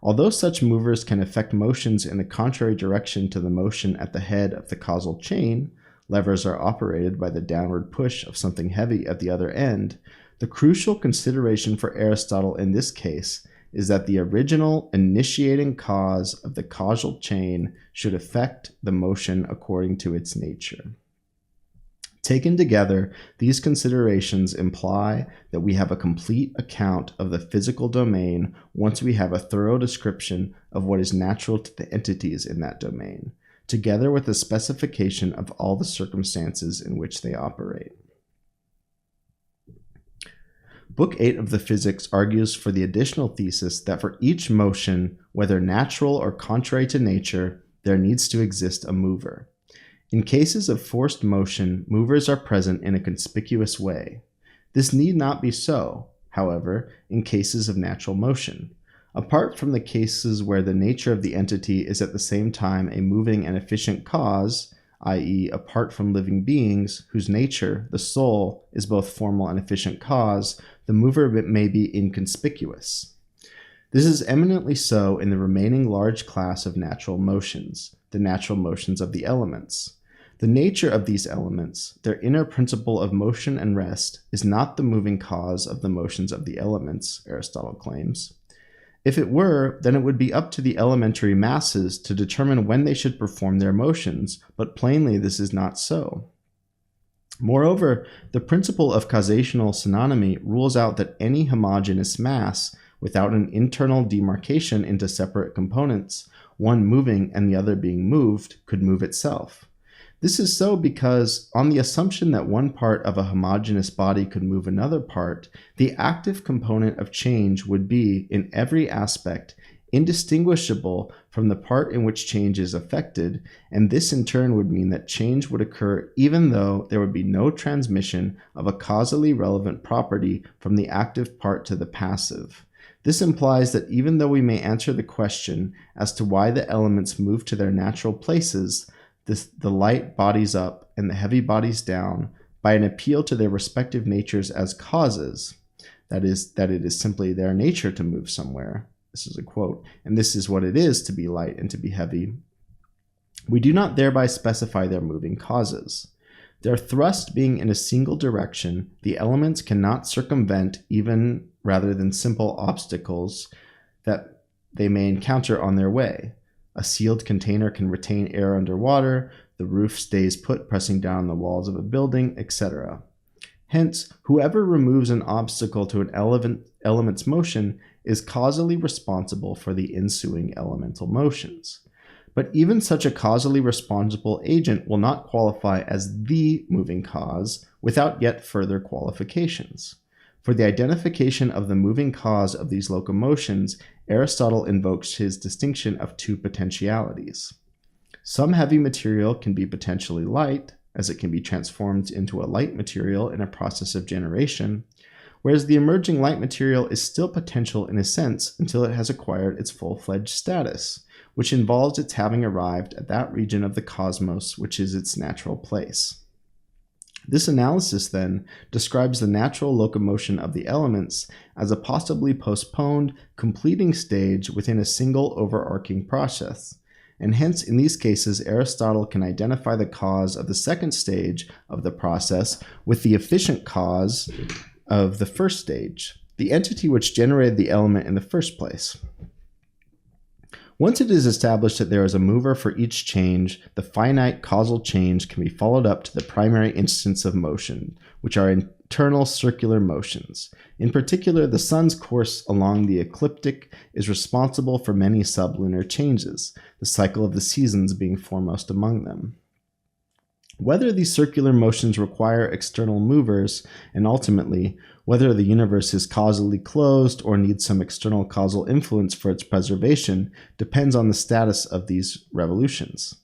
Although such movers can affect motions in a contrary direction to the motion at the head of the causal chain, levers are operated by the downward push of something heavy at the other end, the crucial consideration for Aristotle in this case is that the original initiating cause of the causal chain should affect the motion according to its nature. Taken together, these considerations imply that we have a complete account of the physical domain once we have a thorough description of what is natural to the entities in that domain, together with a specification of all the circumstances in which they operate. Book 8 of the Physics argues for the additional thesis that for each motion, whether natural or contrary to nature, there needs to exist a mover. In cases of forced motion, movers are present in a conspicuous way. This need not be so, however, in cases of natural motion. Apart from the cases where the nature of the entity is at the same time a moving and efficient cause, i.e., apart from living beings, whose nature, the soul, is both formal and efficient cause, the mover may be inconspicuous. This is eminently so in the remaining large class of natural motions, the natural motions of the elements. The nature of these elements, their inner principle of motion and rest, is not the moving cause of the motions of the elements, Aristotle claims. If it were, then it would be up to the elementary masses to determine when they should perform their motions, but plainly this is not so. Moreover, the principle of causational synonymy rules out that any homogeneous mass, without an internal demarcation into separate components, one moving and the other being moved, could move itself. This is so because, on the assumption that one part of a homogeneous body could move another part, the active component of change would be, in every aspect, indistinguishable from the part in which change is effected, and this in turn would mean that change would occur even though there would be no transmission of a causally relevant property from the active part to the passive. This implies that even though we may answer the question as to why the elements move to their natural places, the light bodies up and the heavy bodies down, by an appeal to their respective natures as causes, that it is simply their nature to move somewhere. This is a quote, and this is what it is to be light and to be heavy. We do not thereby specify their moving causes. Their thrust being in a single direction, the elements cannot circumvent even rather than simple obstacles that they may encounter on their way. A sealed container can retain air underwater, the roof stays put pressing down the walls of a building, etc. Hence, whoever removes an obstacle to an element's motion is causally responsible for the ensuing elemental motions. But even such a causally responsible agent will not qualify as the moving cause without yet further qualifications. For the identification of the moving cause of these locomotions, Aristotle invokes his distinction of two potentialities. Some heavy material can be potentially light, as it can be transformed into a light material in a process of generation, whereas the emerging light material is still potential in a sense until it has acquired its full-fledged status, which involves its having arrived at that region of the cosmos which is its natural place. This analysis, then, describes the natural locomotion of the elements as a possibly postponed, completing stage within a single overarching process, and hence in these cases Aristotle can identify the cause of the second stage of the process with the efficient cause of the first stage, the entity which generated the element in the first place. Once it is established that there is a mover for each change, the finite causal change can be followed up to the primary instance of motion, which are internal circular motions. In particular, the sun's course along the ecliptic is responsible for many sublunar changes, the cycle of the seasons being foremost among them. Whether these circular motions require external movers, and ultimately, whether the universe is causally closed or needs some external causal influence for its preservation, depends on the status of these revolutions.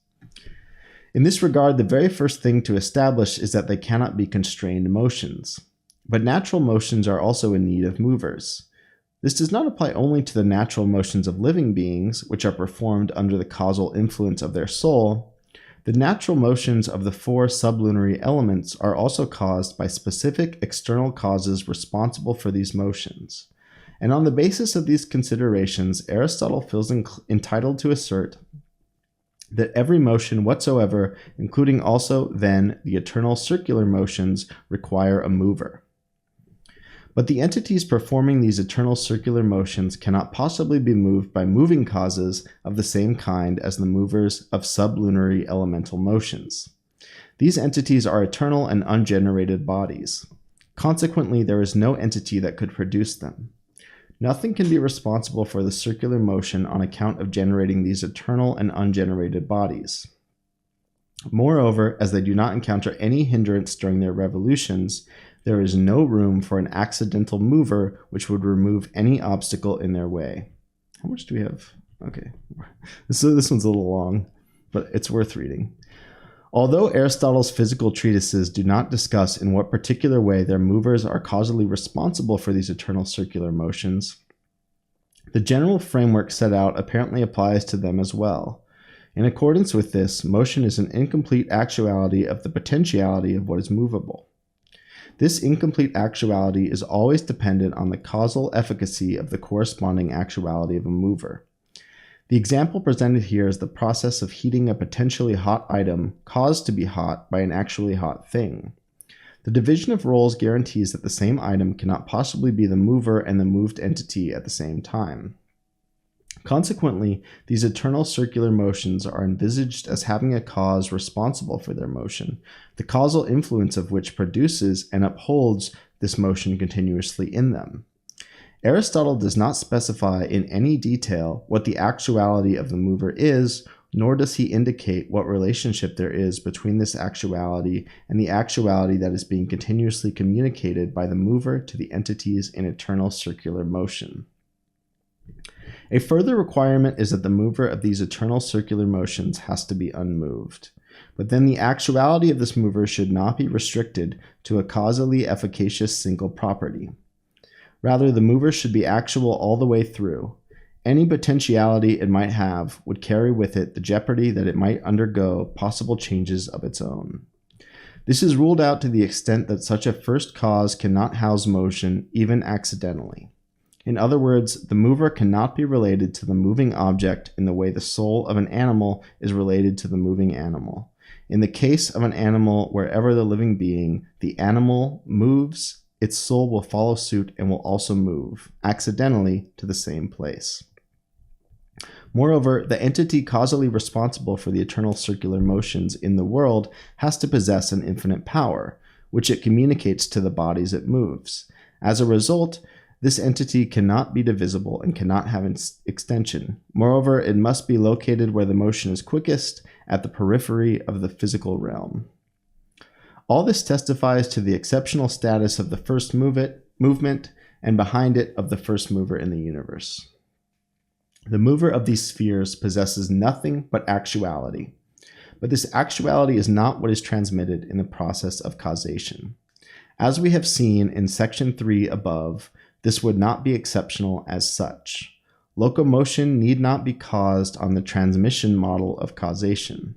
In this regard, the very first thing to establish is that they cannot be constrained motions. But natural motions are also in need of movers. This does not apply only to the natural motions of living beings, which are performed under the causal influence of their soul. The natural motions of the four sublunary elements are also caused by specific external causes responsible for these motions. And on the basis of these considerations, Aristotle feels entitled to assert that every motion whatsoever, including also then the eternal circular motions, require a mover. But the entities performing these eternal circular motions cannot possibly be moved by moving causes of the same kind as the movers of sublunary elemental motions. These entities are eternal and ungenerated bodies. Consequently, there is no entity that could produce them. Nothing can be responsible for the circular motion on account of generating these eternal and ungenerated bodies. Moreover, as they do not encounter any hindrance during their revolutions, there is no room for an accidental mover which would remove any obstacle in their way. How much do we have? Okay. So this one's a little long, but it's worth reading. Although Aristotle's physical treatises do not discuss in what particular way their movers are causally responsible for these eternal circular motions, the general framework set out apparently applies to them as well. In accordance with this, motion is an incomplete actuality of the potentiality of what is movable. This incomplete actuality is always dependent on the causal efficacy of the corresponding actuality of a mover. The example presented here is the process of heating a potentially hot item caused to be hot by an actually hot thing. The division of roles guarantees that the same item cannot possibly be the mover and the moved entity at the same time. Consequently, these eternal circular motions are envisaged as having a cause responsible for their motion, the causal influence of which produces and upholds this motion continuously in them. Aristotle does not specify in any detail what the actuality of the mover is, nor does he indicate what relationship there is between this actuality and the actuality that is being continuously communicated by the mover to the entities in eternal circular motion. A further requirement is that the mover of these eternal circular motions has to be unmoved. But then the actuality of this mover should not be restricted to a causally efficacious single property. Rather, the mover should be actual all the way through. Any potentiality it might have would carry with it the jeopardy that it might undergo possible changes of its own. This is ruled out to the extent that such a first cause cannot house motion, even accidentally. In other words, the mover cannot be related to the moving object in the way the soul of an animal is related to the moving animal. In the case of an animal, wherever the living being, the animal moves, its soul will follow suit and will also move, accidentally, to the same place. Moreover, the entity causally responsible for the eternal circular motions in the world has to possess an infinite power, which it communicates to the bodies it moves. As a result, this entity cannot be divisible and cannot have an extension. Moreover, it must be located where the motion is quickest, at the periphery of the physical realm. All this testifies to the exceptional status of the first movement, and behind it of the first mover in the universe. The mover of these spheres possesses nothing but actuality. But this actuality is not what is transmitted in the process of causation. As we have seen in section 3 above, this would not be exceptional as such. Locomotion need not be caused on the transmission model of causation.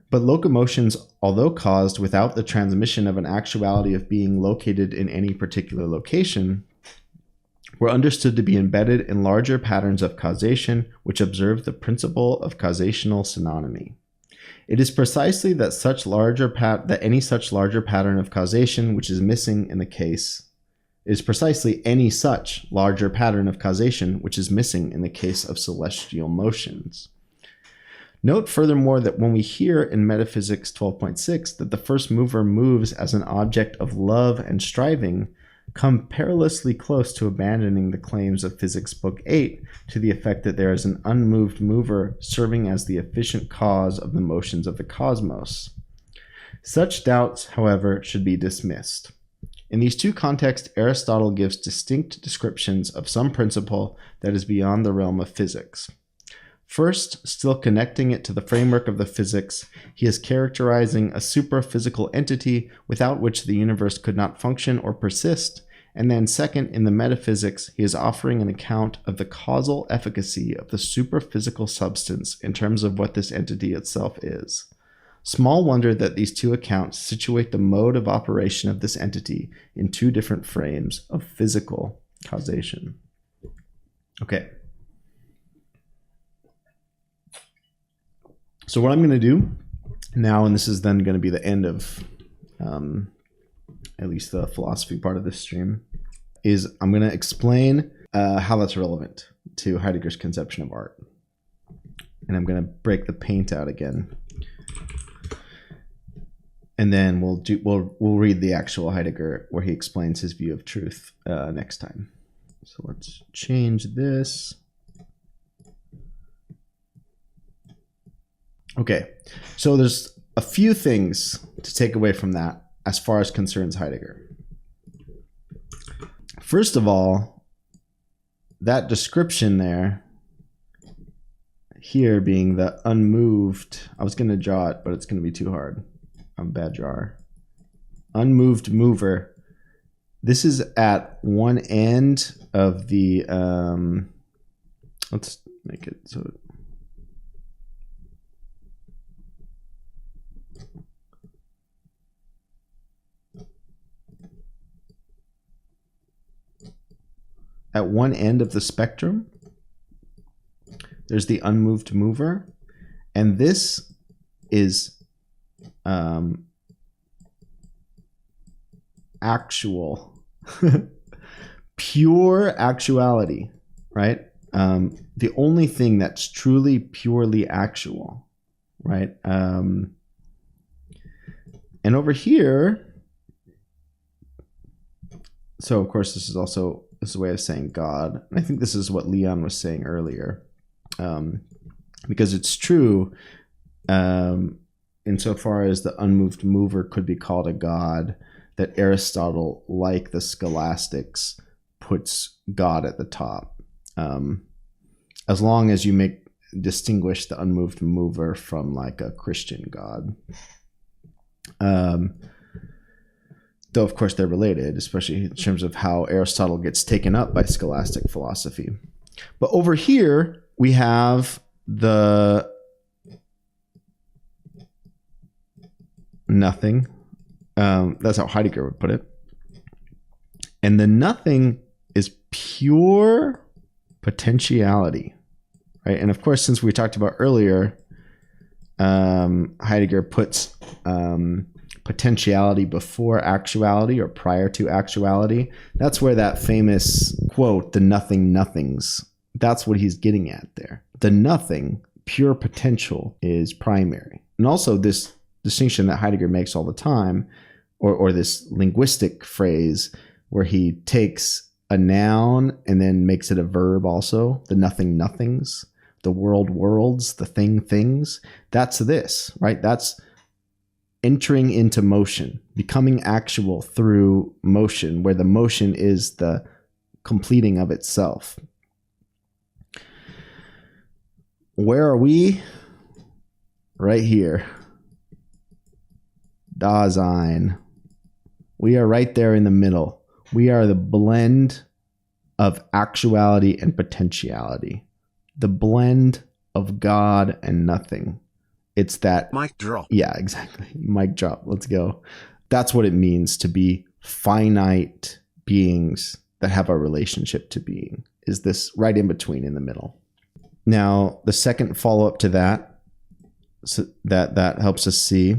But locomotions, although caused without the transmission of an actuality of being located in any particular location, were understood to be embedded in larger patterns of causation which observe the principle of causational synonymy. It is precisely that any such larger pattern of causation which is missing in the case of celestial motions. Note furthermore that when we hear in Metaphysics 12.6 that the first mover moves as an object of love and striving, come perilously close to abandoning the claims of Physics Book 8 to the effect that there is an unmoved mover serving as the efficient cause of the motions of the cosmos. Such doubts, however, should be dismissed. In these two contexts, Aristotle gives distinct descriptions of some principle that is beyond the realm of physics. First, still connecting it to the framework of the physics, he is characterizing a supraphysical entity without which the universe could not function or persist, and then second, in the metaphysics, he is offering an account of the causal efficacy of the supraphysical substance in terms of what this entity itself is. Small wonder that these two accounts situate the mode of operation of this entity in two different frames of physical causation. Okay. So what I'm going to do now, and this is then going to be the end of at least the philosophy part of this stream, is I'm going to explain how that's relevant to Heidegger's conception of art. And I'm going to break the paint out again. And then we'll read the actual Heidegger where he explains his view of truth next time. So let's change this. Okay, so there's a few things to take away from that as far as concerns Heidegger. First of all, that description there, here being the unmoved, I was going to draw it, but it's going to be too hard. I'm a bad drawer. Unmoved mover. This is at one end of the, let's make it so. At one end of the spectrum, there's the unmoved mover, and this is actual, pure actuality, right? The only thing that's truly purely actual, right? And over here, so of course this is a way of saying God. And I think this is what Leon was saying earlier, because it's true. Insofar as the unmoved mover could be called a god, that Aristotle, like the scholastics, puts God at the top. As long as you distinguish the unmoved mover from like a Christian god. Though of course they're related, especially in terms of how Aristotle gets taken up by scholastic philosophy. But over here we have the nothing. That's how Heidegger would put it. And the nothing is pure potentiality, right? And of course, since we talked about earlier, Heidegger puts potentiality before actuality or prior to actuality. That's where that famous quote, the nothing nothings, that's what he's getting at there. The nothing, pure potential, is primary. And also this distinction that Heidegger makes all the time, or this linguistic phrase where he takes a noun and then makes it a verb also, the nothing nothings, the world worlds, the thing things. That's this, right? That's entering into motion, becoming actual through motion, where the motion is the completing of itself. Where are we? Right here. Dasein. We are right there in the middle. We are the blend of actuality and potentiality. The blend of God and nothing. It's that mic drop. Yeah, exactly. Mic drop. Let's go. That's what it means to be finite beings that have a relationship to being, is this right in between, in the middle. Now, the second follow-up to that, so that helps us see,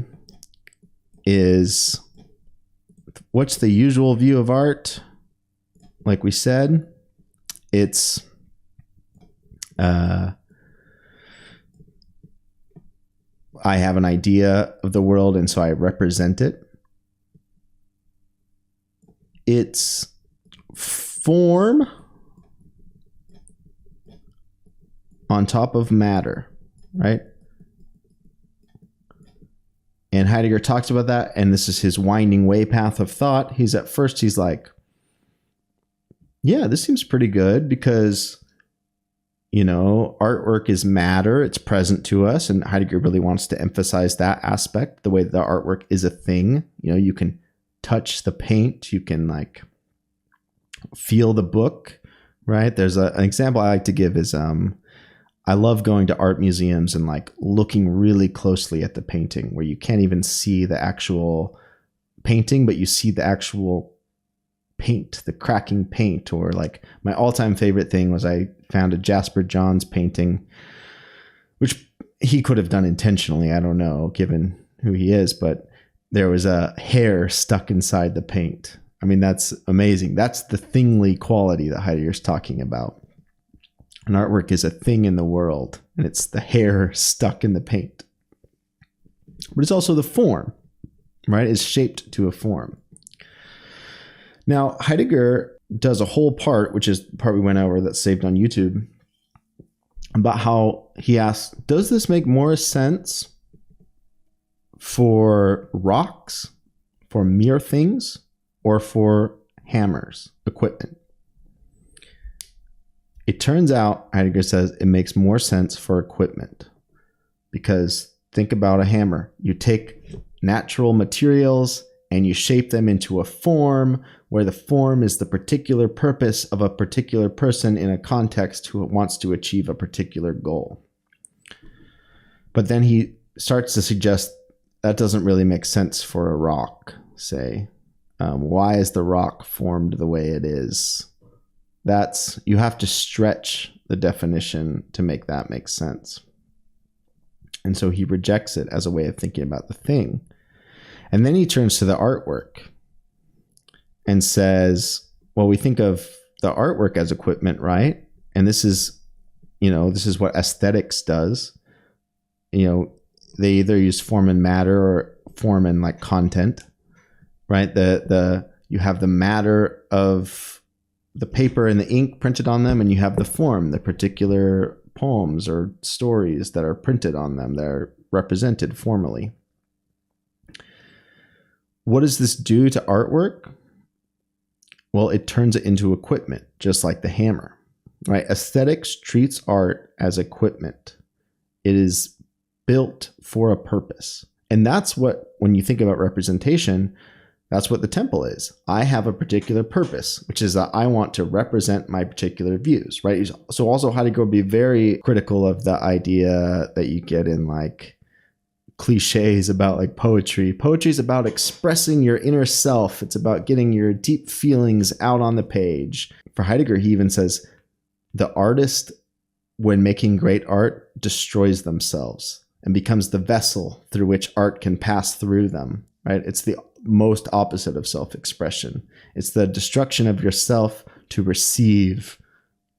is what's the usual view of art? Like we said, it's I have an idea of the world, and so I represent it. It's form on top of matter, right? And Heidegger talks about that, and this is his winding way path of thought. He's like, yeah, this seems pretty good because, artwork is matter. It's present to us. And Heidegger really wants to emphasize that aspect, the way that the artwork is a thing. You can touch the paint. You can feel the book, right? There's an example I like to give is, I love going to art museums and looking really closely at the painting, where you can't even see the actual painting, but you see the actual paint, the cracking paint. Or my all-time favorite thing was I found a Jasper Johns painting, which he could have done intentionally. I don't know, given who he is, but there was a hair stuck inside the paint. I mean, that's amazing. That's the thingly quality that Heidegger's talking about. An artwork is a thing in the world, and it's the hair stuck in the paint. But it's also the form, right? It's shaped to a form. Now, Heidegger does a whole part, which is the part we went over that's saved on YouTube, about how he asks, does this make more sense for rocks, for mere things, or for hammers, equipment? It turns out, Heidegger says, it makes more sense for equipment, because think about a hammer. You take natural materials and you shape them into a form where the form is the particular purpose of a particular person in a context who wants to achieve a particular goal. But then he starts to suggest that doesn't really make sense for a rock, say. Why is the rock formed the way it is? You have to stretch the definition to make that make sense. And so he rejects it as a way of thinking about the thing. And then he turns to the artwork and says, well, we think of the artwork as equipment, right? and this is what aesthetics does. They either use form and matter or form and like content, right? You have the matter of the paper and the ink printed on them, and you have the form, the particular poems or stories that are printed on them. They're represented formally. What does this do to artwork? Well, it turns it into equipment, just like the hammer, right? Aesthetics treats art as equipment. It is built for a purpose. And that's what, when you think about representation, that's what the temple is. I have a particular purpose, which is that I want to represent my particular views, right? So also Heidegger would be very critical of the idea that you get in like cliches about like poetry. Poetry is about expressing your inner self. It's about getting your deep feelings out on the page. For Heidegger, he even says the artist, when making great art, destroys themselves and becomes the vessel through which art can pass through them, right? It's the most opposite of self-expression. It's the destruction of yourself to receive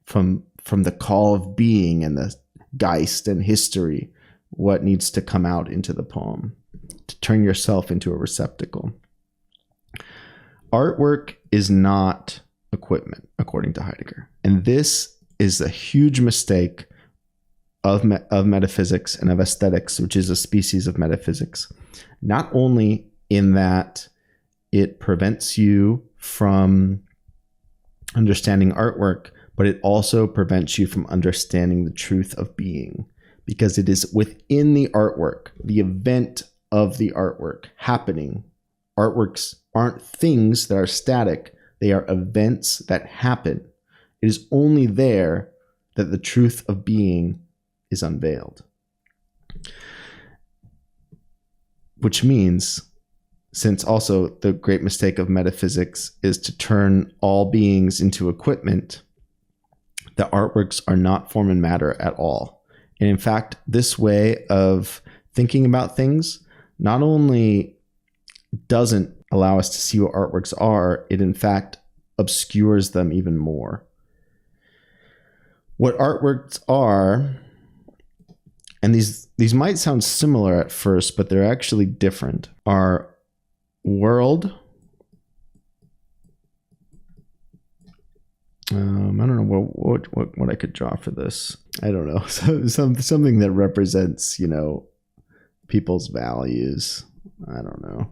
from the call of being and the Geist and history, what needs to come out into the poem, to turn yourself into a receptacle. Artwork is not equipment, according to Heidegger. And this is a huge mistake of metaphysics and of aesthetics, which is a species of metaphysics. Not only in that it prevents you from understanding artwork, but it also prevents you from understanding the truth of being, because it is within the artwork, the event of the artwork happening. Artworks aren't things that are static. They are events that happen. It is only there that the truth of being is unveiled. Which means, since also the great mistake of metaphysics is to turn all beings into equipment, the artworks are not form and matter at all. And in fact, this way of thinking about things not only doesn't allow us to see what artworks are, it in fact obscures them even more. What artworks are, and these might sound similar at first, but they're actually different, are world. I don't know what I could draw for this. I don't know. Something that represents, people's values. I don't know.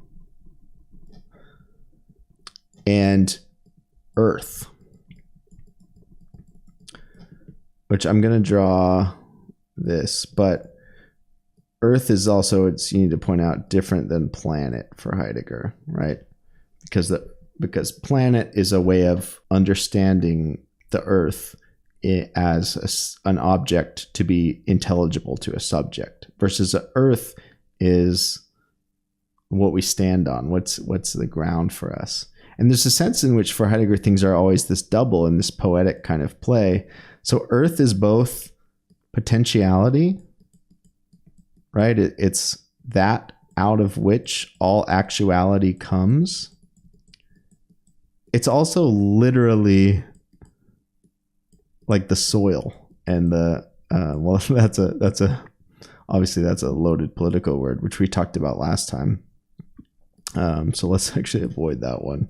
And earth, which I'm going to draw this, but earth is also, you need to point out, different than planet for Heidegger, right? Because planet is a way of understanding the earth as an object to be intelligible to a subject, versus the earth is what we stand on. What's the ground for us? And there's a sense in which for Heidegger things are always this double in this poetic kind of play. So earth is both potentiality, right? It's that out of which all actuality comes. It's also literally like the soil and the well, that's obviously that's a loaded political word, which we talked about last time. So let's actually avoid that one.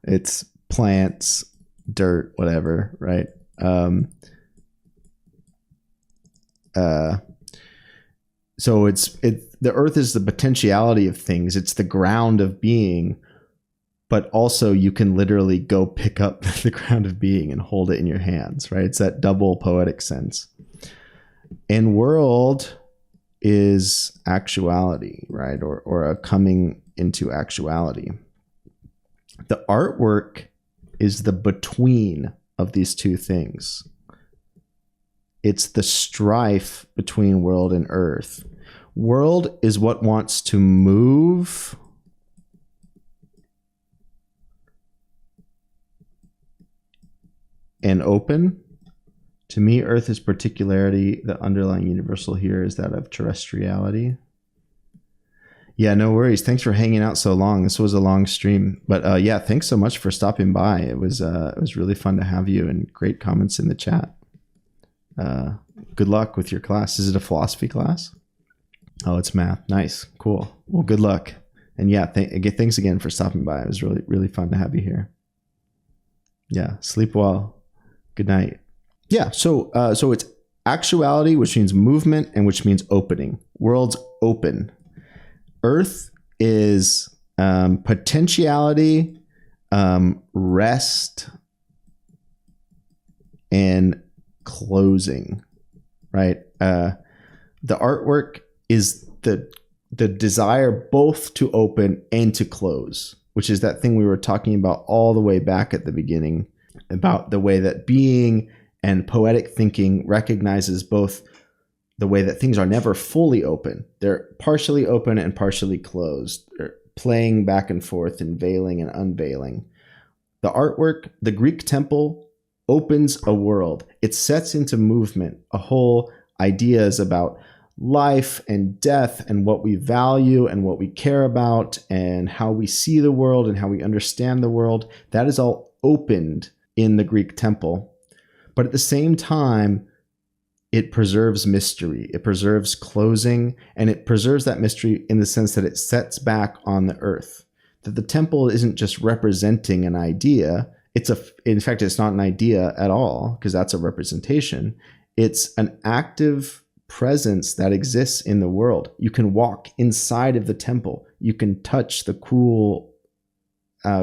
It's plants, dirt, whatever, right? So the earth is the potentiality of things. It's the ground of being, but also you can literally go pick up the ground of being and hold it in your hands, right? It's that double poetic sense. And world is actuality, right? Or a coming into actuality. The artwork is the between of these two things. It's the strife between world and earth. World is what wants to move and open. To me, earth is particularity. The underlying universal here is that of terrestriality. Yeah, no worries. Thanks for hanging out so long. This was a long stream, but yeah, thanks so much for stopping by. It was really fun to have you, and great comments in the chat. Good luck with your class. Is it a philosophy class? Oh, it's math. Nice. Cool. Well, good luck. And yeah, thanks again for stopping by. It was really, really fun to have you here. Yeah. Sleep well. Good night. Yeah. So it's actuality, which means movement, and which means opening. World's open. Earth is potentiality, rest, and closing, right? The artwork is the desire both to open and to close, which is that thing we were talking about all the way back at the beginning, about the way that being and poetic thinking recognizes both the way that things are never fully open. They're partially open and partially closed. They're playing back and forth and veiling and unveiling. The artwork, the Greek temple, opens a world. It sets into movement a whole ideas about life and death and what we value and what we care about and how we see the world and how we understand the world. That is all opened in the Greek temple. But at the same time, it preserves mystery, it preserves closing, and it preserves that mystery in the sense that it sets back on the earth. That the temple isn't just representing an idea. In fact, it's not an idea at all, because that's a representation. It's an active presence that exists in the world. You can walk inside of the temple. You can touch the cool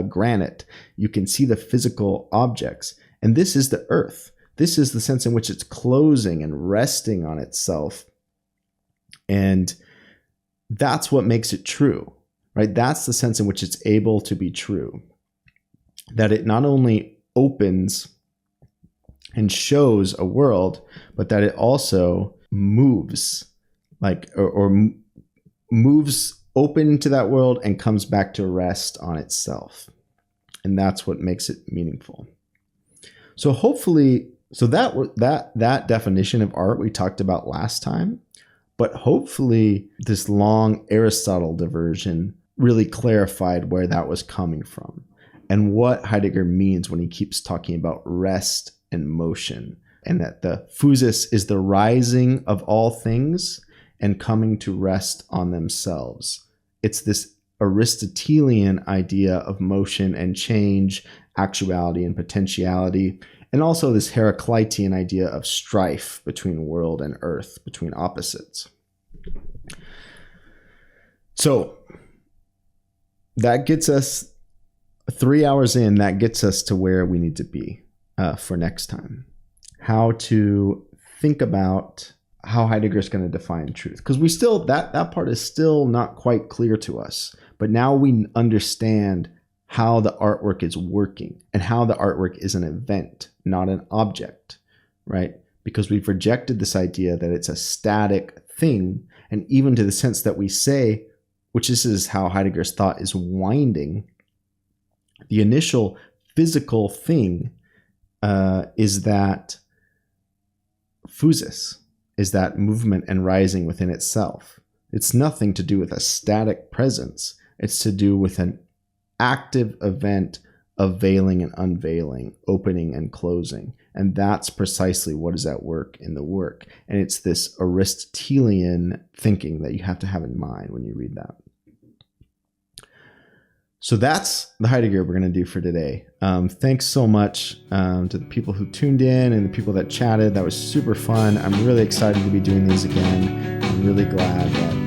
granite. You can see the physical objects. And this is the earth. This is the sense in which it's closing and resting on itself. And that's what makes it true, right? That's the sense in which it's able to be true. That it not only opens and shows a world, but that it also moves, or moves open to that world and comes back to rest on itself. And that's what makes it meaningful. So hopefully, that definition of art we talked about last time, but hopefully this long Aristotle diversion really clarified where that was coming from and what Heidegger means when he keeps talking about rest and motion, and that the physis is the rising of all things and coming to rest on themselves. It's this Aristotelian idea of motion and change, actuality and potentiality, and also this Heraclitean idea of strife between world and earth, between opposites. So that gets us 3 hours in, that gets us to where we need to be for next time. How to think about how Heidegger is going to define truth. Because we still, that part is still not quite clear to us. But now we understand how the artwork is working and how the artwork is an event, not an object, right? Because we've rejected this idea that it's a static thing. And even to the sense that we say, which this is how Heidegger's thought is winding, the initial physical thing is that physis, is that movement and rising within itself. It's nothing to do with a static presence. It's to do with an active event of veiling and unveiling, opening and closing. And that's precisely what is at work in the work. And it's this Aristotelian thinking that you have to have in mind when you read that. So that's the Heidegger we're going to do for today. Thanks so much to the people who tuned in and the people that chatted. That was super fun. I'm really excited to be doing these again. I'm really glad that